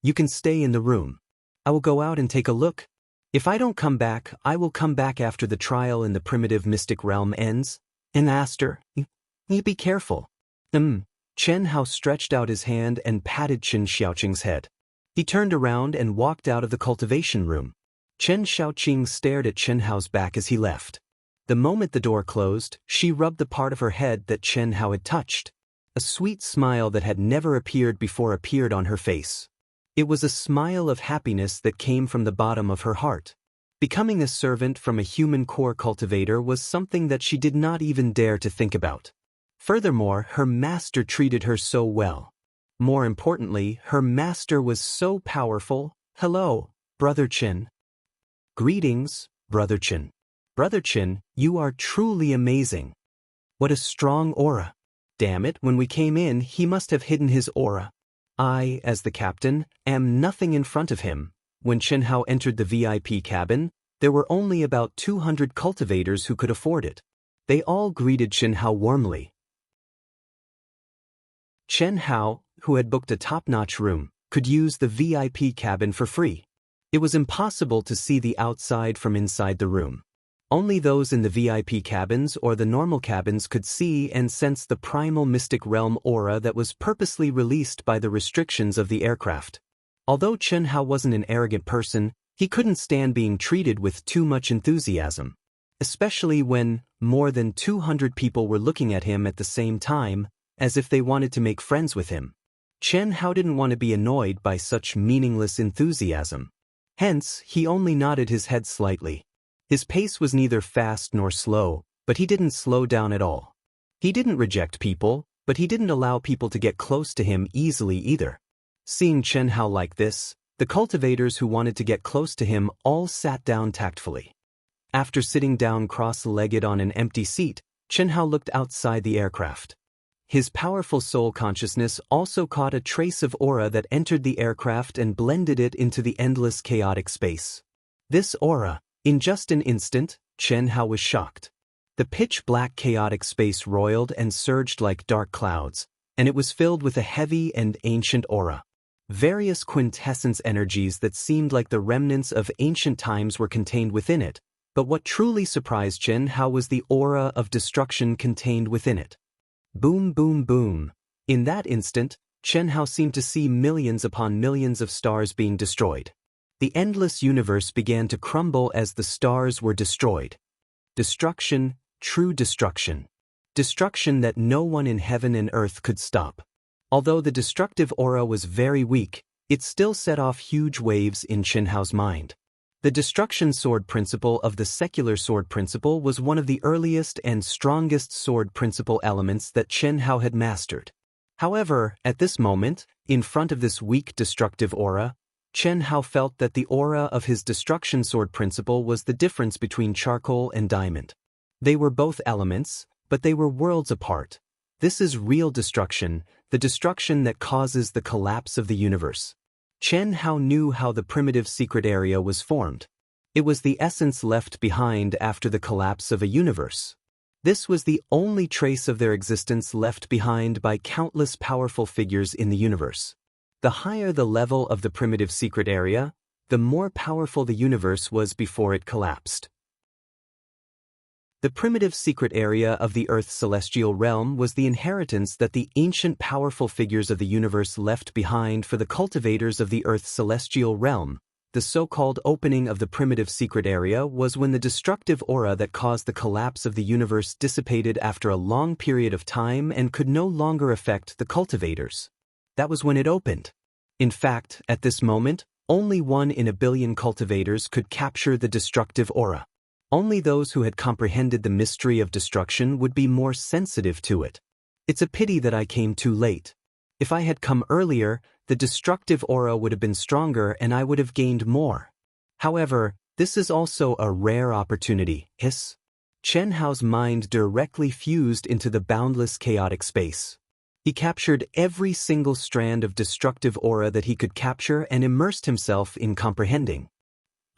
S1: You can stay in the room. I will go out and take a look. If I don't come back, I will come back after the trial in the primitive mystic realm ends. And asked her, you be careful. Chen Hao stretched out his hand and patted Chen Xiaoqing's head. He turned around and walked out of the cultivation room. Chen Xiaoqing stared at Chen Hao's back as he left. The moment the door closed, she rubbed the part of her head that Chen Hao had touched. A sweet smile that had never appeared before appeared on her face. It was a smile of happiness that came from the bottom of her heart. Becoming a servant from a human core cultivator was something that she did not even dare to think about. Furthermore, her master treated her so well. More importantly, her master was so powerful. Hello, Brother Chen. Greetings, Brother Chen. Brother Chen, you are truly amazing. What a strong aura. Damn it, when we came in, he must have hidden his aura. I, as the captain, am nothing in front of him. When Chen Hao entered the VIP cabin, there were only about 200 cultivators who could afford it. They all greeted Chen Hao warmly. Chen Hao, who had booked a top-notch room, could use the VIP cabin for free. It was impossible to see the outside from inside the room. Only those in the VIP cabins or the normal cabins could see and sense the primal mystic realm aura that was purposely released by the restrictions of the aircraft. Although Chen Hao wasn't an arrogant person, he couldn't stand being treated with too much enthusiasm. Especially when more than 200 people were looking at him at the same time, as if they wanted to make friends with him. Chen Hao didn't want to be annoyed by such meaningless enthusiasm. Hence, he only nodded his head slightly. His pace was neither fast nor slow, but he didn't slow down at all. He didn't reject people, but he didn't allow people to get close to him easily either. Seeing Chen Hao like this, the cultivators who wanted to get close to him all sat down tactfully. After sitting down cross-legged on an empty seat, Chen Hao looked outside the aircraft. His powerful soul consciousness also caught a trace of aura that entered the aircraft and blended it into the endless chaotic space. This aura, in just an instant, Chen Hao was shocked. The pitch-black chaotic space roiled and surged like dark clouds, and it was filled with a heavy and ancient aura. Various quintessence energies that seemed like the remnants of ancient times were contained within it, but what truly surprised Chen Hao was the aura of destruction contained within it. Boom, boom, boom. In that instant, Chen Hao seemed to see millions upon millions of stars being destroyed. The endless universe began to crumble as the stars were destroyed. Destruction, true destruction. Destruction that no one in heaven and earth could stop. Although the destructive aura was very weak, it still set off huge waves in Chen Hao's mind. The destruction sword principle of the secular sword principle was one of the earliest and strongest sword principle elements that Chen Hao had mastered. However, at this moment, in front of this weak destructive aura, Chen Hao felt that the aura of his destruction sword principle was the difference between charcoal and diamond. They were both elements, but they were worlds apart. This is real destruction, the destruction that causes the collapse of the universe. Chen Hao knew how the primitive secret area was formed. It was the essence left behind after the collapse of a universe. This was the only trace of their existence left behind by countless powerful figures in the universe. The higher the level of the primitive secret area, the more powerful the universe was before it collapsed. The primitive secret area of the Earth's celestial realm was the inheritance that the ancient powerful figures of the universe left behind for the cultivators of the Earth's celestial realm. The so-called opening of the primitive secret area was when the destructive aura that caused the collapse of the universe dissipated after a long period of time and could no longer affect the cultivators. That was when it opened. In fact, at this moment, only 1 in a billion cultivators could capture the destructive aura. Only those who had comprehended the mystery of destruction would be more sensitive to it. It's a pity that I came too late. If I had come earlier, the destructive aura would have been stronger and I would have gained more. However, this is also a rare opportunity. Chen Hao's mind directly fused into the boundless chaotic space. He captured every single strand of destructive aura that he could capture and immersed himself in comprehending.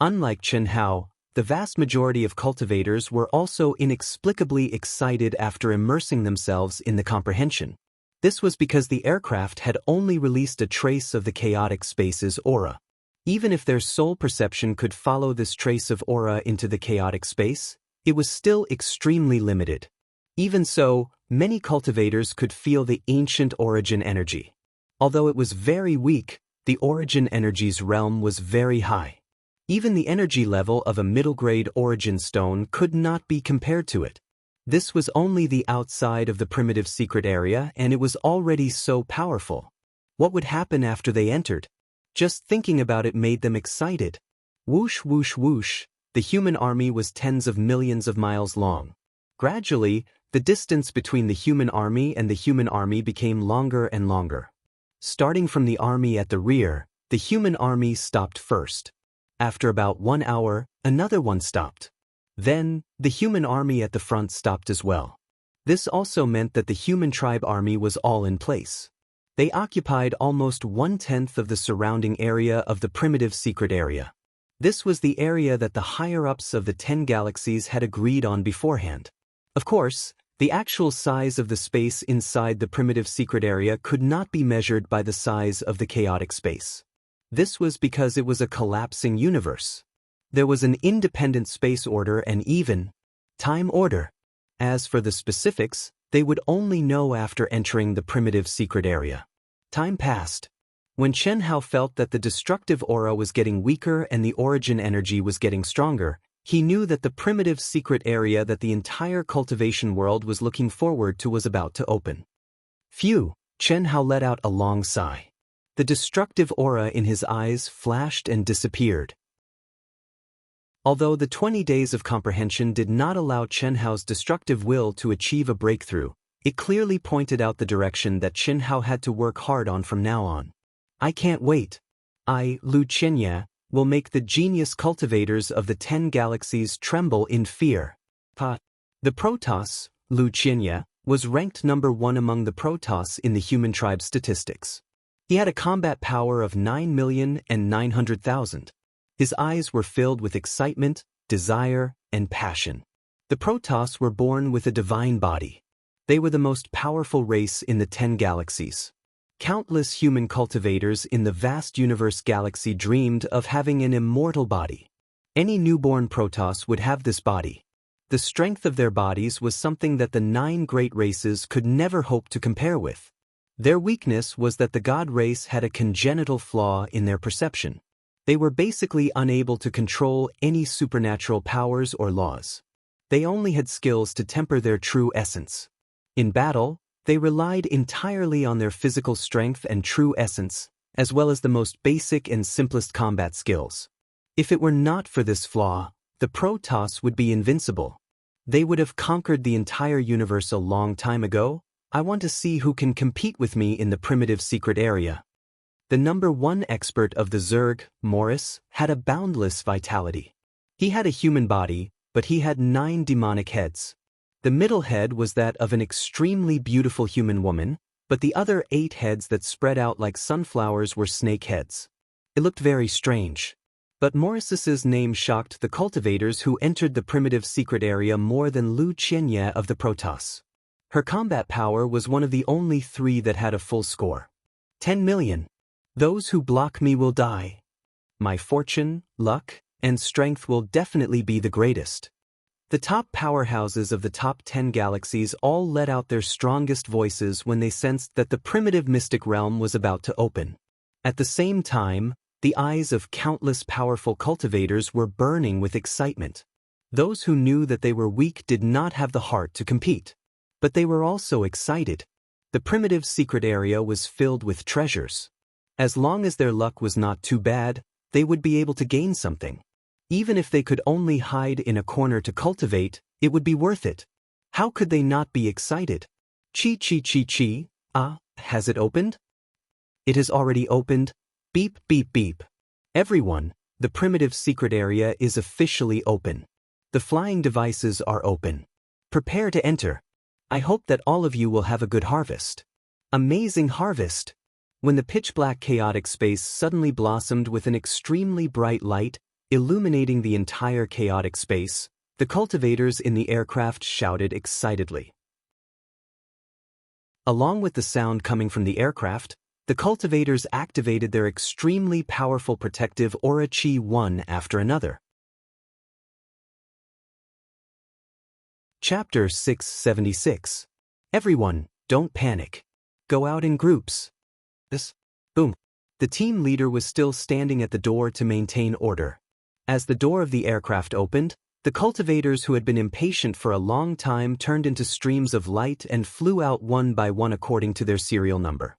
S1: Unlike Chen Hao, the vast majority of cultivators were also inexplicably excited after immersing themselves in the comprehension. This was because the aircraft had only released a trace of the chaotic space's aura. Even if their soul perception could follow this trace of aura into the chaotic space, it was still extremely limited. Even so, many cultivators could feel the ancient origin energy. Although it was very weak, the origin energy's realm was very high. Even the energy level of a middle-grade origin stone could not be compared to it. This was only the outside of the primitive secret area and it was already so powerful. What would happen after they entered? Just thinking about it made them excited. Whoosh whoosh whoosh, the human army was tens of millions of miles long. Gradually, the distance between the human army and the human army became longer and longer. Starting from the army at the rear, the human army stopped first. After about 1 hour, another one stopped. Then, the human army at the front stopped as well. This also meant that the human tribe army was all in place. They occupied almost 1/10 of the surrounding area of the primitive secret area. This was the area that the higher-ups of the 10 galaxies had agreed on beforehand. Of course, the actual size of the space inside the primitive secret area could not be measured by the size of the chaotic space. This was because it was a collapsing universe. There was an independent space order and even time order. As for the specifics, they would only know after entering the primitive secret area. Time passed. When Chen Hao felt that the destructive aura was getting weaker and the origin energy was getting stronger, he knew that the primitive secret area that the entire cultivation world was looking forward to was about to open. Phew, Chen Hao let out a long sigh. The destructive aura in his eyes flashed and disappeared. Although the 20 days of comprehension did not allow Chen Hao's destructive will to achieve a breakthrough, it clearly pointed out the direction that Chen Hao had to work hard on from now on. I can't wait. I, Lu Qianye, will make the genius cultivators of the 10 galaxies tremble in fear. The Protoss, Lu Qianye, was ranked number 1 among the Protoss in the human tribe statistics. He had a combat power of 9,900,000. His eyes were filled with excitement, desire, and passion. The Protoss were born with a divine body. They were the most powerful race in the 10 galaxies. Countless human cultivators in the vast universe galaxy dreamed of having an immortal body. Any newborn Protoss would have this body. The strength of their bodies was something that the 9 great races could never hope to compare with. Their weakness was that the God race had a congenital flaw in their perception. They were basically unable to control any supernatural powers or laws. They only had skills to temper their true essence. In battle, they relied entirely on their physical strength and true essence, as well as the most basic and simplest combat skills. If it were not for this flaw, the Protoss would be invincible. They would have conquered the entire universe a long time ago. I want to see who can compete with me in the primitive secret area. The number 1 expert of the Zerg, Morris, had a boundless vitality. He had a human body, but he had 9 demonic heads. The middle head was that of an extremely beautiful human woman, but the other 8 heads that spread out like sunflowers were snake heads. It looked very strange. But Morris's name shocked the cultivators who entered the primitive secret area more than Lu Qianye of the Protoss. Her combat power was one of the only 3 that had a full score. 10 million. Those who block me will die. My fortune, luck, and strength will definitely be the greatest. The top powerhouses of the top 10 galaxies all let out their strongest voices when they sensed that the primitive mystic realm was about to open. At the same time, the eyes of countless powerful cultivators were burning with excitement. Those who knew that they were weak did not have the heart to compete. But they were also excited. The primitive secret area was filled with treasures. As long as their luck was not too bad, they would be able to gain something. Even if they could only hide in a corner to cultivate, it would be worth it. How could they not be excited? Chi. Has it opened? It has already opened. Beep beep beep. Everyone, the primitive secret area is officially open. The flying devices are open. Prepare to enter. I hope that all of you will have a good harvest. Amazing harvest. When the pitch-black chaotic space suddenly blossomed with an extremely bright light, illuminating the entire chaotic space, the cultivators in the aircraft shouted excitedly. Along with the sound coming from the aircraft, the cultivators activated their extremely powerful protective aura chi one after another. Chapter 676. Everyone, don't panic. Go out in groups. Boom. The team leader was still standing at the door to maintain order. As the door of the aircraft opened, the cultivators who had been impatient for a long time turned into streams of light and flew out one by one according to their serial number.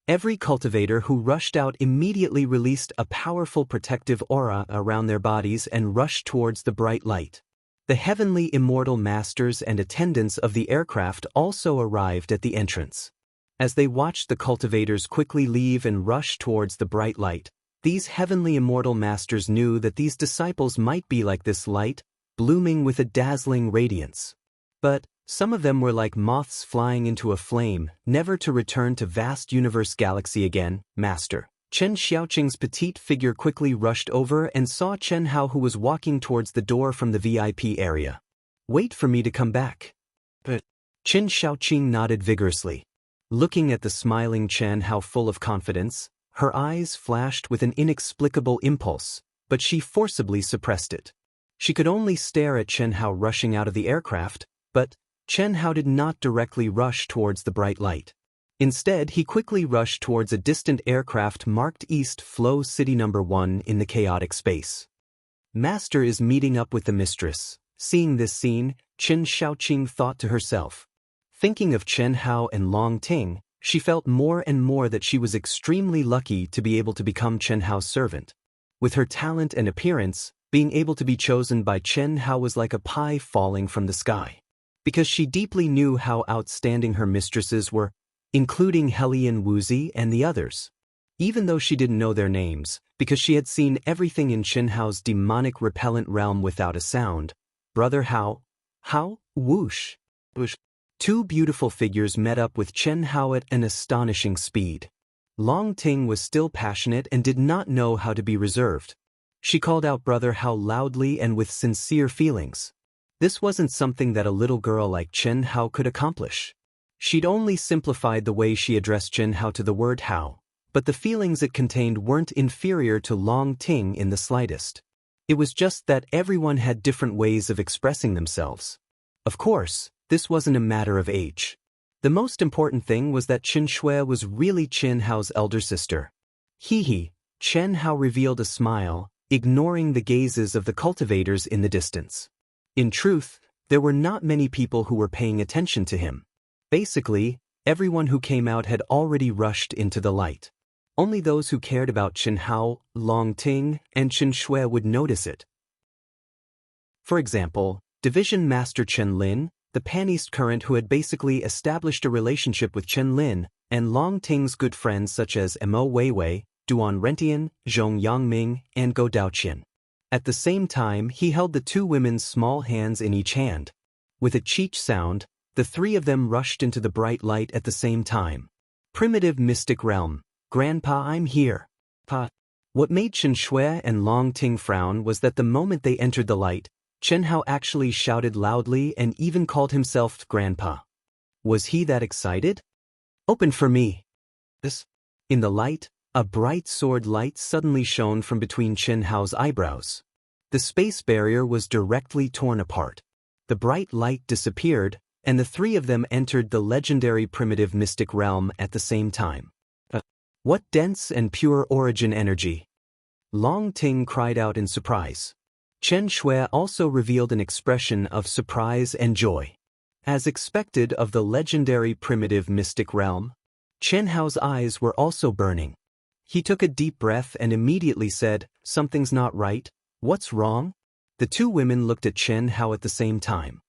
S1: Every cultivator who rushed out immediately released a powerful protective aura around their bodies and rushed towards the bright light. The heavenly immortal masters and attendants of the aircraft also arrived at the entrance. As they watched the cultivators quickly leave and rush towards the bright light, these heavenly immortal masters knew that these disciples might be like this light, blooming with a dazzling radiance. But some of them were like moths flying into a flame, never to return to vast universe galaxy again. Master Chen Xiaoqing's petite figure quickly rushed over and saw Chen Hao, who was walking towards the door from the VIP area. Wait for me to come back. But Chen Xiaoqing nodded vigorously. Looking at the smiling Chen Hao full of confidence, her eyes flashed with an inexplicable impulse, but she forcibly suppressed it. She could only stare at Chen Hao rushing out of the aircraft, but Chen Hao did not directly rush towards the bright light. Instead, he quickly rushed towards a distant aircraft marked East Flow City No. 1 in the chaotic space. Master is meeting up with the mistress. Seeing this scene, Chen Xiaoqing thought to herself. Thinking of Chen Hao and Long Ting, she felt more and more that she was extremely lucky to be able to become Chen Hao's servant. With her talent and appearance, being able to be chosen by Chen Hao was like a pie falling from the sky. Because she deeply knew how outstanding her mistresses were, including Helian Wuxi and the others. Even though she didn't know their names, because she had seen everything in Chen Hao's demonic repellent realm without a sound, Brother Hao, whoosh. Two beautiful figures met up with Chen Hao at an astonishing speed. Long Ting was still passionate and did not know how to be reserved. She called out Brother Hao loudly and with sincere feelings. This wasn't something that a little girl like Chen Hao could accomplish. She'd only simplified the way she addressed Chen Hao to the word Hao, but the feelings it contained weren't inferior to Long Ting in the slightest. It was just that everyone had different ways of expressing themselves. Of course, this wasn't a matter of age. The most important thing was that Chen Shui was really Chen Hao's elder sister. Chen Hao revealed a smile, ignoring the gazes of the cultivators in the distance. In truth, there were not many people who were paying attention to him. Basically, everyone who came out had already rushed into the light. Only those who cared about Chen Hao, Long Ting, and Chen Shui would notice it. For example, Division Master Chen Lin, the Pan-East current who had basically established a relationship with Chen Lin, and Long Ting's good friends such as Mo Weiwei, Duan Rentian, Zhong Yangming, and Go Daoqian. At the same time, he held the two women's small hands in each hand. With a cheech sound, the three of them rushed into the bright light at the same time. Primitive mystic realm. Grandpa, I'm here. Pa. What made Chen Shui and Long Ting frown was that the moment they entered the light, Chen Hao actually shouted loudly and even called himself Grandpa. Was he that excited? Open for me. In the light, a bright sword light suddenly shone from between Chen Hao's eyebrows. The space barrier was directly torn apart. The bright light disappeared, and the three of them entered the legendary primitive mystic realm at the same time. What dense and pure origin energy! Long Ting cried out in surprise. Chen Shui also revealed an expression of surprise and joy. As expected of the legendary primitive mystic realm, Chen Hao's eyes were also burning. He took a deep breath and immediately said, "Something's not right. What's wrong?" The two women looked at Chen Hao at the same time.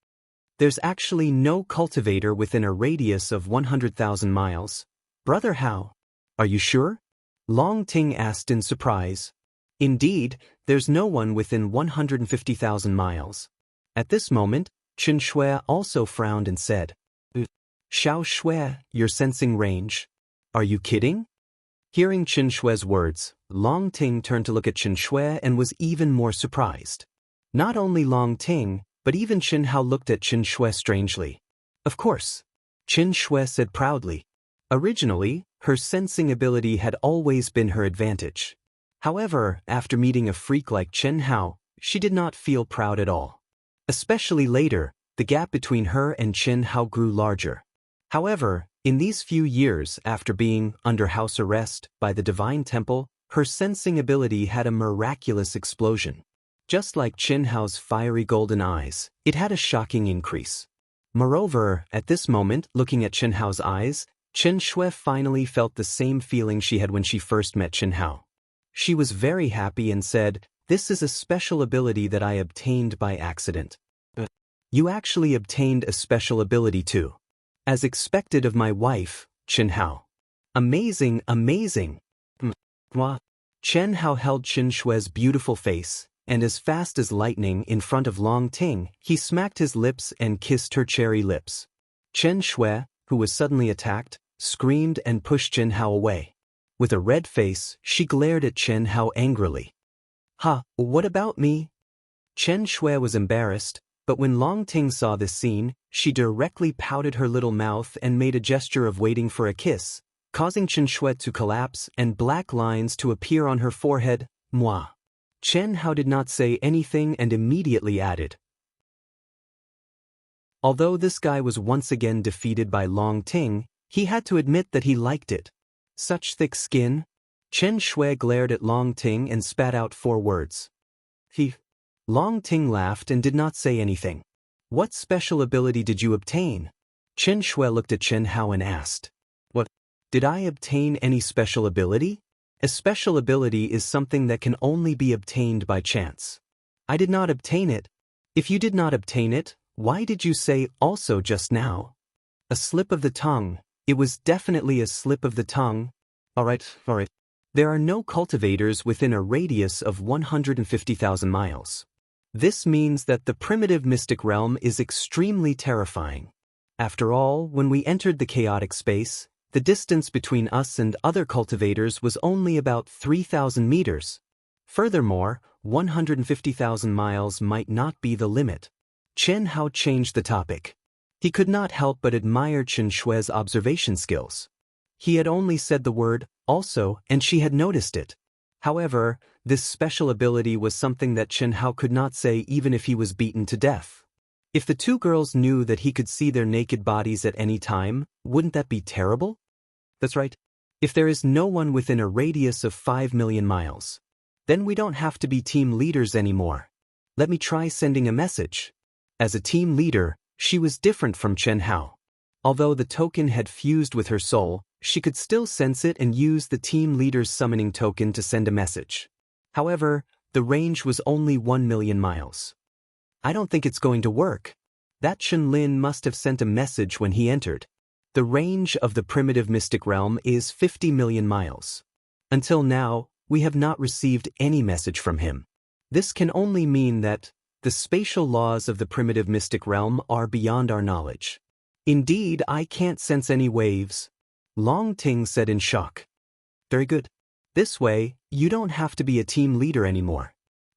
S1: There's actually no cultivator within a radius of 100,000 miles. Brother Hao, are you sure? Long Ting asked in surprise. Indeed, there's no one within 150,000 miles. At this moment, Chen Shui also frowned and said, Xiao Shui, your sensing range. Are you kidding? Hearing Chen Shui's words, Long Ting turned to look at Chen Shui and was even more surprised. Not only Long Ting, but even Chen Hao looked at Chen Shui strangely. Of course, Chen Shui said proudly. Originally, her sensing ability had always been her advantage. However, after meeting a freak like Chen Hao, she did not feel proud at all. Especially later, the gap between her and Chen Hao grew larger. However, in these few years after being under house arrest by the Divine Temple, her sensing ability had a miraculous explosion. Just like Chen Hao's fiery golden eyes, it had a shocking increase. Moreover, at this moment, looking at Chen Hao's eyes, Chen Shui finally felt the same feeling she had when she first met Chen Hao. She was very happy and said, "This is a special ability that I obtained by accident." You actually obtained a special ability too. As expected of my wife, Chen Hao. Amazing, amazing. Chen Hao held Chen Shui's beautiful face, and as fast as lightning in front of Long Ting, he smacked his lips and kissed her cherry lips. Chen Shui, who was suddenly attacked, screamed and pushed Chen Hao away. With a red face, she glared at Chen Hao angrily. "Ha, what about me?" Chen Shui was embarrassed, but when Long Ting saw this scene, she directly pouted her little mouth and made a gesture of waiting for a kiss, causing Chen Shui to collapse and black lines to appear on her forehead. Moi. Chen Hao did not say anything and immediately added. Although this guy was once again defeated by Long Ting, he had to admit that he liked it. Such thick skin? Chen Shui glared at Long Ting and spat out 4 words. He. Long Ting laughed and did not say anything. "What special ability did you obtain?" Chen Shui looked at Chen Hao and asked. "What? Did I obtain any special ability?" A special ability is something that can only be obtained by chance. I did not obtain it. If you did not obtain it, why did you say also just now? A slip of the tongue. It was definitely a slip of the tongue. Alright. There are no cultivators within a radius of 150,000 miles. This means that the primitive mystic realm is extremely terrifying. After all, when we entered the chaotic space, the distance between us and other cultivators was only about 3,000 meters. Furthermore, 150,000 miles might not be the limit. Chen Hao changed the topic. He could not help but admire Chen Shui's observation skills. He had only said the word, also, and she had noticed it. However, this special ability was something that Chen Hao could not say even if he was beaten to death. If the 2 girls knew that he could see their naked bodies at any time, wouldn't that be terrible? That's right. If there is no one within a radius of 5 million miles, then we don't have to be team leaders anymore. Let me try sending a message. As a team leader, she was different from Chen Hao. Although the token had fused with her soul, she could still sense it and use the team leader's summoning token to send a message. However, the range was only 1 million miles. I don't think it's going to work. That Chen Lin must have sent a message when he entered. The range of the primitive mystic realm is 50 million miles. Until now, we have not received any message from him. This can only mean that the spatial laws of the primitive mystic realm are beyond our knowledge. Indeed, I can't sense any waves. Long Ting said in shock. Very good. This way, you don't have to be a team leader anymore.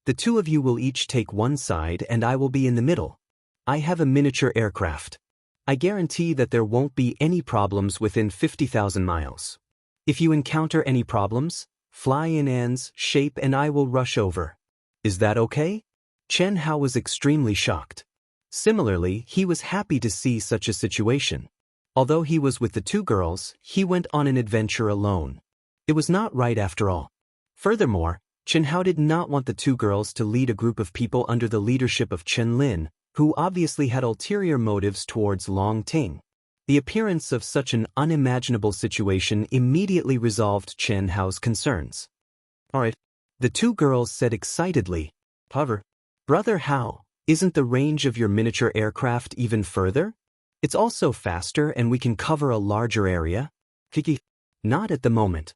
S1: The 2 of you will each take one side and I will be in the middle. I have a miniature aircraft. I guarantee that there won't be any problems within 50,000 miles. If you encounter any problems, fly in Anne's shape and I will rush over. Is that okay? Chen Hao was extremely shocked. Similarly, he was happy to see such a situation. Although he was with the 2 girls, he went on an adventure alone. It was not right after all. Furthermore, Chen Hao did not want the 2 girls to lead a group of people under the leadership of Chen Lin, who obviously had ulterior motives towards Long Ting. The appearance of such an unimaginable situation immediately resolved Chen Hao's concerns. Alright. The 2 girls said excitedly, "However, Brother Hao, isn't the range of your miniature aircraft even further? It's also faster and we can cover a larger area." Kiki. Not at the moment.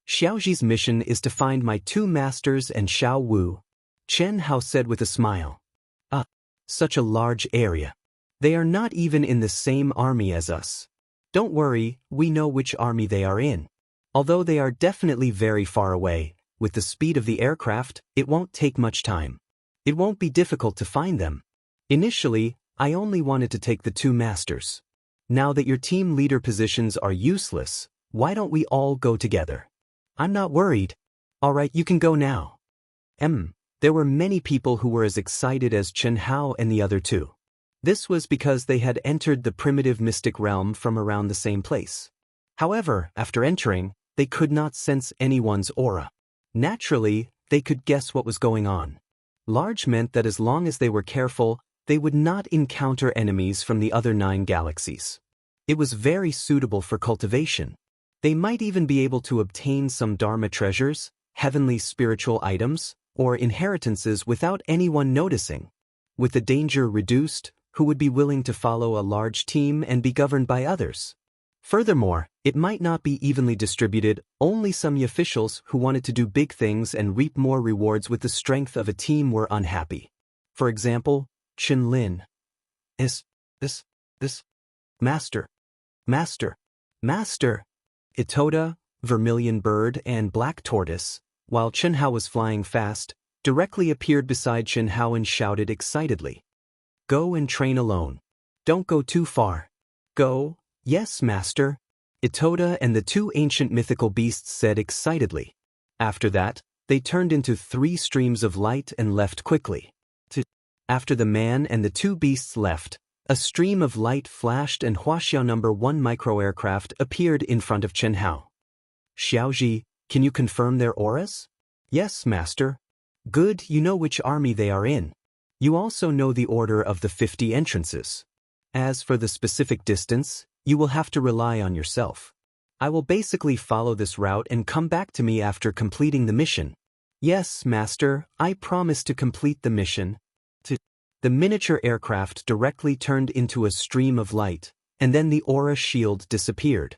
S1: Xiaoji's mission is to find my 2 masters and Xiao Wu. Chen Hao said with a smile. Ah, such a large area. They are not even in the same army as us. Don't worry, we know which army they are in. Although they are definitely very far away, with the speed of the aircraft, it won't take much time. It won't be difficult to find them. Initially, I only wanted to take the 2 masters. Now that your team leader positions are useless, why don't we all go together? I'm not worried. Alright, you can go now. There were many people who were as excited as Chen Hao and the other 2. This was because they had entered the primitive mystic realm from around the same place. However, after entering, they could not sense anyone's aura. Naturally, they could guess what was going on. Large meant that as long as they were careful, they would not encounter enemies from the other 9 galaxies. It was very suitable for cultivation. They might even be able to obtain some Dharma treasures, heavenly spiritual items, or inheritances without anyone noticing. With the danger reduced, who would be willing to follow a large team and be governed by others? Furthermore, it might not be evenly distributed. Only some officials who wanted to do big things and reap more rewards with the strength of a team were unhappy. For example, Wang Lin. This. Master. Itoda, vermilion bird and black tortoise, while Chen Hao was flying fast, directly appeared beside Chen Hao and shouted excitedly. Go and train alone. Don't go too far. Go, yes, master. Itoda and the two ancient mythical beasts said excitedly. After that, they turned into 3 streams of light and left quickly. After the man and the 2 beasts left, a stream of light flashed and Huaxiao No. 1 microaircraft appeared in front of Chen Hao. Xiaoji, can you confirm their auras? Yes, master. Good, you know which army they are in. You also know the order of the 50 entrances. As for the specific distance, you will have to rely on yourself. I will basically follow this route and come back to me after completing the mission. Yes, master, I promise to complete the mission. The miniature aircraft directly turned into a stream of light, and then the aura shield disappeared.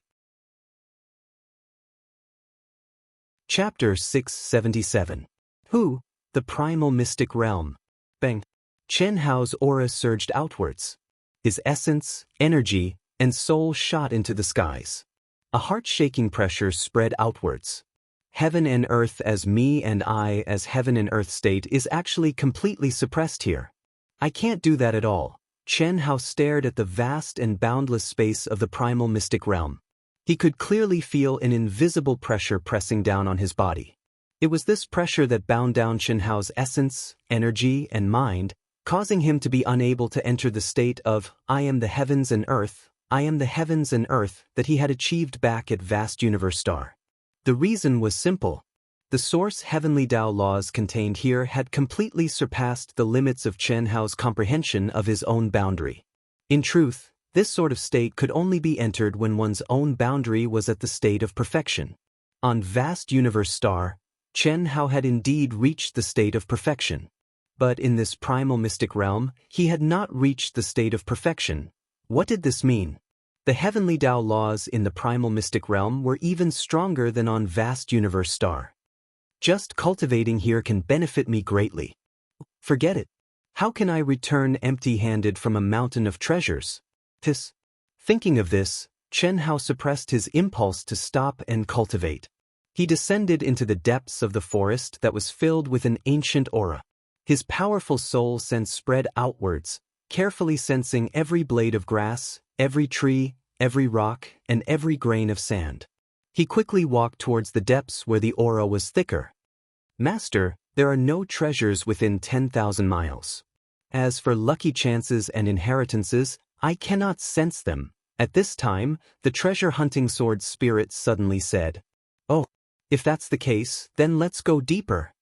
S1: Chapter 677. Who? The Primal Mystic Realm. Bang. Chen Hao's aura surged outwards. His essence, energy, and soul shot into the skies. A heart-shaking pressure spread outwards. Heaven and earth as me and I as heaven and earth state is actually completely suppressed here. I can't do that at all. Chen Hao stared at the vast and boundless space of the primal mystic realm. He could clearly feel an invisible pressure pressing down on his body. It was this pressure that bound down Chen Hao's essence, energy, and mind, causing him to be unable to enter the state of I am the heavens and earth, I am the heavens and earth that he had achieved back at Vast Universe Star. The reason was simple. The source heavenly Tao laws contained here had completely surpassed the limits of Chen Hao's comprehension of his own boundary. In truth, this sort of state could only be entered when one's own boundary was at the state of perfection. On Vast Universe Star, Chen Hao had indeed reached the state of perfection. But in this primal mystic realm, he had not reached the state of perfection. What did this mean? The heavenly Tao laws in the primal mystic realm were even stronger than on Vast Universe Star. Just cultivating here can benefit me greatly. Forget it. How can I return empty-handed from a mountain of treasures? Thinking of this, Chen Hao suppressed his impulse to stop and cultivate. He descended into the depths of the forest that was filled with an ancient aura. His powerful soul sense spread outwards, carefully sensing every blade of grass, every tree, every rock, and every grain of sand. He quickly walked towards the depths where the aura was thicker. Master, there are no treasures within 10,000 miles. As for lucky chances and inheritances, I cannot sense them. At this time, the treasure-hunting sword spirit suddenly said, Oh, if that's the case, then let's go deeper.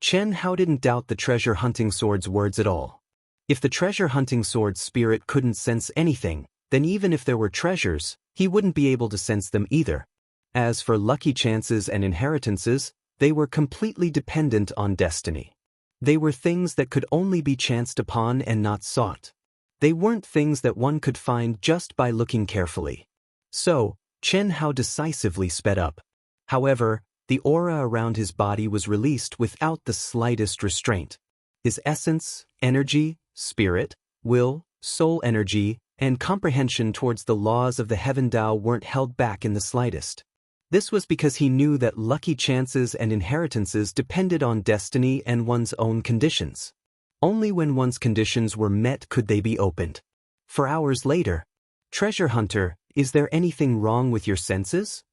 S1: Chen Hao didn't doubt the treasure-hunting sword's words at all. If the treasure-hunting sword spirit couldn't sense anything, then even if there were treasures, he wouldn't be able to sense them either. As for lucky chances and inheritances, they were completely dependent on destiny. They were things that could only be chanced upon and not sought. They weren't things that one could find just by looking carefully. So, Chen Hao decisively sped up. However, the aura around his body was released without the slightest restraint. His essence, energy, spirit, will, soul energy, and comprehension towards the laws of the Heaven Tao weren't held back in the slightest. This was because he knew that lucky chances and inheritances depended on destiny and one's own conditions. Only when one's conditions were met could they be opened. For hours later, Treasure Hunter, is there anything wrong with your senses?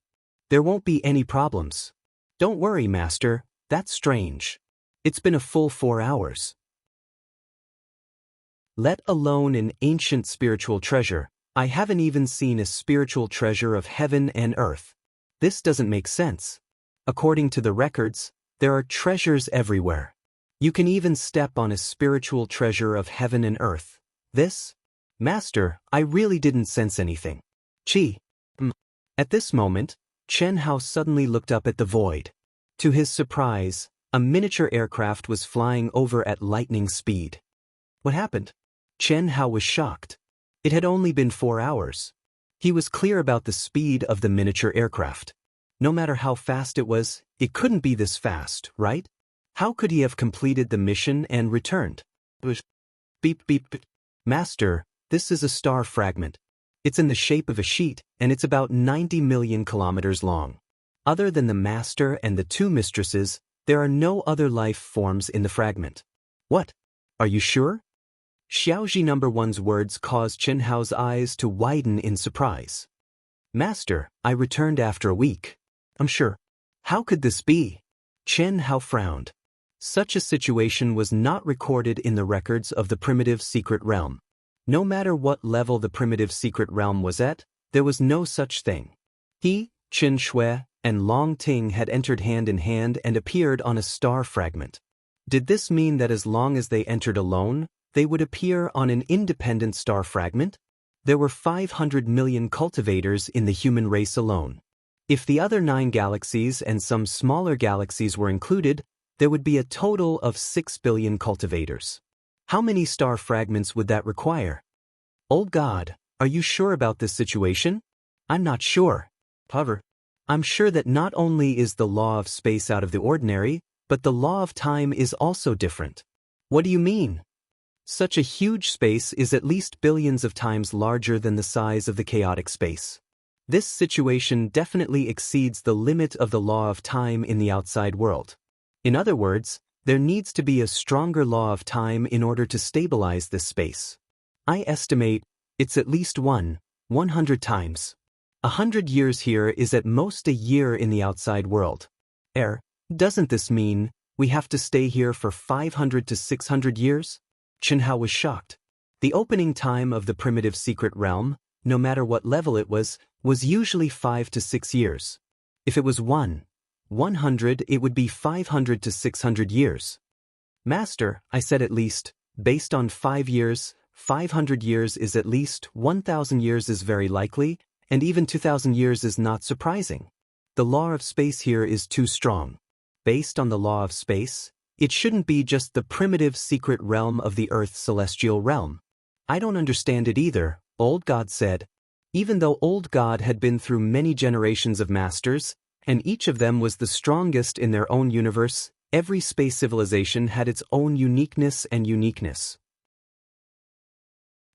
S1: There won't be any problems. Don't worry, Master, that's strange. It's been a full 4 hours. Let alone an ancient spiritual treasure, I haven't even seen a spiritual treasure of heaven and earth. This doesn't make sense. According to the records, there are treasures everywhere. You can even step on a spiritual treasure of heaven and earth. This? Master, I really didn't sense anything. Chi. At this moment, Chen Hao suddenly looked up at the void. To his surprise, a miniature aircraft was flying over at lightning speed. What happened? Chen Hao was shocked. It had only been 4 hours. He was clear about the speed of the miniature aircraft. No matter how fast it was, it couldn't be this fast, right? How could he have completed the mission and returned? Beep beep beep. Master, this is a star fragment. It's in the shape of a sheet, and it's about 90 million kilometers long. Other than the master and the 2 mistresses, there are no other life forms in the fragment. What? Are you sure? Xiaoji No. 1's words caused Chen Hao's eyes to widen in surprise. Master, I returned after a week. I'm sure. How could this be? Chen Hao frowned. Such a situation was not recorded in the records of the primitive secret realm. No matter what level the primitive secret realm was at, there was no such thing. He, Qin Shui, and Long Ting had entered hand in hand and appeared on a star fragment. Did this mean that as long as they entered alone, they would appear on an independent star fragment? There were 500 million cultivators in the human race alone. If the other 9 galaxies and some smaller galaxies were included, there would be a total of 6 billion cultivators. How many star fragments would that require? Old God, are you sure about this situation? I'm not sure. However, I'm sure that not only is the law of space out of the ordinary, but the law of time is also different. What do you mean? Such a huge space is at least billions of times larger than the size of the chaotic space. This situation definitely exceeds the limit of the law of time in the outside world. In other words, there needs to be a stronger law of time in order to stabilize this space. I estimate it's at least 100 times. 100 years here is at most a year in the outside world. Doesn't this mean we have to stay here for 500 to 600 years? Chen Hao was shocked. The opening time of the primitive secret realm, no matter what level it was usually 5 to 6 years. If it was 100, it would be 500 to 600 years. Master, I said at least, based on 5 years, 500 years is at least 1,000 years is very likely, and even 2,000 years is not surprising. The law of space here is too strong. Based on the law of space, it shouldn't be just the primitive secret realm of the Earth's celestial realm. I don't understand it either, Old God said. Even though Old God had been through many generations of masters, and each of them was the strongest in their own universe, every space civilization had its own uniqueness and uniqueness.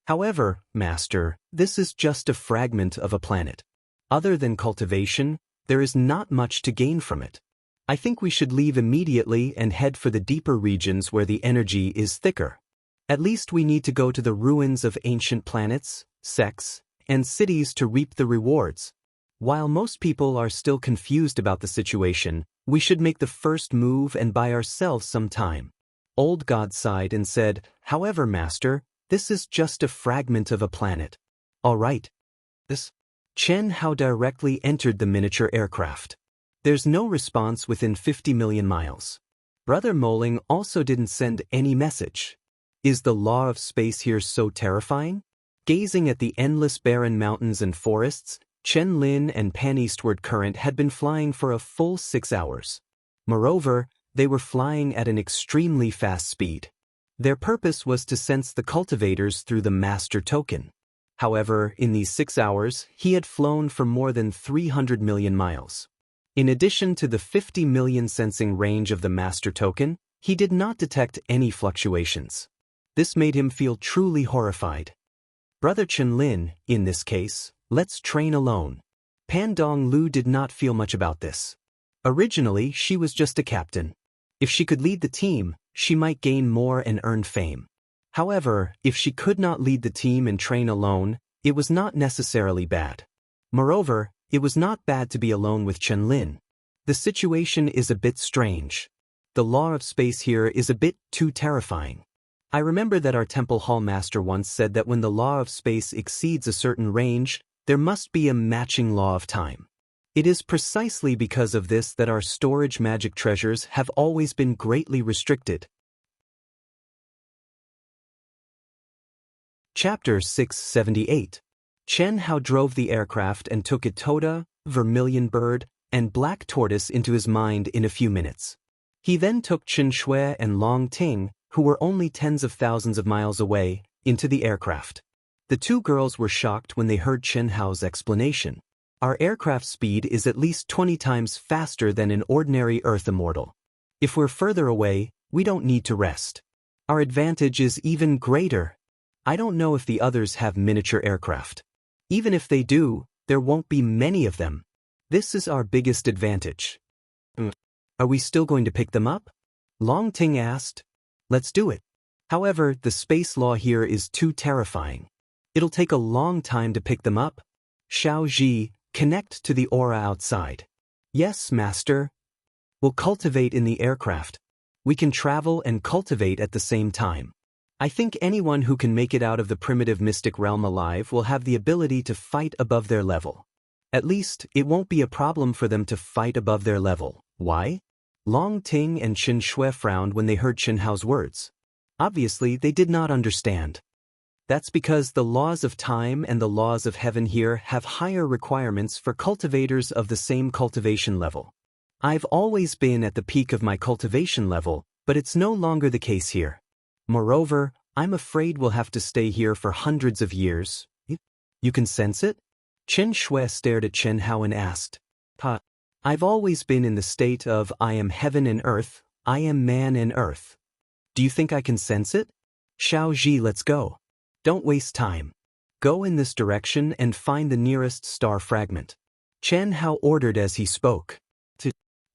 S1: However, Master, this is just a fragment of a planet. Other than cultivation, there is not much to gain from it. I think we should leave immediately and head for the deeper regions where the energy is thicker. At least we need to go to the ruins of ancient planets, sects, and cities to reap the rewards. While most people are still confused about the situation, we should make the first move and buy ourselves some time. Old God sighed and said, However, Master, this is just a fragment of a planet. All right. Chen Hao directly entered the miniature aircraft. There's no response within 50 million miles. Brother Moling also didn't send any message. Is the law of space here so terrifying? Gazing at the endless barren mountains and forests, Chen Lin and Pan Eastward Current had been flying for a full 6 hours. Moreover, they were flying at an extremely fast speed. Their purpose was to sense the cultivators through the master token. However, in these 6 hours, he had flown for more than 300 million miles. In addition to the 50 million sensing range of the master token, he did not detect any fluctuations. This made him feel truly horrified. Brother Chen Lin, in this case, let's train alone. Pan Dong Lu did not feel much about this. Originally, she was just a captain. If she could lead the team, she might gain more and earn fame. However, if she could not lead the team and train alone, it was not necessarily bad. Moreover, it was not bad to be alone with Chen Lin. The situation is a bit strange. The law of space here is a bit too terrifying. I remember that our temple hall master once said that when the law of space exceeds a certain range, there must be a matching law of time. It is precisely because of this that our storage magic treasures have always been greatly restricted. Chapter 678. Chen Hao drove the aircraft and took Itoda, Vermilion Bird, and Black Tortoise into his mind in a few minutes. He then took Chen Shui and Long Ting, who were only tens of thousands of miles away, into the aircraft. The two girls were shocked when they heard Chen Hao's explanation. Our aircraft speed is at least 20 times faster than an ordinary Earth immortal. If we're further away, we don't need to rest. Our advantage is even greater. I don't know if the others have miniature aircraft. Even if they do, there won't be many of them. This is our biggest advantage. Are we still going to pick them up? Long Ting asked. Let's do it. However, the space law here is too terrifying. It'll take a long time to pick them up. Xiao Ji, connect to the aura outside. Yes, Master. We'll cultivate in the aircraft. We can travel and cultivate at the same time. I think anyone who can make it out of the primitive mystic realm alive will have the ability to fight above their level. At least, it won't be a problem for them to fight above their level. Why? Long Ting and Chen Shui frowned when they heard Chen Hao's words. Obviously, they did not understand. That's because the laws of time and the laws of heaven here have higher requirements for cultivators of the same cultivation level. I've always been at the peak of my cultivation level, but it's no longer the case here. Moreover, I'm afraid we'll have to stay here for hundreds of years. You can sense it? Chen Shui stared at Chen Hao and asked. I've always been in the state of I am heaven and earth, I am man and earth. Do you think I can sense it? Xiao Ji, let's go. Don't waste time. Go in this direction and find the nearest star fragment. Chen Hao ordered as he spoke.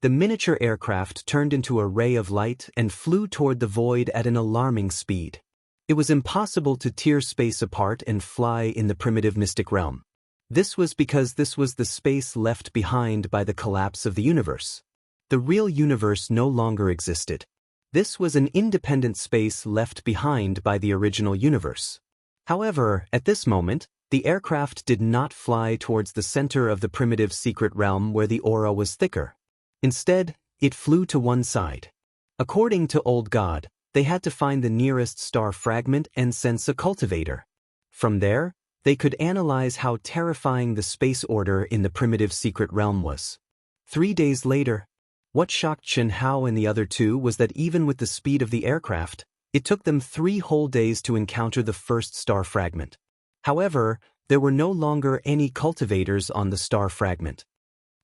S1: The miniature aircraft turned into a ray of light and flew toward the void at an alarming speed. It was impossible to tear space apart and fly in the primitive mystic realm. This was because this was the space left behind by the collapse of the universe. The real universe no longer existed. This was an independent space left behind by the original universe. However, at this moment, the aircraft did not fly towards the center of the primitive secret realm where the aura was thicker. Instead, it flew to one side. According to Old God, they had to find the nearest star fragment and sense a cultivator. From there, they could analyze how terrifying the space order in the primitive secret realm was. 3 days later, what shocked Chen Hao and the other two was that even with the speed of the aircraft, it took them 3 whole days to encounter the first star fragment. However, there were no longer any cultivators on the star fragment.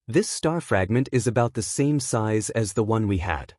S1: This star fragment is about the same size as the one we had.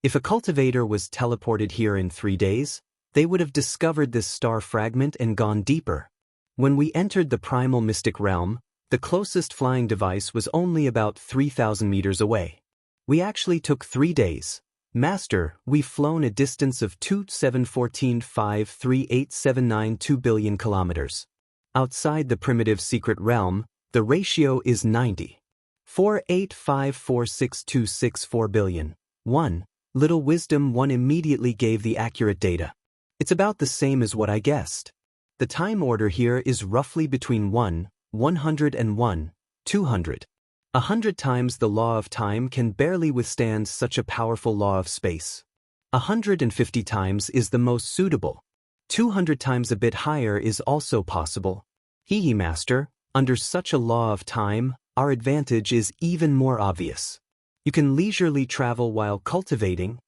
S1: If a cultivator was teleported here in 3 days, they would have discovered this star fragment and gone deeper. When we entered the primal mystic realm, the closest flying device was only about 3,000 meters away. We actually took 3 days. Master, we've flown a distance of 2,714,538,792 billion kilometers. Outside the primitive secret realm, the ratio is 90. 48546,264 billion. 1. Little Wisdom 1 immediately gave the accurate data. It's about the same as what I guessed. The time order here is roughly between 1, 100 and 1, 200. 100 times the law of time can barely withstand such a powerful law of space. 150 times is the most suitable. 200 times a bit higher is also possible. Master, under such a law of time, our advantage is even more obvious. You can leisurely travel while cultivating.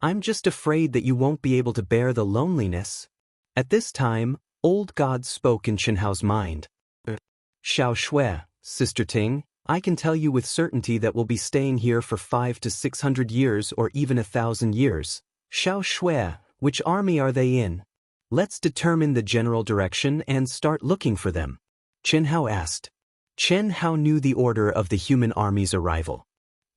S1: I'm just afraid that you won't be able to bear the loneliness. At this time, Old God spoke in Chen Hao's mind. Xiao Shui, Sister Ting, I can tell you with certainty that we'll be staying here for 500 to 600 years or even 1,000 years. Xiao Shui, which army are they in? Let's determine the general direction and start looking for them. Chen Hao asked. Chen Hao knew the order of the human army's arrival.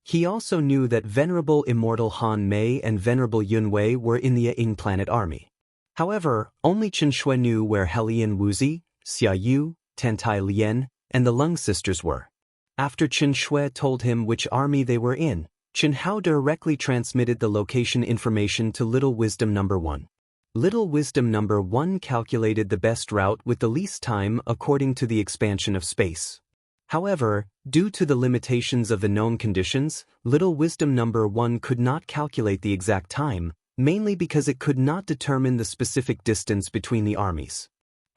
S1: He also knew that Venerable Immortal Han Mei and Venerable Yun Wei were in the Ying Planet Army. However, only Chen Shui knew where Helian Wuzi, Xia Yu, Tantai Lian, and the Lung sisters were. After Chen Shui told him which army they were in, Chen Hao directly transmitted the location information to Little Wisdom Number 1. Little Wisdom Number 1 calculated the best route with the least time according to the expansion of space. However, due to the limitations of the known conditions, Little Wisdom Number 1 could not calculate the exact time, mainly because it could not determine the specific distance between the armies.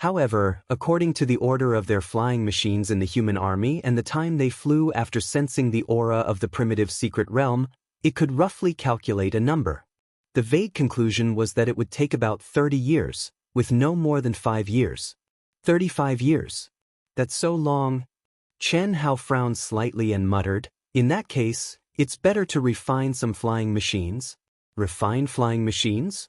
S1: However, according to the order of their flying machines in the human army and the time they flew after sensing the aura of the primitive secret realm, it could roughly calculate a number. The vague conclusion was that it would take about 30 years, with no more than 5 years. 35 years. That's so long. Chen Hao frowned slightly and muttered, "In that case, it's better to refine some flying machines." Refine flying machines?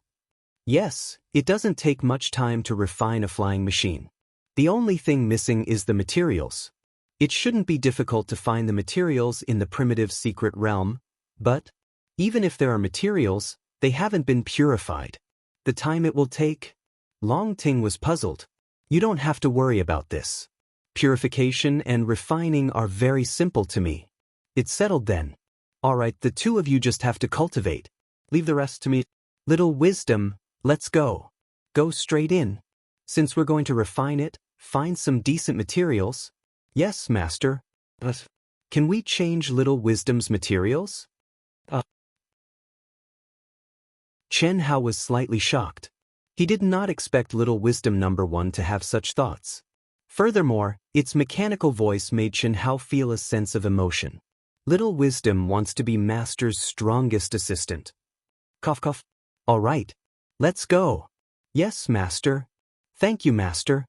S1: Yes, it doesn't take much time to refine a flying machine. The only thing missing is the materials. It shouldn't be difficult to find the materials in the primitive secret realm, but even if there are materials, they haven't been purified. The time it will take? Longting was puzzled. You don't have to worry about this. Purification and refining are very simple to me. It's settled then. All right, the two of you just have to cultivate. Leave the rest to me. Little wisdom, let's go. Go straight in. Since we're going to refine it, find some decent materials. Yes, master. But can we change Little Wisdom's materials? Chen Hao was slightly shocked. He did not expect Little Wisdom number 1 to have such thoughts. Furthermore, its mechanical voice made Chen Hao feel a sense of emotion. Little Wisdom wants to be Master's strongest assistant. Cough cough. All right. Let's go. Yes, Master. Thank you, Master.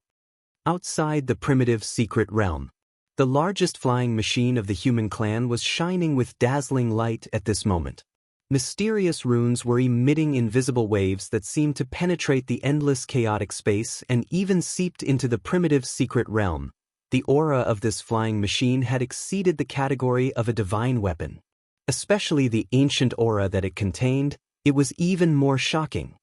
S1: Outside the primitive secret realm, the largest flying machine of the human clan was shining with dazzling light at this moment. Mysterious runes were emitting invisible waves that seemed to penetrate the endless chaotic space and even seeped into the primitive secret realm. The aura of this flying machine had exceeded the category of a divine weapon. Especially the ancient aura that it contained, it was even more shocking.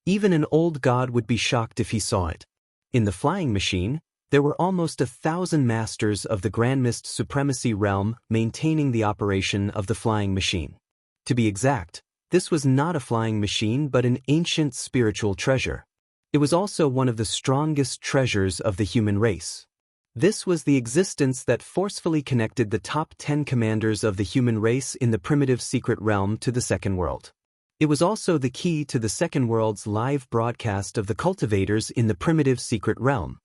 S1: Even an old god would be shocked if he saw it. In the flying machine, there were almost 1,000 masters of the Grand Mist Supremacy realm maintaining the operation of the flying machine. To be exact, this was not a flying machine but an ancient spiritual treasure. It was also one of the strongest treasures of the human race. This was the existence that forcefully connected the top 10 commanders of the human race in the primitive secret realm to the second world. It was also the key to the second world's live broadcast of the cultivators in the primitive secret realm.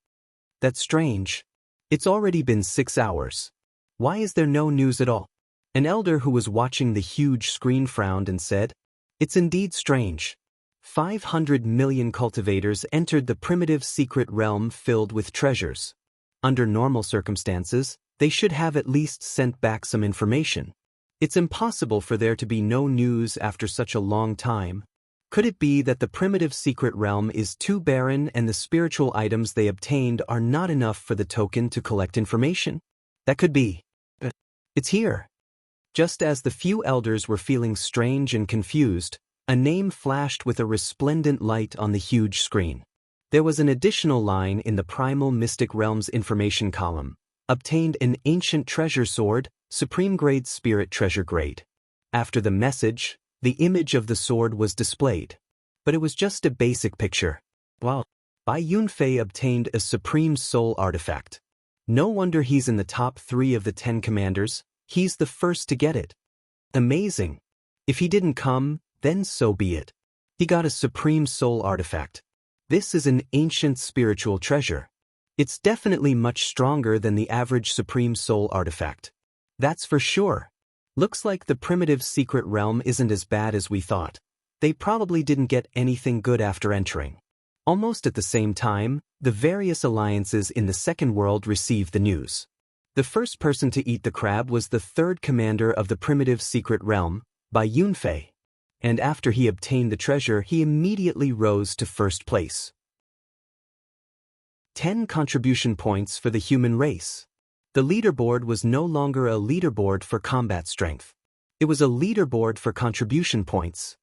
S1: That's strange. It's already been 6 hours. Why is there no news at all? An elder who was watching the huge screen frowned and said, "It's indeed strange. 500 million cultivators entered the primitive secret realm filled with treasures. Under normal circumstances, they should have at least sent back some information. It's impossible for there to be no news after such a long time. Could it be that the primitive secret realm is too barren and the spiritual items they obtained are not enough for the token to collect information? That could be. But it's here." Just as the few elders were feeling strange and confused, a name flashed with a resplendent light on the huge screen. There was an additional line in the Primal Mystic Realm's information column. Obtained an ancient treasure sword, supreme grade spirit treasure grade. After the message, the image of the sword was displayed. But it was just a basic picture. Wow. Bai Yunfei obtained a supreme soul artifact. No wonder he's in the top 3 of the 10 commanders. He's the first to get it. Amazing. If he didn't come, then so be it. He got a supreme soul artifact. This is an ancient spiritual treasure. It's definitely much stronger than the average supreme soul artifact. That's for sure. Looks like the primitive secret realm isn't as bad as we thought. They probably didn't get anything good after entering. Almost at the same time, the various alliances in the second world received the news. The first person to eat the crab was the third commander of the primitive secret realm, Bai Yunfei. And after he obtained the treasure, he immediately rose to first place. 10 contribution points for the human race. The leaderboard was no longer a leaderboard for combat strength. It was a leaderboard for contribution points.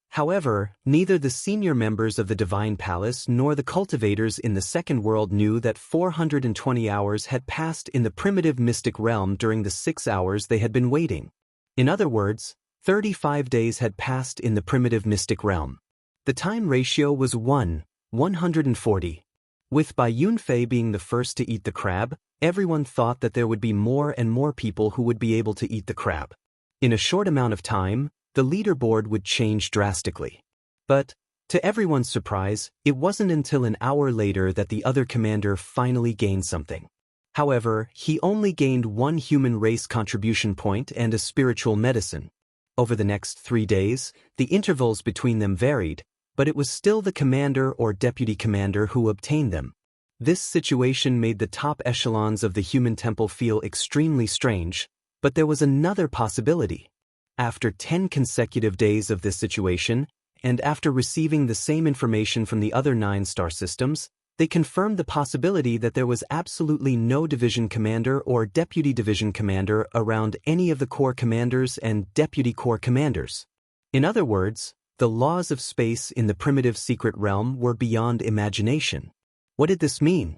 S1: However, neither the senior members of the Divine Palace nor the cultivators in the second world knew that 420 hours had passed in the primitive mystic realm during the 6 hours they had been waiting. In other words, 35 days had passed in the primitive mystic realm. The time ratio was 1:140. With Bai Yunfei being the first to eat the crab, everyone thought that there would be more and more people who would be able to eat the crab. In a short amount of time, the leaderboard would change drastically. But, To everyone's surprise, it wasn't until an hour later that the other commander finally gained something. However, he only gained one human race contribution point and a spiritual medicine. Over the next 3 days, the intervals between them varied, but it was still the commander or deputy commander who obtained them. This situation made the top echelons of the human temple feel extremely strange, but there was another possibility. After 10 consecutive days of this situation, and after receiving the same information from the other 9 star systems, they confirmed the possibility that there was absolutely no division commander or deputy division commander around any of the corps commanders and deputy corps commanders. In other words, the laws of space in the primitive secret realm were beyond imagination. What did this mean?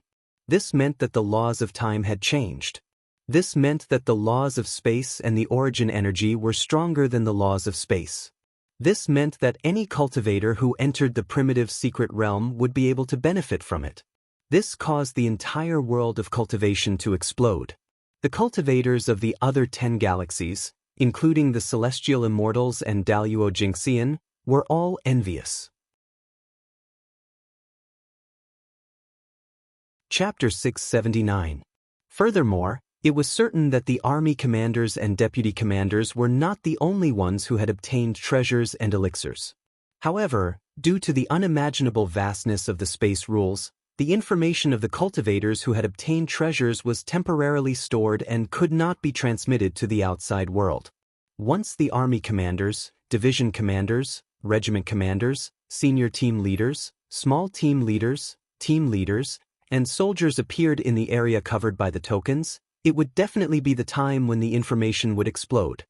S1: This meant that the laws of time had changed. This meant that the laws of space and the origin energy were stronger than the laws of space. This meant that any cultivator who entered the primitive secret realm would be able to benefit from it. This caused the entire world of cultivation to explode. The cultivators of the other 10 galaxies, including the celestial immortals and Daluo Jinxian, were all envious. Chapter 679. Furthermore, it was certain that the army commanders and deputy commanders were not the only ones who had obtained treasures and elixirs. However, due to the unimaginable vastness of the space rules, the information of the cultivators who had obtained treasures was temporarily stored and could not be transmitted to the outside world. Once the army commanders, division commanders, regiment commanders, senior team leaders, small team leaders, and soldiers appeared in the area covered by the tokens, it would definitely be the time when the information would explode.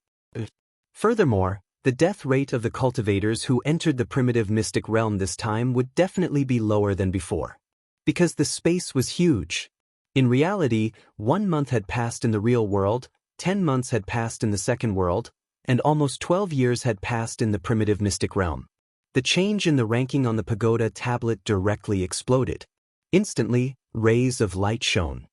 S1: Furthermore, the death rate of the cultivators who entered the primitive mystic realm this time would definitely be lower than before. Because the space was huge. In reality, 1 month had passed in the real world, 10 months had passed in the second world, and almost 12 years had passed in the primitive mystic realm. The change in the ranking on the pagoda tablet directly exploded. Instantly, rays of light shone.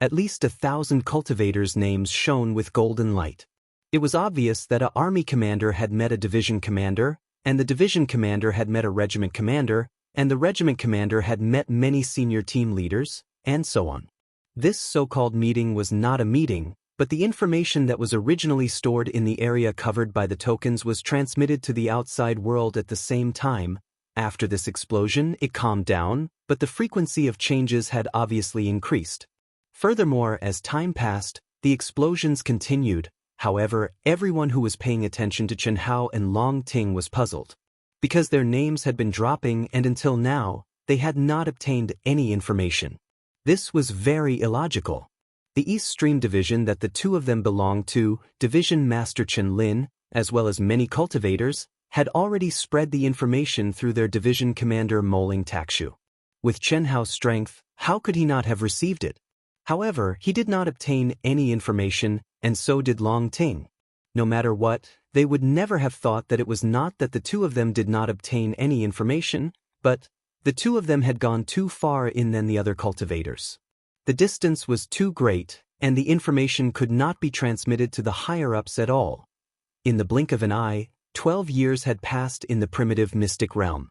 S1: At least 1,000 cultivators' names shone with golden light. It was obvious that an army commander had met a division commander, and the division commander had met a regiment commander, and the regiment commander had met many senior team leaders, and so on. This so-called meeting was not a meeting, but the information that was originally stored in the area covered by the tokens was transmitted to the outside world at the same time. After this explosion, it calmed down, but the frequency of changes had obviously increased. Furthermore, as time passed, the explosions continued. However, everyone who was paying attention to Chen Hao and Long Ting was puzzled. Because their names had been dropping and until now, they had not obtained any information. This was very illogical. The East Stream division that the two of them belonged to, Division Master Chen Lin, as well as many cultivators, had already spread the information through their division commander Moling Takshu. With Chen Hao's strength, how could he not have received it? However, he did not obtain any information, and so did Long Ting. No matter what, they would never have thought that it was not that the two of them did not obtain any information, but the two of them had gone too far in than the other cultivators. The distance was too great, and the information could not be transmitted to the higher-ups at all. In the blink of an eye, 12 years had passed in the primitive mystic realm.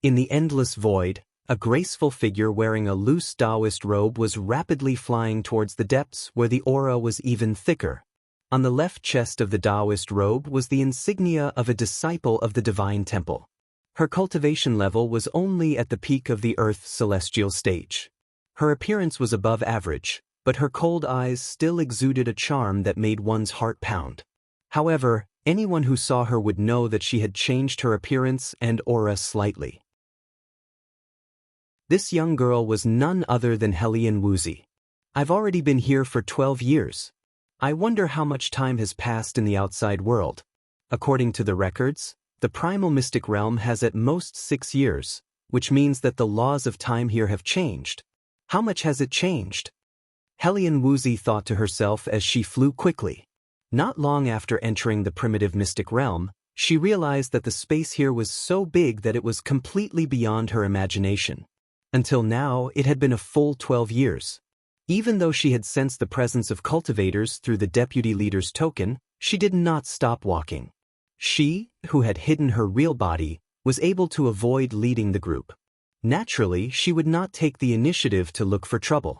S1: In the endless void, a graceful figure wearing a loose Taoist robe was rapidly flying towards the depths where the aura was even thicker. On the left chest of the Taoist robe was the insignia of a disciple of the Divine Temple. Her cultivation level was only at the peak of the Earth celestial stage. Her appearance was above average, but her cold eyes still exuded a charm that made one's heart pound. However, anyone who saw her would know that she had changed her appearance and aura slightly. This young girl was none other than Helian Wuxi. I've already been here for 12 years. I wonder how much time has passed in the outside world. According to the records, the primal mystic realm has at most 6 years, which means that the laws of time here have changed. How much has it changed? Helian Wuxi thought to herself as she flew quickly. Not long after entering the primitive mystic realm, she realized that the space here was so big that it was completely beyond her imagination. Until now, it had been a full 12 years. Even though she had sensed the presence of cultivators through the deputy leader's token, she did not stop walking. She, who had hidden her real body, was able to avoid leading the group. Naturally, she would not take the initiative to look for trouble.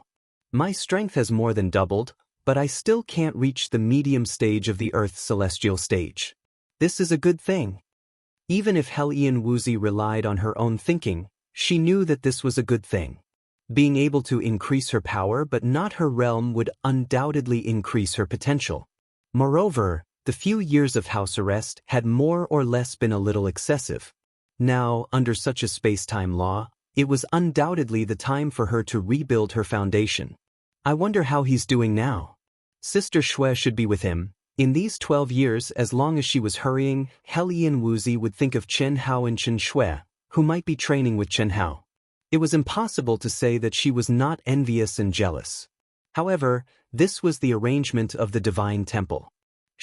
S1: My strength has more than doubled, but I still can't reach the medium stage of the Earth's celestial stage. This is a good thing. Even if Hellion Wuzi relied on her own thinking, she knew that this was a good thing. Being able to increase her power but not her realm would undoubtedly increase her potential. Moreover, the few years of house arrest had more or less been a little excessive. Now, under such a space-time law, it was undoubtedly the time for her to rebuild her foundation. I wonder how he's doing now. Sister Shui should be with him. In these 12 years, as long as she was hurrying, Hellion Wuzi would think of Chen Hao and Chen Shui, who might be training with Chen Hao. It was impossible to say that she was not envious and jealous. However, this was the arrangement of the divine temple.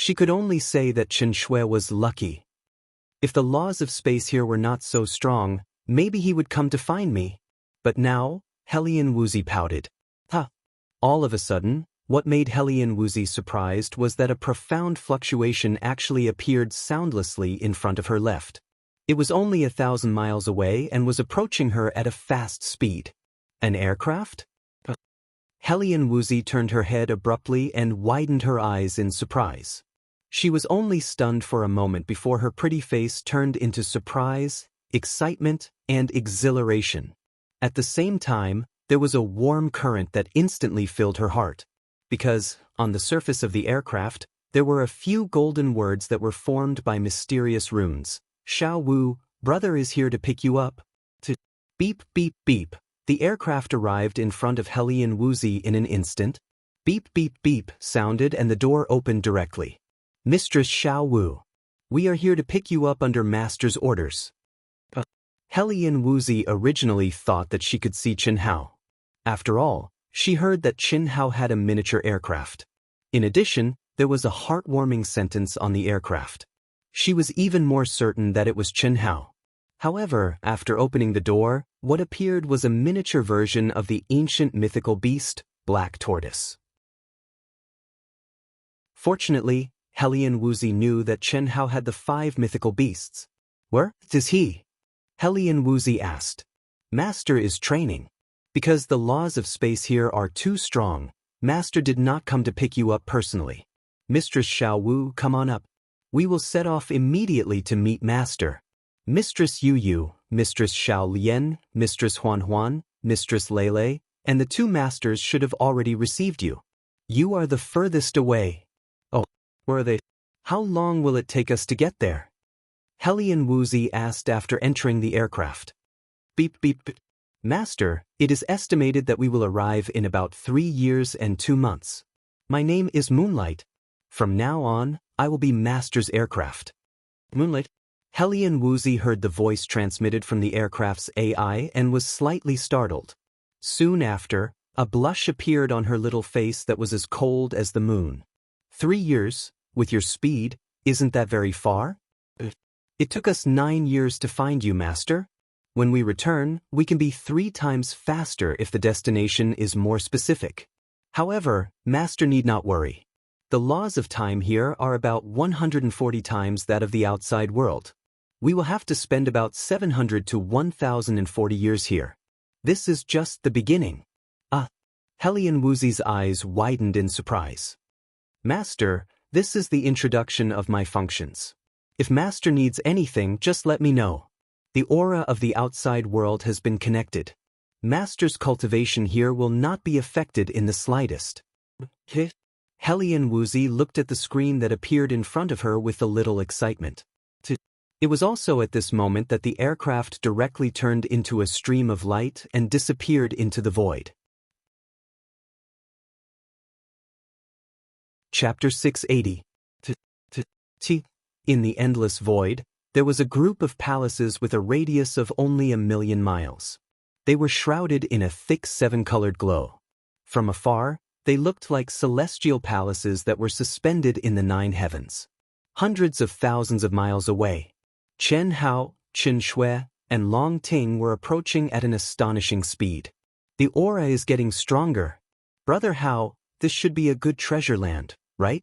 S1: She could only say that Chen Shui was lucky. If the laws of space here were not so strong, maybe he would come to find me. But now, Hellion Wuzi pouted. All of a sudden, what made Hellion Wuzi surprised was that a profound fluctuation actually appeared soundlessly in front of her left. It was only 1,000 miles away and was approaching her at a fast speed. An aircraft? Hellion Wuzi turned her head abruptly and widened her eyes in surprise. She was only stunned for a moment before her pretty face turned into surprise, excitement, and exhilaration. At the same time, there was a warm current that instantly filled her heart. Because, on the surface of the aircraft, there were a few golden words that were formed by mysterious runes. Xiao Wu, brother is here to pick you up. Beep, beep, beep. The aircraft arrived in front of Hellion Wuzi in an instant. Beep, beep, beep sounded and the door opened directly. Mistress Xiao Wu, we are here to pick you up under Master's orders. Hellion Wuzi originally thought that she could see Chen Hao. After all, she heard that Chen Hao had a miniature aircraft. In addition, there was a heartwarming sentence on the aircraft. She was even more certain that it was Chen Hao. However, after opening the door, what appeared was a miniature version of the ancient mythical beast, Black Tortoise. Fortunately, Hellion Wuzi knew that Chen Hao had the 5 mythical beasts. Where is he? Hellion Wuzi asked. Master is training. Because the laws of space here are too strong, Master did not come to pick you up personally. Mistress Xiao Wu, come on up. We will set off immediately to meet Master. Mistress Yu Yu, Mistress Xiao Lian, Mistress Huan Huan, Mistress Lele, and the 2 masters should have already received you. You are the furthest away. Oh, where are they? How long will it take us to get there? Hellion Wuzi asked after entering the aircraft. Beep, beep, beep. Master, it is estimated that we will arrive in about 3 years and 2 months. My name is Moonlight. From now on, I will be Master's aircraft. Moonlight? Hellion Wuzi heard the voice transmitted from the aircraft's AI and was slightly startled. Soon after, a blush appeared on her little face that was as cold as the moon. 3 years, with your speed, isn't that very far? It took us 9 years to find you, Master. When we return, we can be 3 times faster if the destination is more specific. However, Master need not worry. The laws of time here are about 140 times that of the outside world. We will have to spend about 700 to 1,040 years here. This is just the beginning. Hellion Wuzi's eyes widened in surprise. Master, this is the introduction of my functions. If Master needs anything, just let me know. The aura of the outside world has been connected. Master's cultivation here will not be affected in the slightest. Hellion Wuzi looked at the screen that appeared in front of her with a little excitement. It was also at this moment that the aircraft directly turned into a stream of light and disappeared into the void. Chapter 680. In the endless void, there was a group of palaces with a radius of only 1,000,000 miles. They were shrouded in a thick 7-colored glow. From afar, they looked like celestial palaces that were suspended in the 9 heavens. Hundreds of thousands of miles away, Chen Hao, Chen Shui, and Long Ting were approaching at an astonishing speed. The aura is getting stronger. Brother Hao, this should be a good treasure land, right?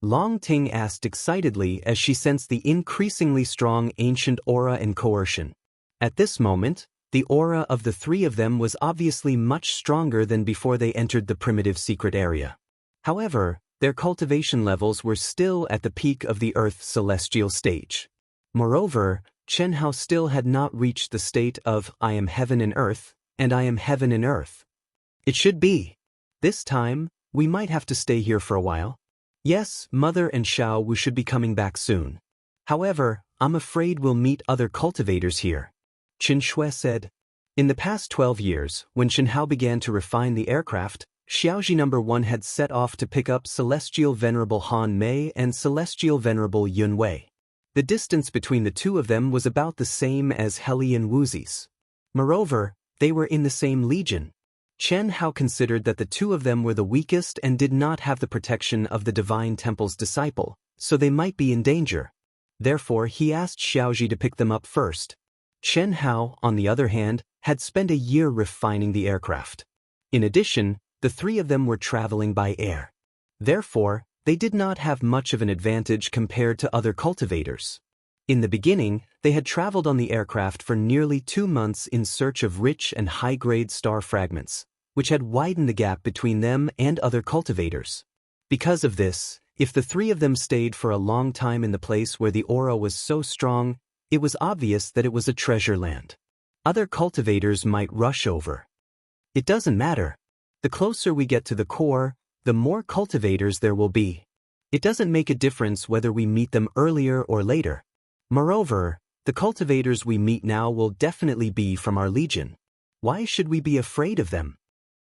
S1: Long Ting asked excitedly as she sensed the increasingly strong ancient aura and coercion. At this moment, the aura of the three of them was obviously much stronger than before they entered the primitive secret area. However, their cultivation levels were still at the peak of the Earth celestial stage. Moreover, Chen Hao still had not reached the state of I am heaven and earth, and I am heaven and earth. It should be. This time, we might have to stay here for a while. Yes, Mother and Xiao Wu should be coming back soon. However, I'm afraid we'll meet other cultivators here. Qin Shui said. In the past 12 years, when Chen Hao began to refine the aircraft, Xiaoji No. 1 had set off to pick up Celestial Venerable Han Mei and Celestial Venerable Yun Wei. The distance between the two of them was about the same as Heli and Wuzi's. Moreover, they were in the same legion. Chen Hao considered that the two of them were the weakest and did not have the protection of the Divine Temple's disciple, so they might be in danger. Therefore, he asked Xiaoji to pick them up first. Chen Hao, on the other hand, had spent a year refining the aircraft. In addition, the three of them were traveling by air. Therefore, they did not have much of an advantage compared to other cultivators. In the beginning, they had traveled on the aircraft for nearly 2 months in search of rich and high-grade star fragments, which had widened the gap between them and other cultivators. Because of this, if the three of them stayed for a long time in the place where the aura was so strong, it was obvious that it was a treasure land. Other cultivators might rush over. It doesn't matter. The closer we get to the core, the more cultivators there will be. It doesn't make a difference whether we meet them earlier or later. Moreover, the cultivators we meet now will definitely be from our legion. Why should we be afraid of them?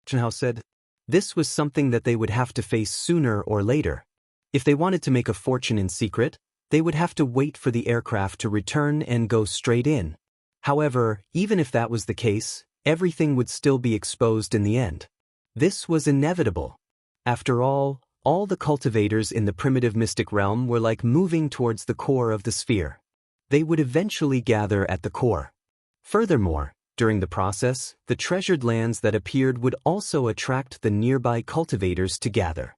S1: Chen Hao said. This was something that they would have to face sooner or later. If they wanted to make a fortune in secret, they would have to wait for the aircraft to return and go straight in. However, even if that was the case, everything would still be exposed in the end. This was inevitable. After all the cultivators in the primitive mystic realm were like moving towards the core of the sphere. They would eventually gather at the core. Furthermore, during the process, the treasured lands that appeared would also attract the nearby cultivators to gather.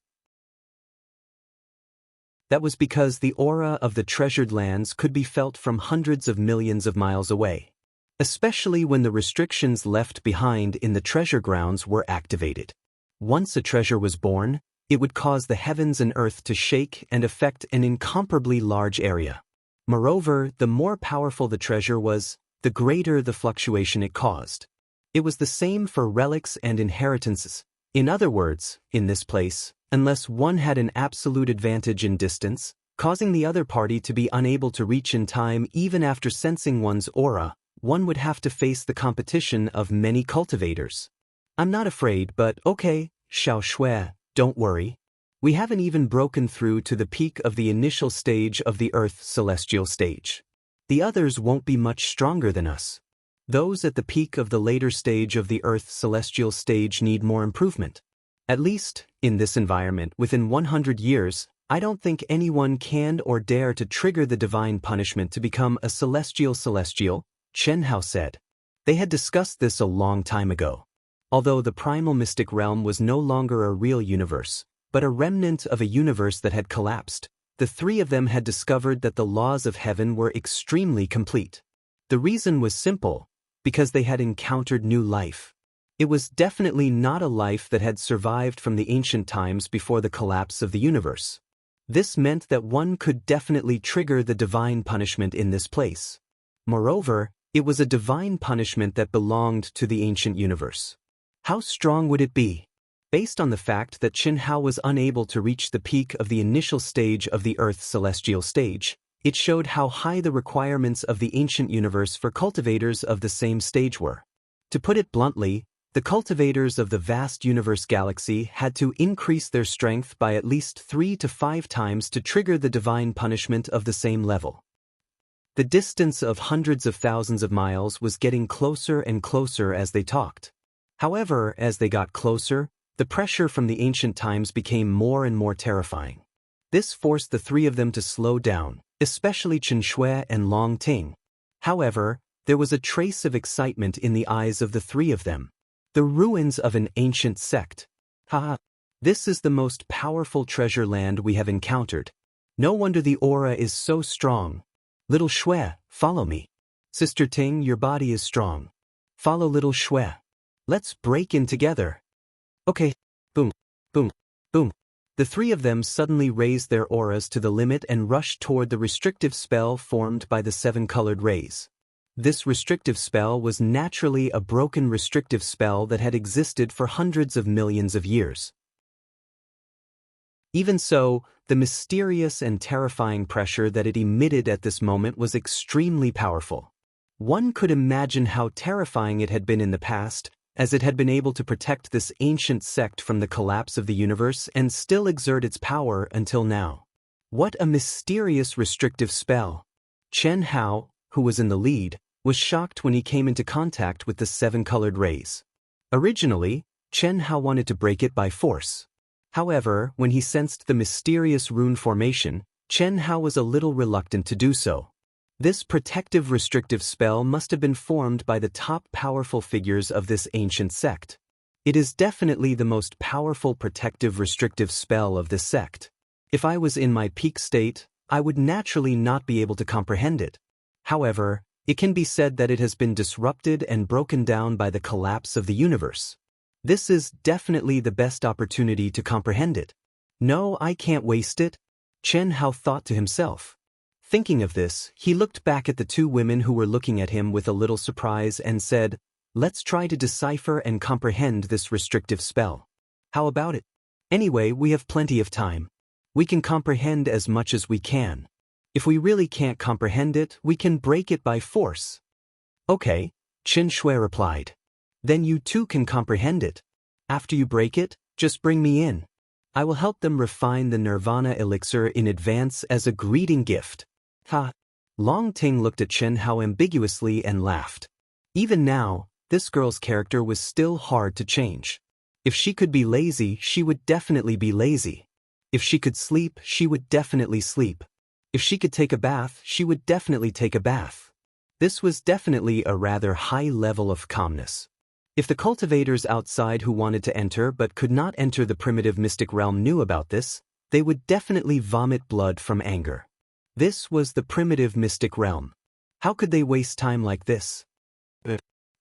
S1: That was because the aura of the treasured lands could be felt from hundreds of millions of miles away, especially when the restrictions left behind in the treasure grounds were activated. Once a treasure was born, it would cause the heavens and earth to shake and affect an incomparably large area. Moreover, the more powerful the treasure was, the greater the fluctuation it caused. It was the same for relics and inheritances. In other words, in this place, unless one had an absolute advantage in distance, causing the other party to be unable to reach in time even after sensing one's aura, one would have to face the competition of many cultivators. I'm not afraid, but okay, Xiao Shui, don't worry. We haven't even broken through to the peak of the initial stage of the Earth celestial stage. The others won't be much stronger than us. Those at the peak of the later stage of the Earth celestial stage need more improvement. At least, in this environment, within 100 years, I don't think anyone can or dare to trigger the divine punishment to become a celestial, Chen Hao said. They had discussed this a long time ago. Although the primal mystic realm was no longer a real universe, but a remnant of a universe that had collapsed, the three of them had discovered that the laws of heaven were extremely complete. The reason was simple, because they had encountered new life. It was definitely not a life that had survived from the ancient times before the collapse of the universe. This meant that one could definitely trigger the divine punishment in this place. Moreover, it was a divine punishment that belonged to the ancient universe. How strong would it be? Based on the fact that Chen Hao was unable to reach the peak of the initial stage of the Earth celestial stage, it showed how high the requirements of the ancient universe for cultivators of the same stage were. To put it bluntly, the cultivators of the vast universe galaxy had to increase their strength by at least 3 to 5 times to trigger the divine punishment of the same level. The distance of hundreds of thousands of miles was getting closer and closer as they talked. However, as they got closer, the pressure from the ancient times became more and more terrifying. This forced the three of them to slow down, especially Chen Shui and Long Ting. However, there was a trace of excitement in the eyes of the three of them. The ruins of an ancient sect. Haha. This is the most powerful treasure land we have encountered. No wonder the aura is so strong. Little Shui, follow me. Sister Ting, your body is strong. Follow little Shui. Let's break in together. Okay. Boom, boom, boom. The three of them suddenly raised their auras to the limit and rushed toward the restrictive spell formed by the 7 colored rays. This restrictive spell was naturally a broken restrictive spell that had existed for hundreds of millions of years. Even so, the mysterious and terrifying pressure that it emitted at this moment was extremely powerful. One could imagine how terrifying it had been in the past, as it had been able to protect this ancient sect from the collapse of the universe and still exert its power until now. What a mysterious restrictive spell! Chen Hao, who was in the lead, was shocked when he came into contact with the 7 colored rays. Originally, Chen Hao wanted to break it by force. However, when he sensed the mysterious rune formation, Chen Hao was a little reluctant to do so. This protective restrictive spell must have been formed by the top powerful figures of this ancient sect. It is definitely the most powerful protective restrictive spell of this sect. If I was in my peak state, I would naturally not be able to comprehend it. However, it can be said that it has been disrupted and broken down by the collapse of the universe. This is definitely the best opportunity to comprehend it. No, I can't waste it, Chen Hao thought to himself. Thinking of this, he looked back at the 2 women who were looking at him with a little surprise and said, "Let's try to decipher and comprehend this restrictive spell. How about it? Anyway, we have plenty of time. We can comprehend as much as we can. If we really can't comprehend it, we can break it by force." "Okay," Chen Shui replied. "Then you too can comprehend it. After you break it, just bring me in. I will help them refine the Nirvana elixir in advance as a greeting gift." Ha! Longting looked at Chen Hao ambiguously and laughed. Even now, this girl's character was still hard to change. If she could be lazy, she would definitely be lazy. If she could sleep, she would definitely sleep. If she could take a bath, she would definitely take a bath. This was definitely a rather high level of calmness. If the cultivators outside who wanted to enter but could not enter the primitive mystic realm knew about this, they would definitely vomit blood from anger. This was the primitive mystic realm. How could they waste time like this?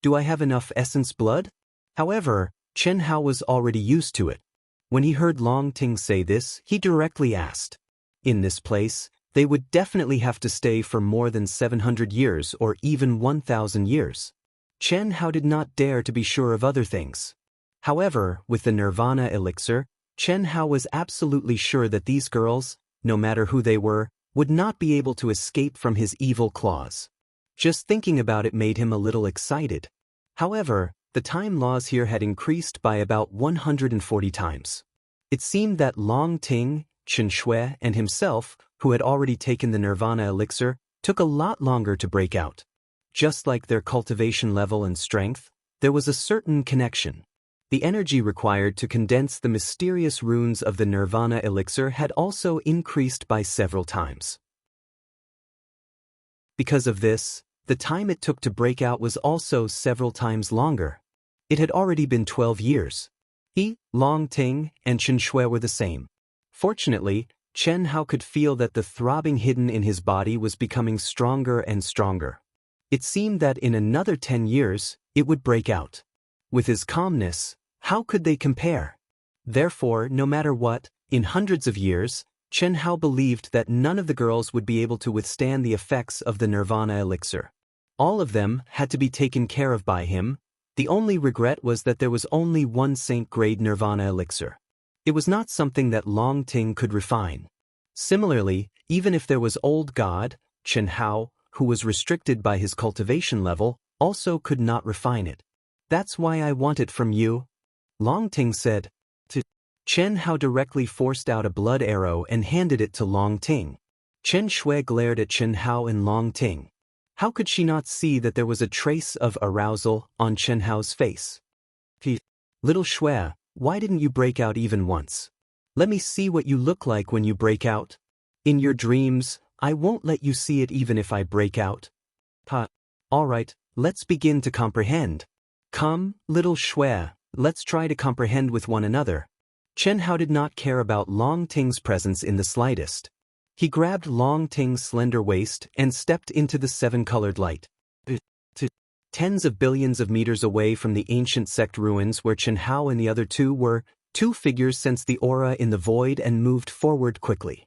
S1: Do I have enough essence blood? However, Chen Hao was already used to it. When he heard Long Ting say this, he directly asked. In this place, they would definitely have to stay for more than 700 years or even 1,000 years. Chen Hao did not dare to be sure of other things. However, with the Nirvana elixir, Chen Hao was absolutely sure that these girls, no matter who they were, would not be able to escape from his evil claws. Just thinking about it made him a little excited. However, the time laws here had increased by about 140 times. It seemed that Long Ting, Chen Shui, and himself, who had already taken the Nirvana elixir, took a lot longer to break out. Just like their cultivation level and strength, there was a certain connection. The energy required to condense the mysterious runes of the Nirvana elixir had also increased by several times. Because of this, the time it took to break out was also several times longer. It had already been 12 years. He, Long Ting, and Chen Shui were the same. Fortunately, Chen Hao could feel that the throbbing hidden in his body was becoming stronger and stronger. It seemed that in another 10 years, it would break out. With his calmness, how could they compare? Therefore, no matter what, in hundreds of years, Chen Hao believed that none of the girls would be able to withstand the effects of the Nirvana elixir. All of them had to be taken care of by him. The only regret was that there was only one saint-grade Nirvana elixir. It was not something that Long Ting could refine. Similarly, even if there was Old God, Chen Hao, who was restricted by his cultivation level, also could not refine it. "That's why I want it from you," Long Ting said. Chen Hao directly forced out a blood arrow and handed it to Long Ting. Chen Shui glared at Chen Hao and Long Ting. How could she not see that there was a trace of arousal on Chen Hao's face? "Little Shui, why didn't you break out even once? Let me see what you look like when you break out. In your dreams, I won't let you see it even if I break out." All right, let's begin to comprehend. Come, little Shui, let's try to comprehend with one another. Chen Hao did not care about Long Ting's presence in the slightest. He grabbed Long Ting's slender waist and stepped into the seven-colored light. Tens of billions of meters away from the ancient sect ruins where Chen Hao and the other two were, two figures sensed the aura in the void and moved forward quickly.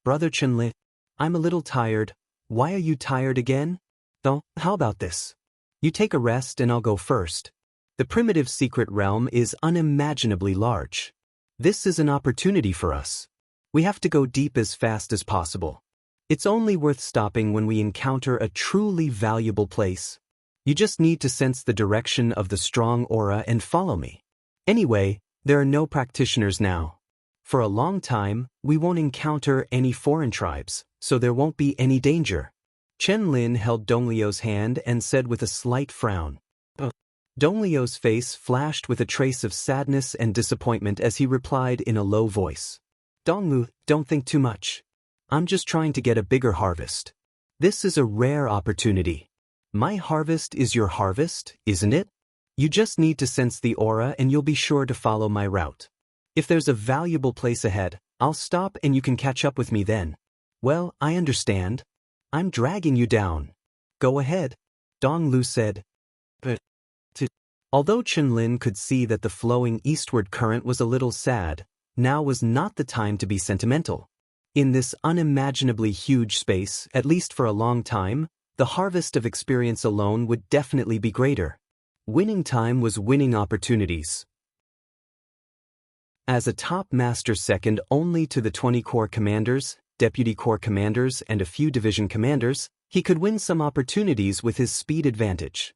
S1: Brother Chen Lin, I'm a little tired. Why are you tired again? Oh, how about this? You take a rest and I'll go first. The primitive secret realm is unimaginably large. This is an opportunity for us. We have to go deep as fast as possible. It's only worth stopping when we encounter a truly valuable place. You just need to sense the direction of the strong aura and follow me. Anyway, there are no practitioners now. For a long time, we won't encounter any foreign tribes, so there won't be any danger. Chen Lin held Dong Liu's hand and said with a slight frown. Dong Liu's face flashed with a trace of sadness and disappointment as he replied in a low voice. Dong Liu, don't think too much. I'm just trying to get a bigger harvest. This is a rare opportunity. My harvest is your harvest, isn't it? You just need to sense the aura and you'll be sure to follow my route. If there's a valuable place ahead, I'll stop and you can catch up with me then. Well, I understand. I'm dragging you down. Go ahead, Dong Liu said. Although Chen Lin could see that the flowing eastward current was a little sad, now was not the time to be sentimental. In this unimaginably huge space, at least for a long time, the harvest of experience alone would definitely be greater. Winning time was winning opportunities. As a top master second only to the 20 corps commanders, deputy corps commanders and a few division commanders, he could win some opportunities with his speed advantage.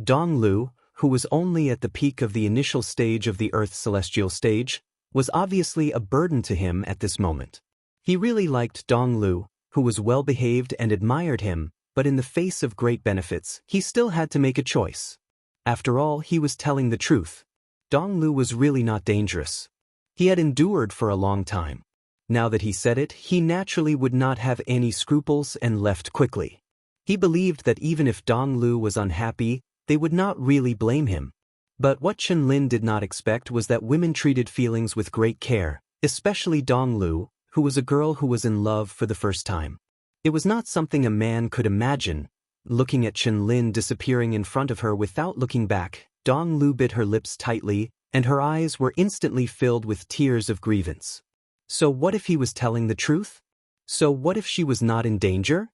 S1: Dong Liu, who was only at the peak of the initial stage of the Earth's celestial stage, was obviously a burden to him at this moment. He really liked Dong Liu, who was well-behaved and admired him, but in the face of great benefits, he still had to make a choice. After all, he was telling the truth. Dong Liu was really not dangerous. He had endured for a long time. Now that he said it, he naturally would not have any scruples and left quickly. He believed that even if Dong Liu was unhappy, they would not really blame him. But what Chen Lin did not expect was that women treated feelings with great care, especially Dong Liu, who was a girl who was in love for the first time. It was not something a man could imagine. Looking at Chen Lin disappearing in front of her without looking back, Dong Liu bit her lips tightly, and her eyes were instantly filled with tears of grievance. So what if he was telling the truth? So what if she was not in danger?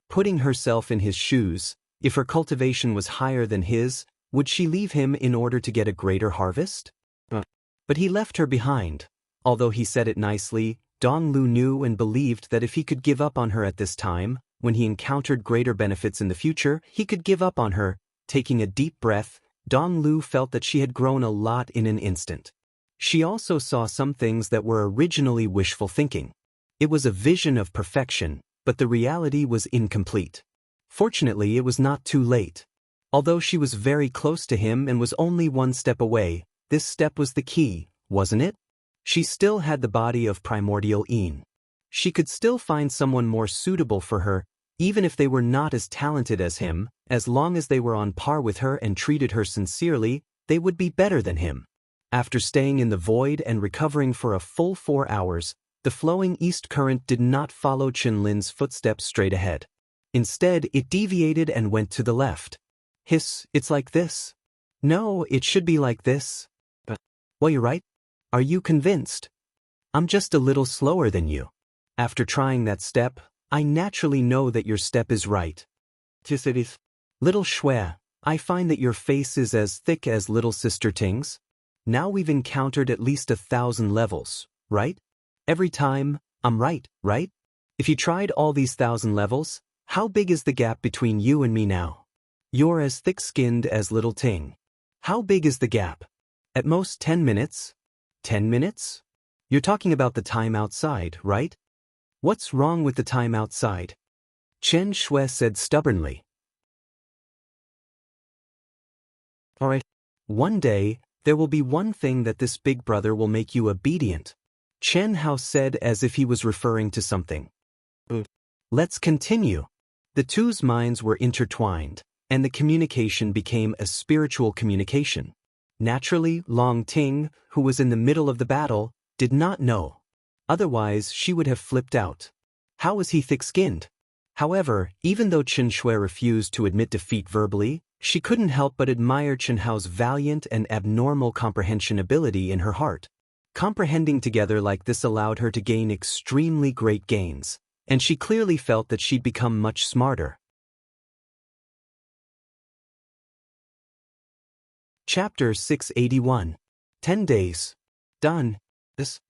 S1: Putting herself in his shoes, if her cultivation was higher than his, would she leave him in order to get a greater harvest? But he left her behind. Although he said it nicely, Dong Liu knew and believed that if he could give up on her at this time, when he encountered greater benefits in the future, he could give up on her. Taking a deep breath, Dong Liu felt that she had grown a lot in an instant. She also saw some things that were originally wishful thinking. It was a vision of perfection, but the reality was incomplete. Fortunately, it was not too late. Although she was very close to him and was only one step away, this step was the key, wasn't it? She still had the body of primordial Yin. She could still find someone more suitable for her, even if they were not as talented as him. As long as they were on par with her and treated her sincerely, they would be better than him. After staying in the void and recovering for a full 4 hours, the flowing east current did not follow Chen Lin's footsteps straight ahead. Instead, it deviated and went to the left. Hiss, it's like this. No, it should be like this. Well, you're right. Are you convinced? I'm just a little slower than you. After trying that step, I naturally know that your step is right. Little Shui, I find that your face is as thick as little sister Ting's. Now we've encountered at least 1,000 levels, right? Every time, I'm right, right? If you tried all these 1,000 levels, how big is the gap between you and me now? You're as thick-skinned as little Ting. How big is the gap? At most 10 minutes? 10 minutes? You're talking about the time outside, right? What's wrong with the time outside? Chen Shui said stubbornly. All right. One day, there will be one thing that this big brother will make you obedient. Chen Hao said as if he was referring to something. Let's continue. The two's minds were intertwined, and the communication became a spiritual communication. Naturally, Long Ting, who was in the middle of the battle, did not know. Otherwise, she would have flipped out. How was he thick-skinned? However, even though Chen Shui refused to admit defeat verbally, she couldn't help but admire Chen Hao's valiant and abnormal comprehension ability in her heart. Comprehending together like this allowed her to gain extremely great gains, and she clearly felt that she'd become much smarter. Chapter 681. 10 Days. Done. This.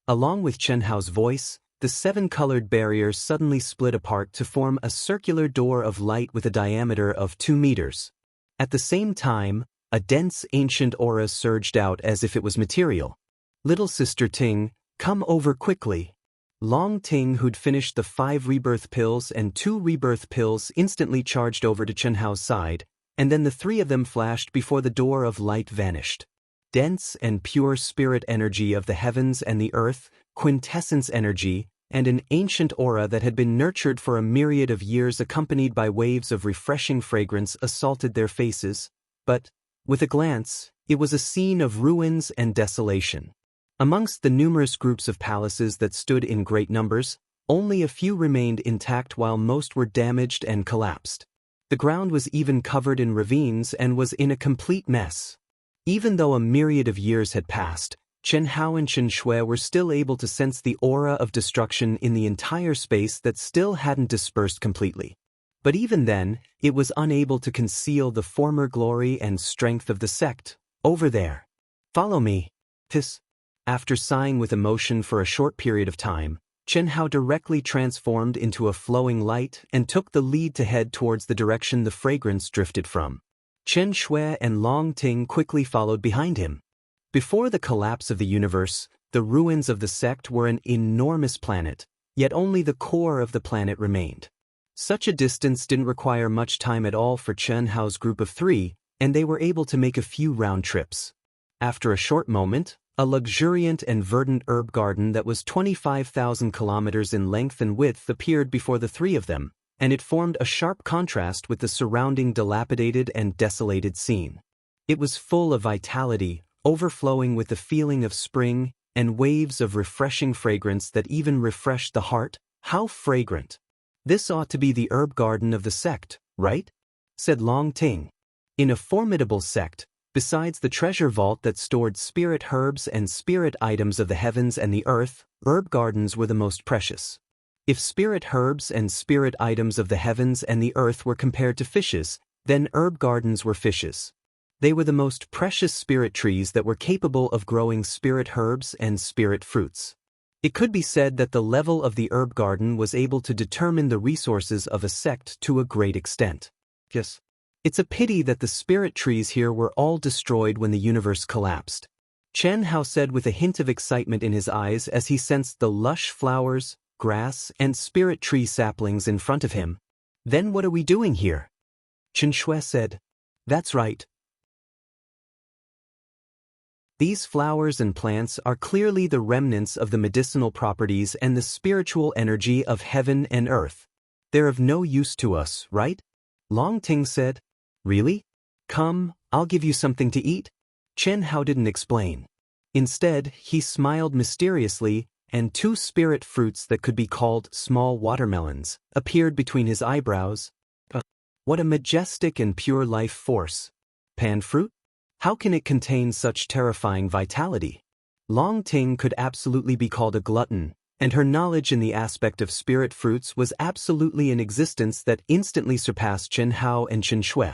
S1: Along with Chen Hao's voice, the 7 colored barriers suddenly split apart to form a circular door of light with a diameter of 2 meters. At the same time, a dense ancient aura surged out as if it was material. Little Sister Ting, come over quickly. Long Ting, who'd finished the 5 rebirth pills and 2 rebirth pills, instantly charged over to Chen Hao's side, and then the 3 of them flashed before the door of light vanished. Dense and pure spirit energy of the heavens and the earth, quintessence energy, and an ancient aura that had been nurtured for a myriad of years accompanied by waves of refreshing fragrance assaulted their faces, but, with a glance, it was a scene of ruins and desolation. Amongst the numerous groups of palaces that stood in great numbers, only a few remained intact while most were damaged and collapsed. The ground was even covered in ravines and was in a complete mess. Even though a myriad of years had passed, Chen Hao and Chen Shui were still able to sense the aura of destruction in the entire space that still hadn't dispersed completely. But even then, it was unable to conceal the former glory and strength of the sect. Over there. Follow me. After sighing with emotion for a short period of time, Chen Hao directly transformed into a flowing light and took the lead to head towards the direction the fragrance drifted from. Chen Shui and Long Ting quickly followed behind him. Before the collapse of the universe, the ruins of the sect were an enormous planet, yet only the core of the planet remained. Such a distance didn't require much time at all for Chen Hao's group of 3, and they were able to make a few round trips. After a short moment, a luxuriant and verdant herb garden that was 25,000 kilometers in length and width appeared before the 3 of them, and it formed a sharp contrast with the surrounding dilapidated and desolated scene. It was full of vitality, overflowing with the feeling of spring, and waves of refreshing fragrance that even refreshed the heart. How fragrant! This ought to be the herb garden of the sect, right? Said Long Ting. In a formidable sect, besides the treasure vault that stored spirit herbs and spirit items of the heavens and the earth, herb gardens were the most precious. If spirit herbs and spirit items of the heavens and the earth were compared to fishes, then herb gardens were fishes. They were the most precious spirit trees that were capable of growing spirit herbs and spirit fruits. It could be said that the level of the herb garden was able to determine the resources of a sect to a great extent. Yes. It's a pity that the spirit trees here were all destroyed when the universe collapsed. Chen Hao said with a hint of excitement in his eyes as he sensed the lush flowers, grass, and spirit tree saplings in front of him. Then what are we doing here? Chen Shui said. That's right. These flowers and plants are clearly the remnants of the medicinal properties and the spiritual energy of heaven and earth. They're of no use to us, right? Long Ting said. Really? Come, I'll give you something to eat. Chen Hao didn't explain. Instead, he smiled mysteriously, and 2 spirit fruits that could be called small watermelons appeared between his eyebrows. What a majestic and pure life force. Pan fruit? How can it contain such terrifying vitality? Long Ting could absolutely be called a glutton, and her knowledge in the aspect of spirit fruits was absolutely in existence that instantly surpassed Chen Hao and Chen Shui.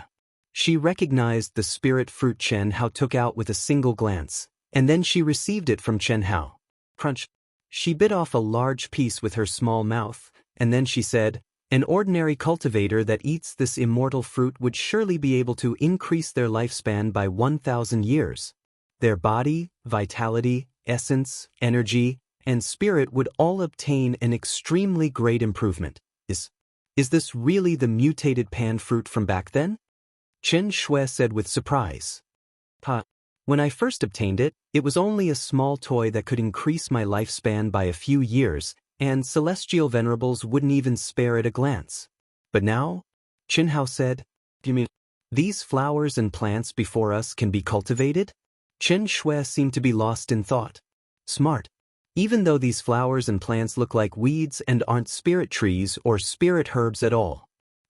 S1: She recognized the spirit fruit Chen Hao took out with a single glance, and then she received it from Chen Hao. Crunch. She bit off a large piece with her small mouth, and then she said, an ordinary cultivator that eats this immortal fruit would surely be able to increase their lifespan by 1,000 years. Their body, vitality, essence, energy, and spirit would all obtain an extremely great improvement. Is this really the mutated pan fruit from back then? Chen Shui said with surprise. When I first obtained it, it was only a small toy that could increase my lifespan by a few years, and celestial venerables wouldn't even spare it a glance. But now? Chen Hao said. You mean these flowers and plants before us can be cultivated? Chen Shui seemed to be lost in thought. Smart. Even though these flowers and plants look like weeds and aren't spirit trees or spirit herbs at all.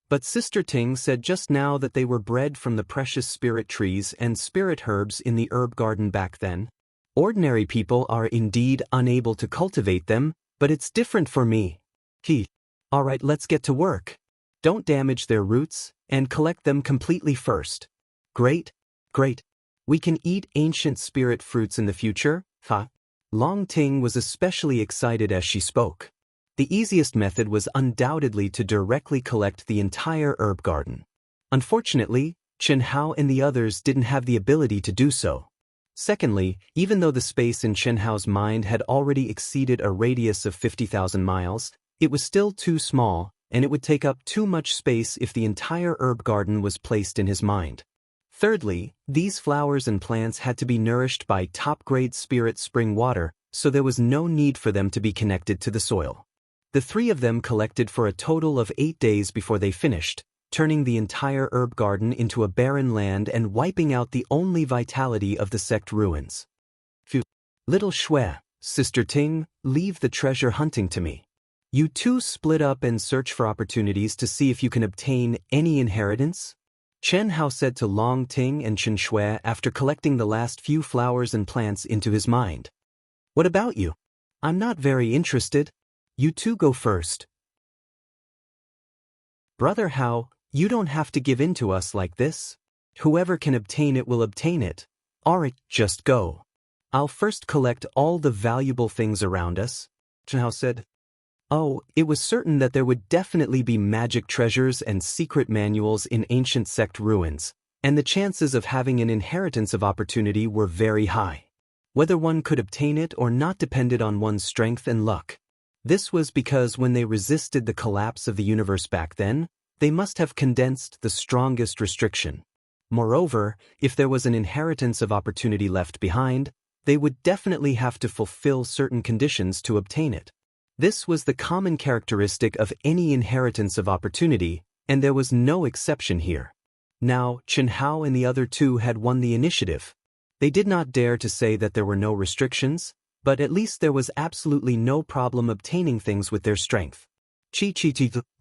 S1: But Sister Ting said just now that they were bred from the precious spirit trees and spirit herbs in the herb garden back then. Ordinary people are indeed unable to cultivate them, but it's different for me. Alright, let's get to work. Don't damage their roots, and collect them completely first. Great. We can eat ancient spirit fruits in the future, huh? Long Ting was especially excited as she spoke. The easiest method was undoubtedly to directly collect the entire herb garden. Unfortunately, Chen Hao and the others didn't have the ability to do so. Secondly, even though the space in Chen Hao's mind had already exceeded a radius of 50,000 miles, it was still too small, and it would take up too much space if the entire herb garden was placed in his mind. Thirdly, these flowers and plants had to be nourished by top-grade spirit spring water, so there was no need for them to be connected to the soil. The three of them collected for a total of 8 days before they finished, turning the entire herb garden into a barren land and wiping out the only vitality of the sect ruins. Phew. Little Shui, Sister Ting, leave the treasure hunting to me. You two split up and search for opportunities to see if you can obtain any inheritance? Chen Hao said to Long Ting and Chen Shui after collecting the last few flowers and plants into his mind. What about you? I'm not very interested. You two go first. Brother Hao, you don't have to give in to us like this. Whoever can obtain it will obtain it. Alright, just go. I'll first collect all the valuable things around us, Chen Hao said. Oh, it was certain that there would definitely be magic treasures and secret manuals in ancient sect ruins, and the chances of having an inheritance of opportunity were very high. Whether one could obtain it or not depended on one's strength and luck. This was because when they resisted the collapse of the universe back then, they must have condensed the strongest restriction. Moreover, if there was an inheritance of opportunity left behind, they would definitely have to fulfill certain conditions to obtain it. This was the common characteristic of any inheritance of opportunity, and there was no exception here. Now, Chen Hao and the other two had won the initiative. They did not dare to say that there were no restrictions, but at least there was absolutely no problem obtaining things with their strength.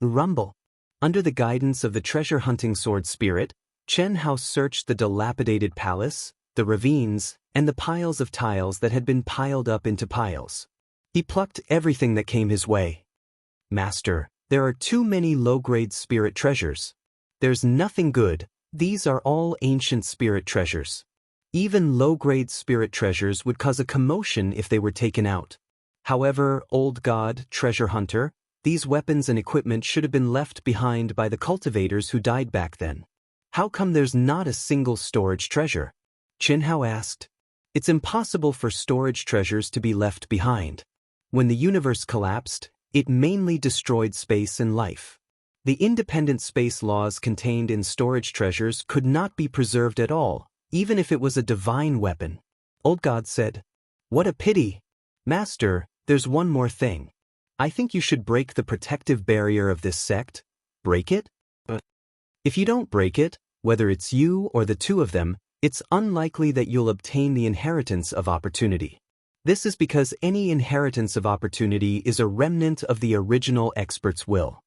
S1: Rumble. Under the guidance of the treasure-hunting sword spirit, Chen Hao searched the dilapidated palace, the ravines, and the piles of tiles that had been piled up into piles. He plucked everything that came his way. Master, there are too many low-grade spirit treasures. There's nothing good, these are all ancient spirit treasures. Even low-grade spirit treasures would cause a commotion if they were taken out. However, old god, treasure hunter, these weapons and equipment should have been left behind by the cultivators who died back then. How come there's not a single storage treasure? Chen Hao asked. It's impossible for storage treasures to be left behind. When the universe collapsed, it mainly destroyed space and life. The independent space laws contained in storage treasures could not be preserved at all, even if it was a divine weapon. Old God said, "What a pity. Master, there's one more thing. I think you should break the protective barrier of this sect. Break it? But if you don't break it, whether it's you or the two of them, it's unlikely that you'll obtain the inheritance of opportunity. This is because any inheritance of opportunity is a remnant of the original expert's will.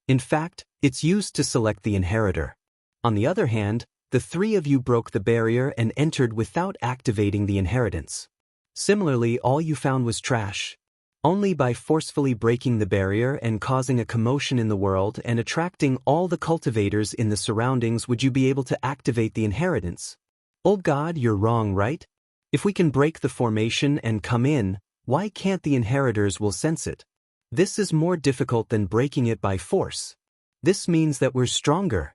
S1: In fact, it's used to select the inheritor. On the other hand, the three of you broke the barrier and entered without activating the inheritance. Similarly, all you found was trash. Only by forcefully breaking the barrier and causing a commotion in the world and attracting all the cultivators in the surroundings would you be able to activate the inheritance. Old God, you're wrong, right? If we can break the formation and come in, why can't the inheritors will sense it? This is more difficult than breaking it by force. This means that we're stronger.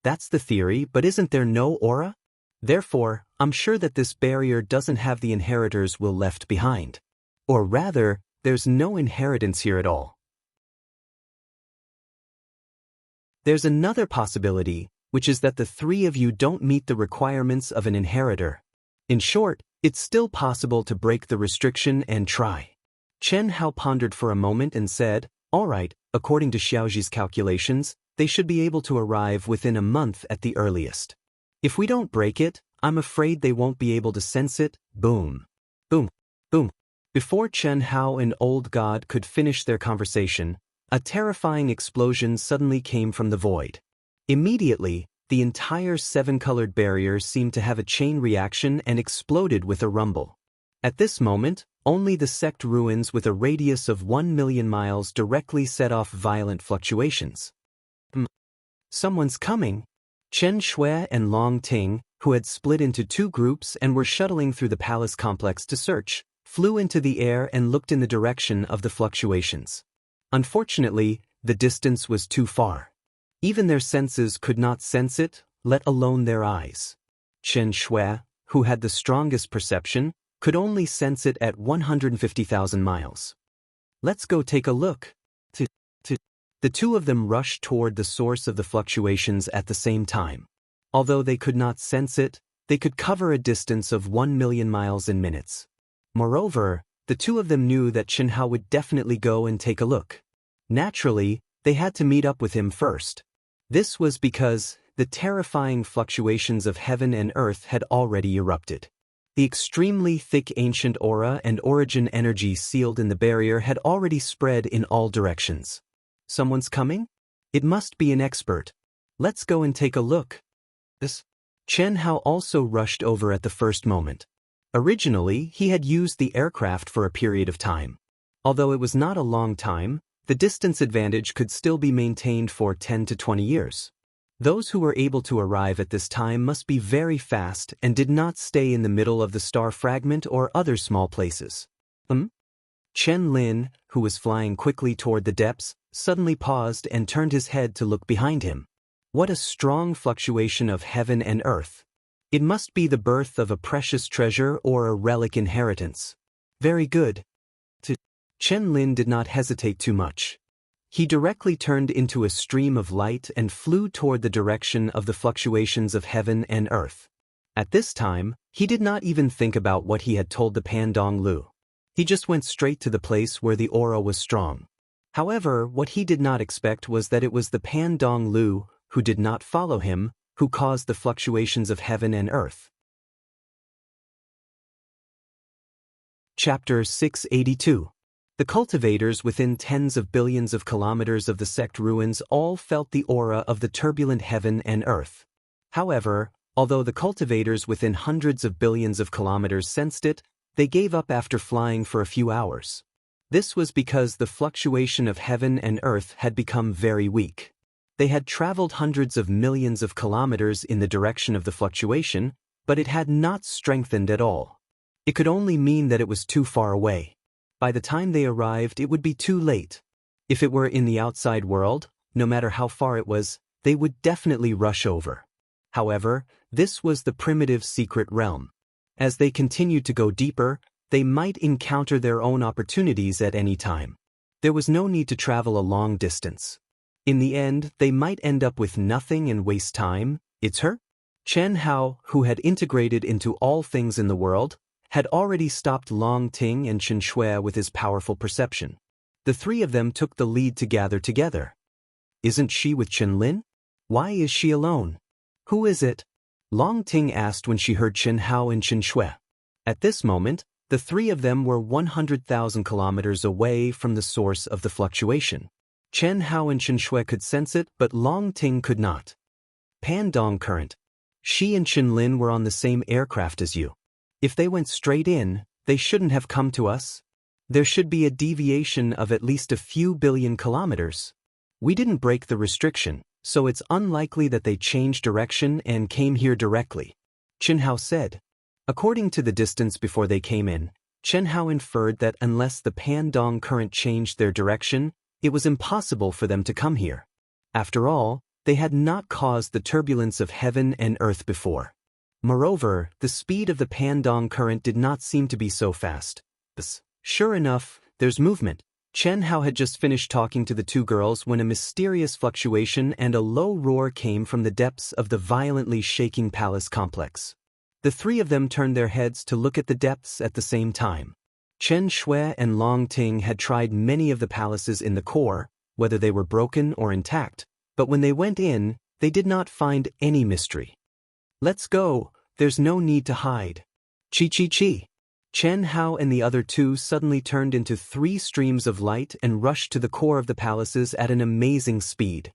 S1: That's the theory, but isn't there no aura? Therefore, I'm sure that this barrier doesn't have the inheritors will left behind. Or rather, there's no inheritance here at all. There's another possibility, which is that the three of you don't meet the requirements of an inheritor. In short, it's still possible to break the restriction and try. Chen Hao pondered for a moment and said, "Alright, according to Xiaoji's calculations, they should be able to arrive within a month at the earliest. If we don't break it, I'm afraid they won't be able to sense it. Boom. Boom. Boom. Before Chen Hao and Old God could finish their conversation, a terrifying explosion suddenly came from the void. Immediately, the entire seven-colored barrier seemed to have a chain reaction and exploded with a rumble. At this moment, only the sect ruins with a radius of 1 million miles directly set off violent fluctuations. Someone's coming. Chen Shui and Long Ting, who had split into two groups and were shuttling through the palace complex to search, flew into the air and looked in the direction of the fluctuations. Unfortunately, the distance was too far. Even their senses could not sense it, let alone their eyes. Chen Shui, who had the strongest perception, could only sense it at 150,000 miles. Let's go take a look. The two of them rushed toward the source of the fluctuations at the same time. Although they could not sense it, they could cover a distance of 1 million miles in minutes. Moreover, the two of them knew that Chen Hao would definitely go and take a look. Naturally, they had to meet up with him first. This was because the terrifying fluctuations of heaven and earth had already erupted. The extremely thick ancient aura and origin energy sealed in the barrier had already spread in all directions. Someone's coming? It must be an expert. Let's go and take a look. Chen Hao also rushed over at the first moment. Originally, he had used the aircraft for a period of time. Although it was not a long time, the distance advantage could still be maintained for 10 to 20 years. Those who were able to arrive at this time must be very fast and did not stay in the middle of the star fragment or other small places. Chen Lin, who was flying quickly toward the depths, suddenly paused and turned his head to look behind him. What a strong fluctuation of heaven and earth. It must be the birth of a precious treasure or a relic inheritance. Very good. Chen Lin did not hesitate too much. He directly turned into a stream of light and flew toward the direction of the fluctuations of heaven and earth. At this time, he did not even think about what he had told the Pandong Lu. He just went straight to the place where the aura was strong. However, what he did not expect was that it was the Pandong Lu, who did not follow him, who caused the fluctuations of heaven and earth. Chapter 682. The cultivators within tens of billions of kilometers of the sect ruins all felt the aura of the turbulent heaven and earth. However, although the cultivators within hundreds of billions of kilometers sensed it, they gave up after flying for a few hours. This was because the fluctuation of heaven and earth had become very weak. They had traveled hundreds of millions of kilometers in the direction of the fluctuation, but it had not strengthened at all. It could only mean that it was too far away. By the time they arrived, it would be too late. If it were in the outside world, no matter how far it was, they would definitely rush over. However, this was the primitive secret realm. As they continued to go deeper, they might encounter their own opportunities at any time. There was no need to travel a long distance. In the end, they might end up with nothing and waste time. It's her? Chen Hao, who had integrated into all things in the world, had already stopped Long Ting and Chen Shui with his powerful perception. The three of them took the lead to gather together. Isn't she with Chen Lin? Why is she alone? Who is it? Long Ting asked when she heard Chen Hao and Chen Shui. At this moment, the three of them were 100,000 kilometers away from the source of the fluctuation. Chen Hao and Chen Shui could sense it, but Long Ting could not. Pandong current. She and Chen Lin were on the same aircraft as you. If they went straight in, they shouldn't have come to us. There should be a deviation of at least a few billion kilometers. We didn't break the restriction, so it's unlikely that they changed direction and came here directly, Chen Hao said. According to the distance before they came in, Chen Hao inferred that unless the Pandong current changed their direction, it was impossible for them to come here. After all, they had not caused the turbulence of heaven and earth before. Moreover, the speed of the Pandong current did not seem to be so fast. Sure enough, there's movement. Chen Hao had just finished talking to the two girls when a mysterious fluctuation and a low roar came from the depths of the violently shaking palace complex. The three of them turned their heads to look at the depths at the same time. Chen Shui and Long Ting had tried many of the palaces in the core, whether they were broken or intact, but when they went in, they did not find any mystery. Let's go, There's no need to hide. Chi chi chi. Chen Hao and the other two suddenly turned into 3 streams of light and rushed to the core of the palaces at an amazing speed.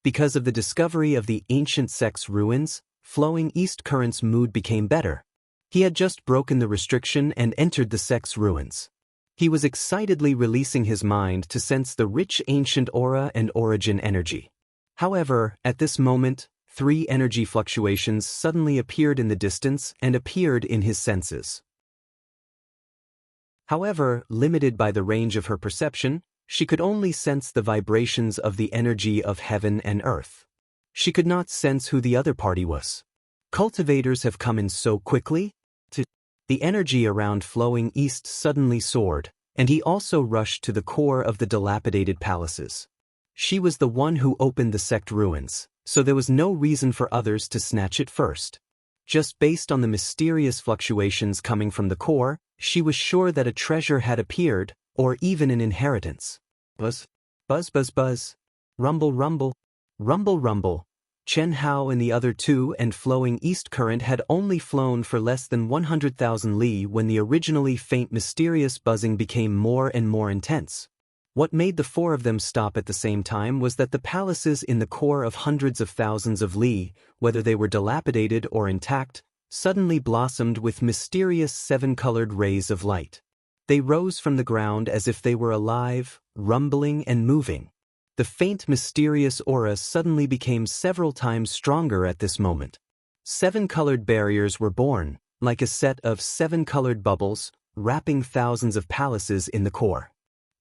S1: Because of the discovery of the ancient sect's ruins, flowing east current's mood became better. He had just broken the restriction and entered the sect's ruins. He was excitedly releasing his mind to sense the rich ancient aura and origin energy. However, at this moment, 3 energy fluctuations suddenly appeared in the distance and appeared in his senses. However, limited by the range of her perception, she could only sense the vibrations of the energy of heaven and earth. She could not sense who the other party was. Cultivators have come in so quickly? The energy around flowing east suddenly soared, and he also rushed to the core of the dilapidated palaces. She was the one who opened the sect ruins, so there was no reason for others to snatch it first. Just based on the mysterious fluctuations coming from the core, she was sure that a treasure had appeared, or even an inheritance. Buzz, buzz, buzz, buzz. Rumble, rumble. Rumble, rumble. Chen Hao and the other two and flowing east current had only flown for less than 100,000 li when the originally faint mysterious buzzing became more and more intense. What made the 4 of them stop at the same time was that the palaces in the core of hundreds of thousands of li, whether they were dilapidated or intact, suddenly blossomed with mysterious 7-colored rays of light. They rose from the ground as if they were alive, rumbling and moving. The faint mysterious aura suddenly became several times stronger at this moment. 7-colored barriers were born, like a set of 7-colored bubbles, wrapping thousands of palaces in the core.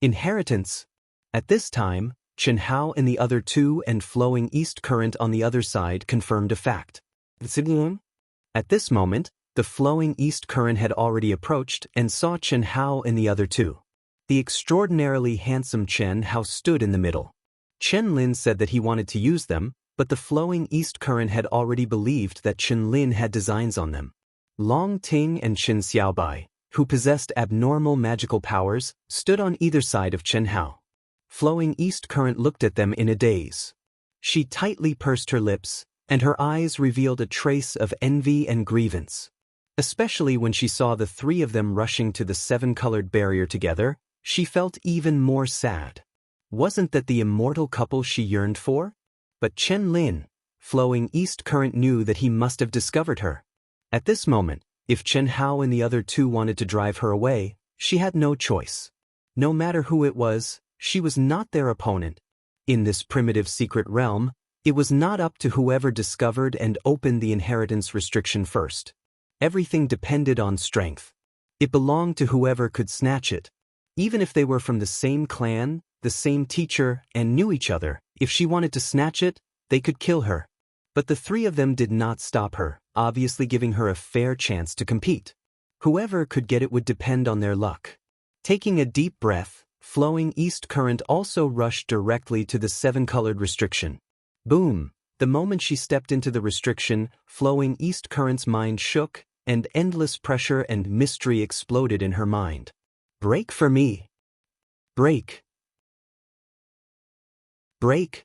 S1: Inheritance. At this time, Chen Hao and the other two and flowing east current on the other side confirmed a fact. At this moment, the flowing east current had already approached and saw Chen Hao and the other two. The extraordinarily handsome Chen Hao stood in the middle. Chen Lin said that he wanted to use them, but the flowing east current had already believed that Chen Lin had designs on them. Long Ting and Qin Xiaobai, who possessed abnormal magical powers, stood on either side of Chen Hao. Flowing east current looked at them in a daze. She tightly pursed her lips, and her eyes revealed a trace of envy and grievance. Especially when she saw the 3 of them rushing to the 7-colored barrier together, she felt even more sad. Wasn't that the immortal couple she yearned for? But Chen Lin, flowing east current, knew that he must have discovered her. At this moment, if Chen Hao and the other two wanted to drive her away, she had no choice. No matter who it was, she was not their opponent. In this primitive secret realm, it was not up to whoever discovered and opened the inheritance restriction first. Everything depended on strength. It belonged to whoever could snatch it. Even if they were from the same clan, the same teacher, and knew each other, if she wanted to snatch it, they could kill her. But the 3 of them did not stop her, obviously giving her a fair chance to compete. Whoever could get it would depend on their luck. Taking a deep breath, flowing east current also rushed directly to the 7-colored restriction. Boom! The moment she stepped into the restriction, flowing east current's mind shook, and endless pressure and mystery exploded in her mind. Break for me. Break. Break.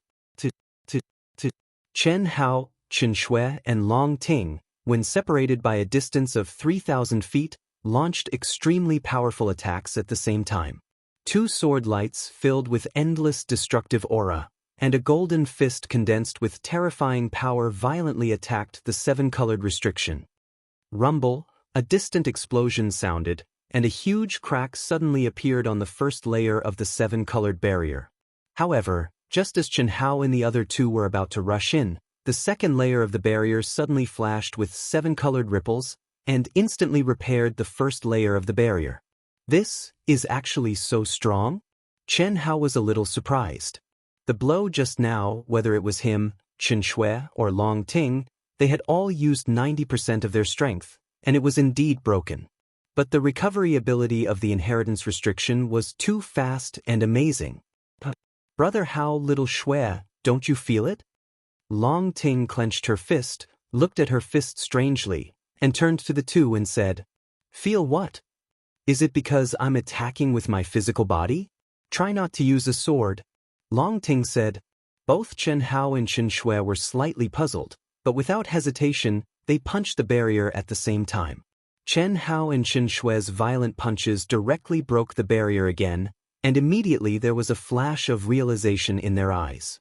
S1: Chen Hao, Chen Shui, and Long Ting, when separated by a distance of 3,000 feet, launched extremely powerful attacks at the same time. 2 sword lights filled with endless destructive aura, and a golden fist condensed with terrifying power violently attacked the 7-colored restriction. Rumble, a distant explosion sounded, and a huge crack suddenly appeared on the first layer of the 7-colored barrier. However, just as Chen Hao and the other two were about to rush in, the second layer of the barrier suddenly flashed with 7-colored ripples and instantly repaired the first layer of the barrier. This is actually so strong? Chen Hao was a little surprised. The blow just now, whether it was him, Chen Shui, or Long Ting, they had all used 90% of their strength, and it was indeed broken. But the recovery ability of the inheritance restriction was too fast and amazing. Brother Hao, little Shui, don't you feel it? Long Ting clenched her fist, looked at her fist strangely, and turned to the two and said, "Feel what? Is it because I'm attacking with my physical body? Try not to use a sword." Long Ting said. Both Chen Hao and Chen Shui were slightly puzzled, but without hesitation, they punched the barrier at the same time. Chen Hao and Qin Shui's violent punches directly broke the barrier again, and immediately there was a flash of realization in their eyes.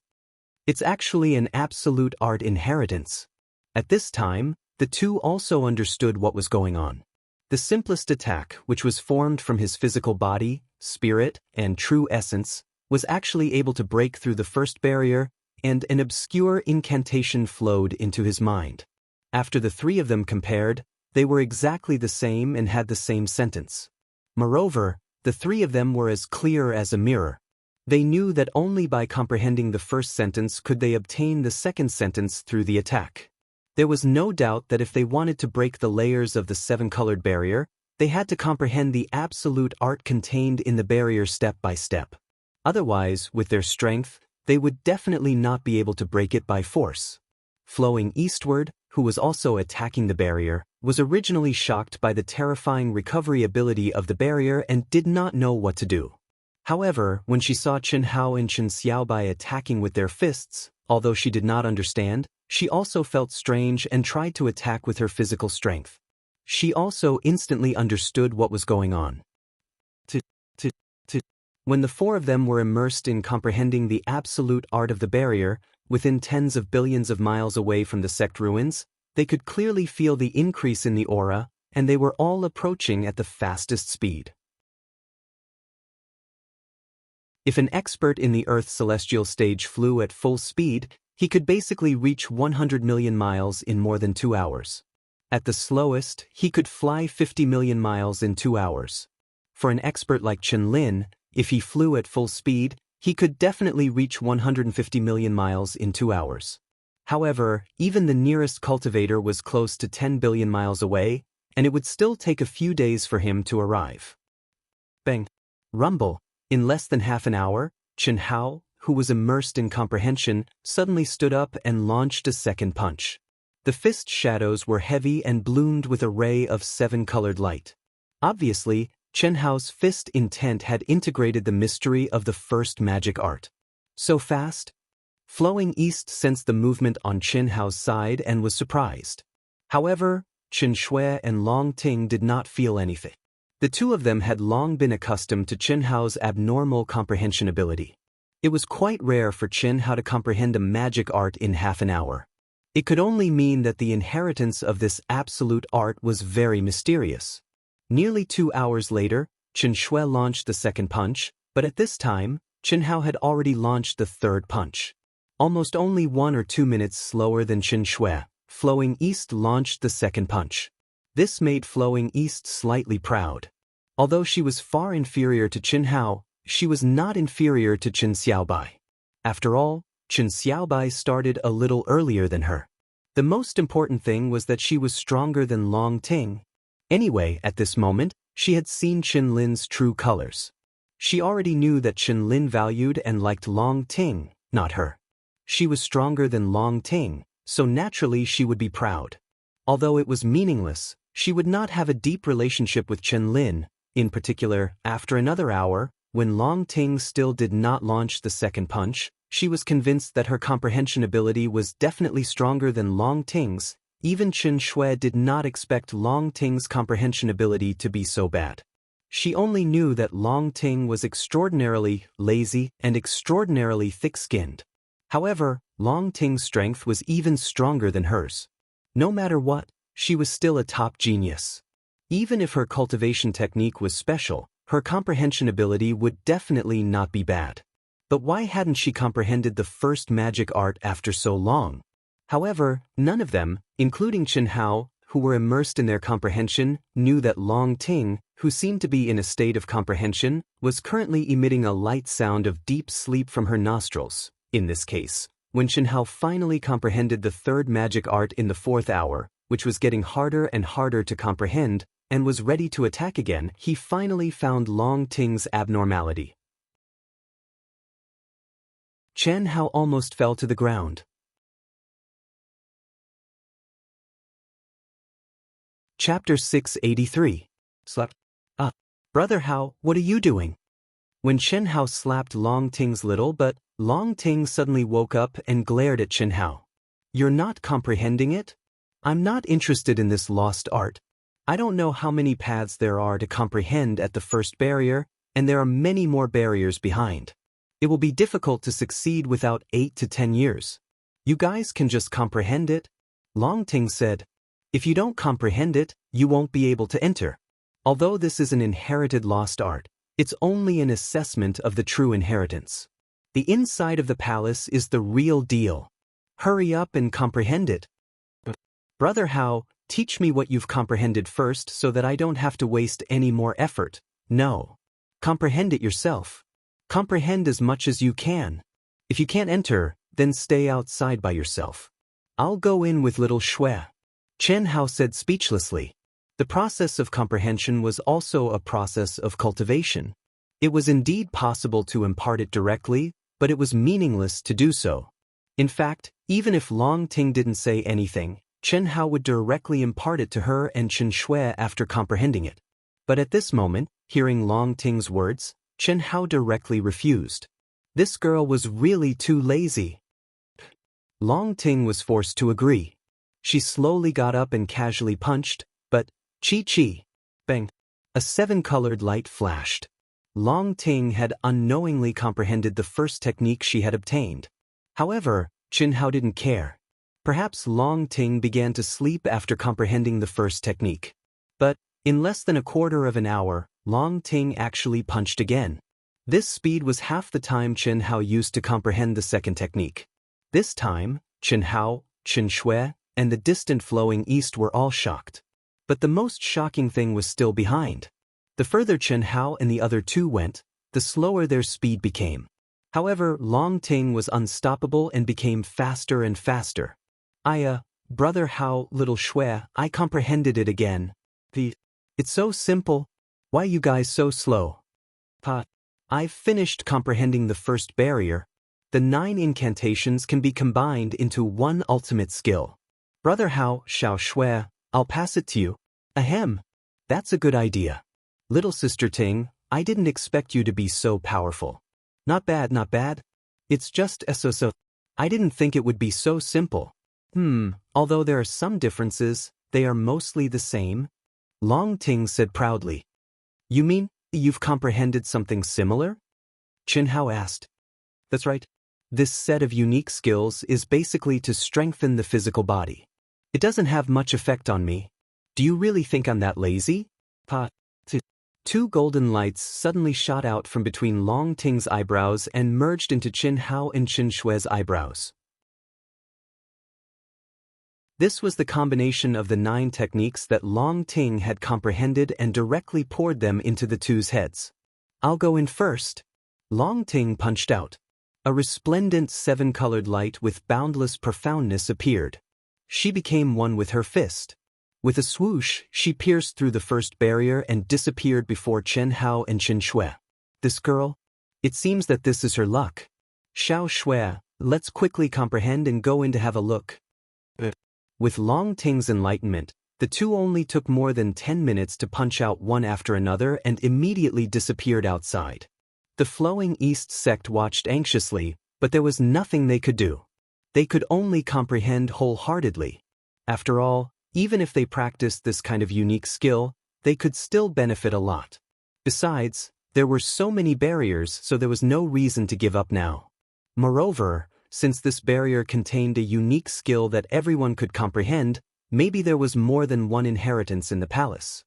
S1: It's actually an absolute art inheritance. At this time, the two also understood what was going on. The simplest attack, which was formed from his physical body, spirit, and true essence, was actually able to break through the first barrier, and an obscure incantation flowed into his mind. After the three of them compared, they were exactly the same and had the same sentence. Moreover, the three of them were as clear as a mirror. They knew that only by comprehending the first sentence could they obtain the second sentence through the attack. There was no doubt that if they wanted to break the layers of the seven-colored barrier, they had to comprehend the absolute art contained in the barrier step by step. Otherwise, with their strength, they would definitely not be able to break it by force. Flowing eastward, who was also attacking the barrier, was originally shocked by the terrifying recovery ability of the barrier and did not know what to do. However, when she saw Chen Hao and Chen Xiaobai attacking with their fists, although she did not understand, she also felt strange and tried to attack with her physical strength. She also instantly understood what was going on. When the four of them were immersed in comprehending the absolute art of the barrier, within tens of billions of miles away from the sect ruins, they could clearly feel the increase in the aura, and they were all approaching at the fastest speed. If an expert in the Earth's celestial stage flew at full speed, he could basically reach 100 million miles in more than 2 hours. At the slowest, he could fly 50 million miles in 2 hours. For an expert like Chen Lin, if he flew at full speed, he could definitely reach 150 million miles in 2 hours. However, even the nearest cultivator was close to 10 billion miles away, and it would still take a few days for him to arrive. Bang! Rumble! In less than half an hour, Chen Hao, who was immersed in comprehension, suddenly stood up and launched a second punch. The fist shadows were heavy and bloomed with a ray of seven-colored light. Obviously, Chen Hao's fist intent had integrated the mystery of the first magic art. So fast? Flowing East sensed the movement on Chen Hao's side and was surprised. However, Chen Shui and Long Ting did not feel anything. The two of them had long been accustomed to Chen Hao's abnormal comprehension ability. It was quite rare for Chen Hao to comprehend a magic art in half an hour. It could only mean that the inheritance of this absolute art was very mysterious. Nearly 2 hours later, Chen Shui launched the second punch, but at this time, Chen Hao had already launched the third punch. Almost only 1 or 2 minutes slower than Chen Shui, Flowing East launched the second punch. This made Flowing East slightly proud. Although she was far inferior to Chen Hao, she was not inferior to Chen Xiaobai. After all, Chen Xiaobai started a little earlier than her. The most important thing was that she was stronger than Long Ting. Anyway, at this moment, she had seen Chen Lin's true colors. She already knew that Chen Lin valued and liked Long Ting, not her. She was stronger than Long Ting, so naturally she would be proud. Although it was meaningless, she would not have a deep relationship with Chen Lin. In particular, after another hour, when Long Ting still did not launch the second punch, she was convinced that her comprehension ability was definitely stronger than Long Ting's. Even Chen Shui did not expect Long Ting's comprehension ability to be so bad. She only knew that Long Ting was extraordinarily lazy and extraordinarily thick-skinned. However, Long Ting's strength was even stronger than hers. No matter what, she was still a top genius. Even if her cultivation technique was special, her comprehension ability would definitely not be bad. But why hadn't she comprehended the first magic art after so long? However, none of them, including Chen Hao, who were immersed in their comprehension, knew that Long Ting, who seemed to be in a state of comprehension, was currently emitting a light sound of deep sleep from her nostrils. In this case, when Chen Hao finally comprehended the third magic art in the 4th hour, which was getting harder and harder to comprehend, and was ready to attack again, he finally found Long Ting's abnormality. Chen Hao almost fell to the ground. Chapter 683. Slept. Brother Hao, what are you doing? When Chen Hao slapped Long Ting's little butt, Long Ting suddenly woke up and glared at Chen Hao. You're not comprehending it? I'm not interested in this lost art. I don't know how many paths there are to comprehend at the first barrier, and there are many more barriers behind. It will be difficult to succeed without 8 to 10 years. You guys can just comprehend it? Longting said. If you don't comprehend it, you won't be able to enter. Although this is an inherited lost art, it's only an assessment of the true inheritance. The inside of the palace is the real deal. Hurry up and comprehend it. Brother Hao, teach me what you've comprehended first so that I don't have to waste any more effort. No. Comprehend it yourself. Comprehend as much as you can. If you can't enter, then stay outside by yourself. I'll go in with little Shui. Chen Hao said speechlessly. The process of comprehension was also a process of cultivation. It was indeed possible to impart it directly, but it was meaningless to do so. In fact, even if Long Ting didn't say anything, Chen Hao would directly impart it to her and Chen Shui after comprehending it. But at this moment, hearing Long Ting's words, Chen Hao directly refused. This girl was really too lazy. Long Ting was forced to agree. She slowly got up and casually punched, but, chi-chi, bang, a 7-colored light flashed. Long Ting had unknowingly comprehended the first technique she had obtained. However, Chen Hao didn't care. Perhaps Long Ting began to sleep after comprehending the first technique. But, in less than a quarter of an hour, Long Ting actually punched again. This speed was half the time Chen Hao used to comprehend the second technique. This time, Chen Hao, Chen Shui, and the distant flowing east were all shocked. But the most shocking thing was still behind. The further Chen Hao and the other two went, the slower their speed became. However, Long Ting was unstoppable and became faster and faster. Brother Hao, little Shui, I comprehended it again. It's so simple. Why you guys so slow? I've finished comprehending the first barrier. The 9 incantations can be combined into one ultimate skill. Brother Hao, Xiao Shui, I'll pass it to you. Ahem. That's a good idea. Little sister Ting, I didn't expect you to be so powerful. Not bad, not bad. It's just so. I didn't think it would be so simple. Although there are some differences, they are mostly the same. Long Ting said proudly. You mean, you've comprehended something similar? Chen Hao asked. That's right. This set of unique skills is basically to strengthen the physical body. It doesn't have much effect on me. Do you really think I'm that lazy? 2 golden lights suddenly shot out from between Long Ting's eyebrows and merged into Chen Hao and Chen Shui's eyebrows. This was the combination of the 9 techniques that Long Ting had comprehended and directly poured them into the two's heads. I'll go in first. Long Ting punched out. A resplendent 7-colored light with boundless profoundness appeared. She became one with her fist. With a swoosh, she pierced through the first barrier and disappeared before Chen Hao and Chen Shui. This girl? It seems that this is her luck. Xiao Shui, let's quickly comprehend and go in to have a look. With Long Ting's enlightenment, the two only took more than 10 minutes to punch out one after another and immediately disappeared outside. The flowing east sect watched anxiously, but there was nothing they could do. They could only comprehend wholeheartedly. After all, even if they practiced this kind of unique skill, they could still benefit a lot. Besides, there were so many barriers, so there was no reason to give up now. Moreover, since this barrier contained a unique skill that everyone could comprehend, maybe there was more than one inheritance in the palace.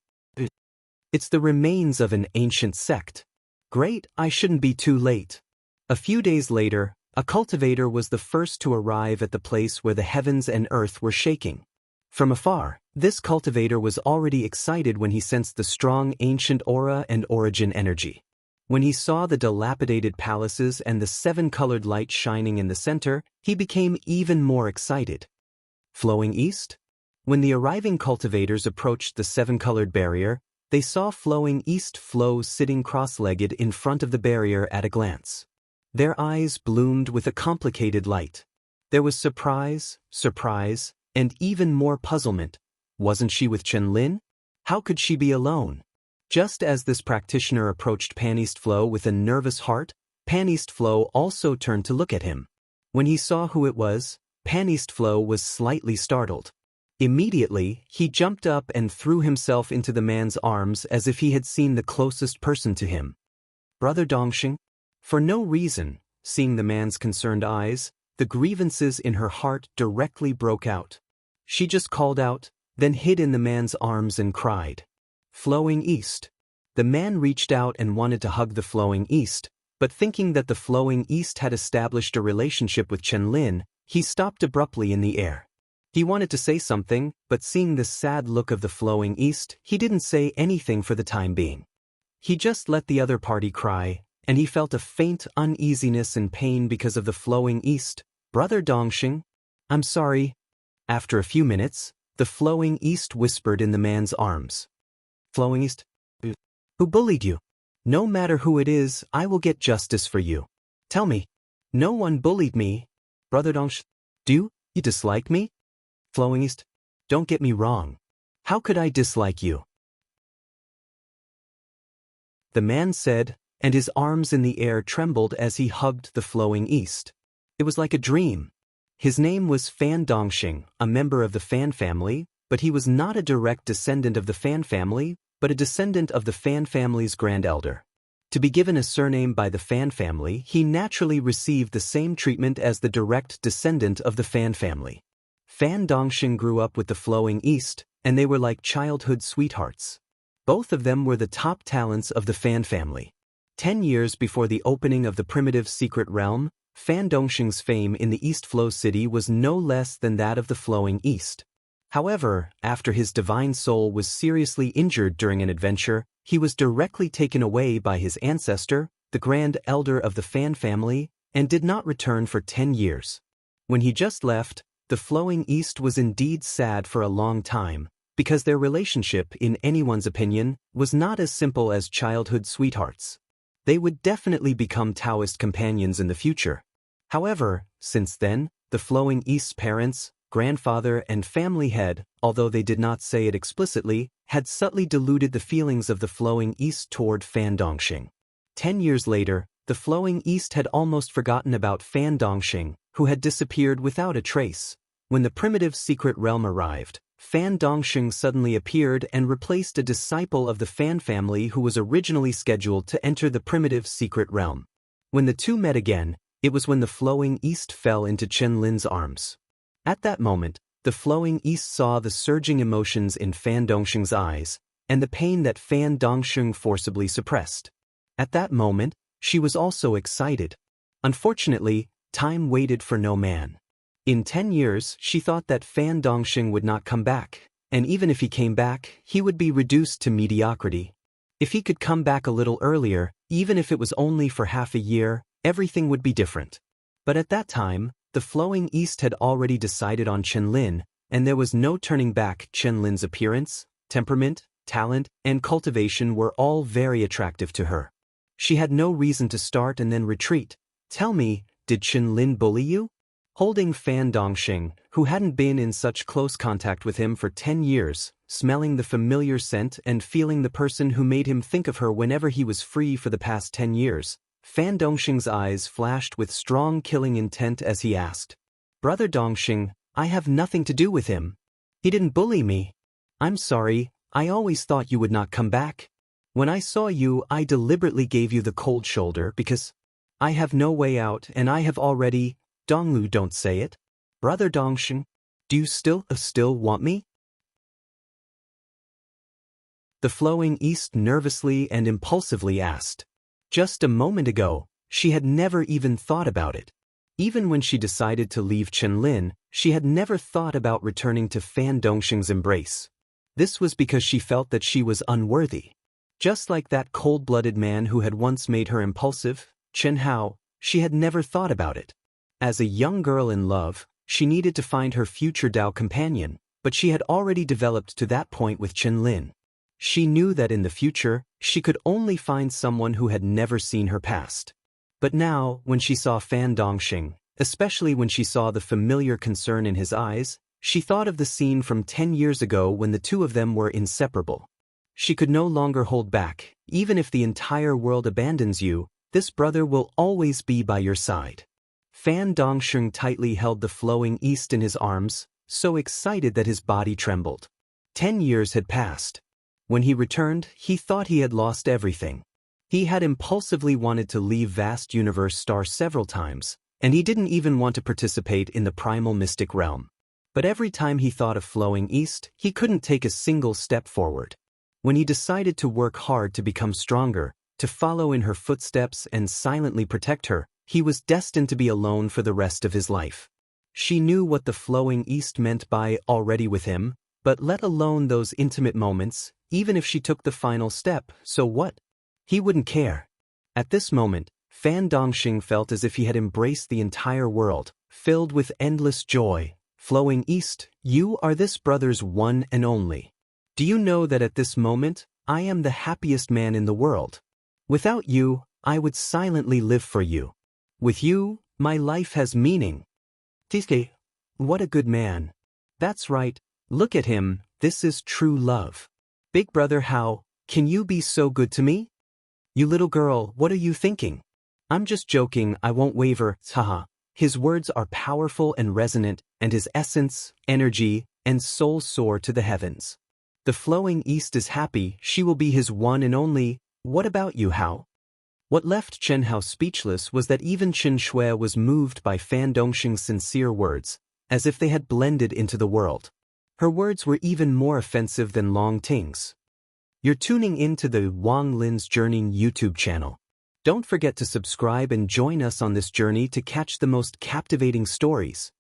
S1: It's the remains of an ancient sect. Great, I shouldn't be too late. A few days later, a cultivator was the first to arrive at the place where the heavens and earth were shaking. From afar, this cultivator was already excited when he sensed the strong ancient aura and origin energy. When he saw the dilapidated palaces and the 7-colored light shining in the center, he became even more excited. Flowing east? When the arriving cultivators approached the 7-colored barrier, they saw Flowing East Flow sitting cross-legged in front of the barrier at a glance. Their eyes bloomed with a complicated light. There was surprise, and even more puzzlement. Wasn't she with Chen Lin? How could she be alone? Just as this practitioner approached Paneast Flow with a nervous heart, Paneast Flow also turned to look at him. When he saw who it was, Paneast Flow was slightly startled. Immediately, he jumped up and threw himself into the man's arms as if he had seen the closest person to him. Brother Dongxing? For no reason, seeing the man's concerned eyes, the grievances in her heart directly broke out. She just called out, then hid in the man's arms and cried. Flowing East. The man reached out and wanted to hug the Flowing East, but thinking that the Flowing East had established a relationship with Chen Lin, he stopped abruptly in the air. He wanted to say something, but seeing the sad look of the Flowing East, he didn't say anything for the time being. He just let the other party cry, and he felt a faint uneasiness and pain because of the Flowing East. Brother Dongxing? I'm sorry. After a few minutes, the Flowing East whispered in the man's arms. Flowing East? Who bullied you? No matter who it is, I will get justice for you. Tell me. No one bullied me. Brother Dongxing, do you dislike me? Flowing East? Don't get me wrong. How could I dislike you? The man said, and his arms in the air trembled as he hugged the Flowing East. It was like a dream. His name was Fan Dongxing, a member of the Fan family, but he was not a direct descendant of the Fan family, but a descendant of the Fan family's grand elder. To be given a surname by the Fan family, he naturally received the same treatment as the direct descendant of the Fan family. Fan Dongxing grew up with the Flowing East, and they were like childhood sweethearts. Both of them were the top talents of the Fan family. 10 years before the opening of the primitive secret realm, Fan Dongxing's fame in the East Flow City was no less than that of the Flowing East. However, after his divine soul was seriously injured during an adventure, he was directly taken away by his ancestor, the Grand Elder of the Fan family, and did not return for 10 years. When he just left, the Flowing East was indeed sad for a long time, because their relationship, in anyone's opinion, was not as simple as childhood sweethearts. They would definitely become Taoist companions in the future. However, since then, the Flowing East's parents, grandfather and family head, although they did not say it explicitly, had subtly diluted the feelings of the Flowing East toward Fan Dongxing. 10 years later, the Flowing East had almost forgotten about Fan Dongxing, who had disappeared without a trace. When the primitive secret realm arrived, Fan Dongxing suddenly appeared and replaced a disciple of the Fan family who was originally scheduled to enter the primitive secret realm. When the two met again, it was when the Flowing East fell into Chen Lin's arms. At that moment, the Flowing East saw the surging emotions in Fan Dongxing's eyes, and the pain that Fan Dongxing forcibly suppressed. At that moment, she was also excited. Unfortunately, time waited for no man. In 10 years, she thought that Fan Dongxing would not come back, and even if he came back, he would be reduced to mediocrity. If he could come back a little earlier, even if it was only for half a year, everything would be different. But at that time, the Flowing East had already decided on Chen Lin, and there was no turning back. Chen Lin's appearance, temperament, talent, and cultivation were all very attractive to her. She had no reason to start and then retreat. Tell me, did Chen Lin bully you? Holding Fan Dongxing, who hadn't been in such close contact with him for 10 years, smelling the familiar scent and feeling the person who made him think of her whenever he was free for the past 10 years, Fan Dongxing's eyes flashed with strong killing intent as he asked, Brother Dongxing, I have nothing to do with him. He didn't bully me. I'm sorry, I always thought you would not come back. When I saw you, I deliberately gave you the cold shoulder because I have no way out and I have already... Donglu, don't say it. Brother Dongxing, do you still want me? The Flowing East nervously and impulsively asked. Just a moment ago, she had never even thought about it. Even when she decided to leave Chen Lin, she had never thought about returning to Fan Dongxing's embrace. This was because she felt that she was unworthy. Just like that cold-blooded man who had once made her impulsive, Chen Hao, she had never thought about it. As a young girl in love, she needed to find her future Dao companion, but she had already developed to that point with Chen Lin. She knew that in the future, she could only find someone who had never seen her past. But now, when she saw Fan Dongxing, especially when she saw the familiar concern in his eyes, she thought of the scene from 10 years ago when the two of them were inseparable. She could no longer hold back. Even if the entire world abandons you, this brother will always be by your side. Fan Dongxing tightly held the Flowing East in his arms, so excited that his body trembled. 10 years had passed. When he returned, he thought he had lost everything. He had impulsively wanted to leave Vast Universe Star several times, and he didn't even want to participate in the primal mystic realm. But every time he thought of flowing east, he couldn't take a single step forward. When he decided to work hard to become stronger, to follow in her footsteps and silently protect her, he was destined to be alone for the rest of his life. She knew what the flowing east meant by already with him, but let alone those intimate moments, even if she took the final step, so what? He wouldn't care. At this moment, Fan Dongxing felt as if he had embraced the entire world, filled with endless joy. Flowing east, you are this brother's one and only. Do you know that at this moment, I am the happiest man in the world? Without you, I would silently live for you. With you, my life has meaning. Tiske, what a good man. That's right, look at him, this is true love. Big brother, how can you be so good to me? You little girl, what are you thinking? I'm just joking, I won't waver, haha. His words are powerful and resonant, and his essence, energy, and soul soar to the heavens. The flowing east is happy, she will be his one and only. What about you, Hao? What left Chen Hao speechless was that even Qin Shui was moved by Fan Dongxing's sincere words, as if they had blended into the world. Her words were even more offensive than Long Ting's. You're tuning in to the Wang Lin's Journey YouTube channel. Don't forget to subscribe and join us on this journey to catch the most captivating stories.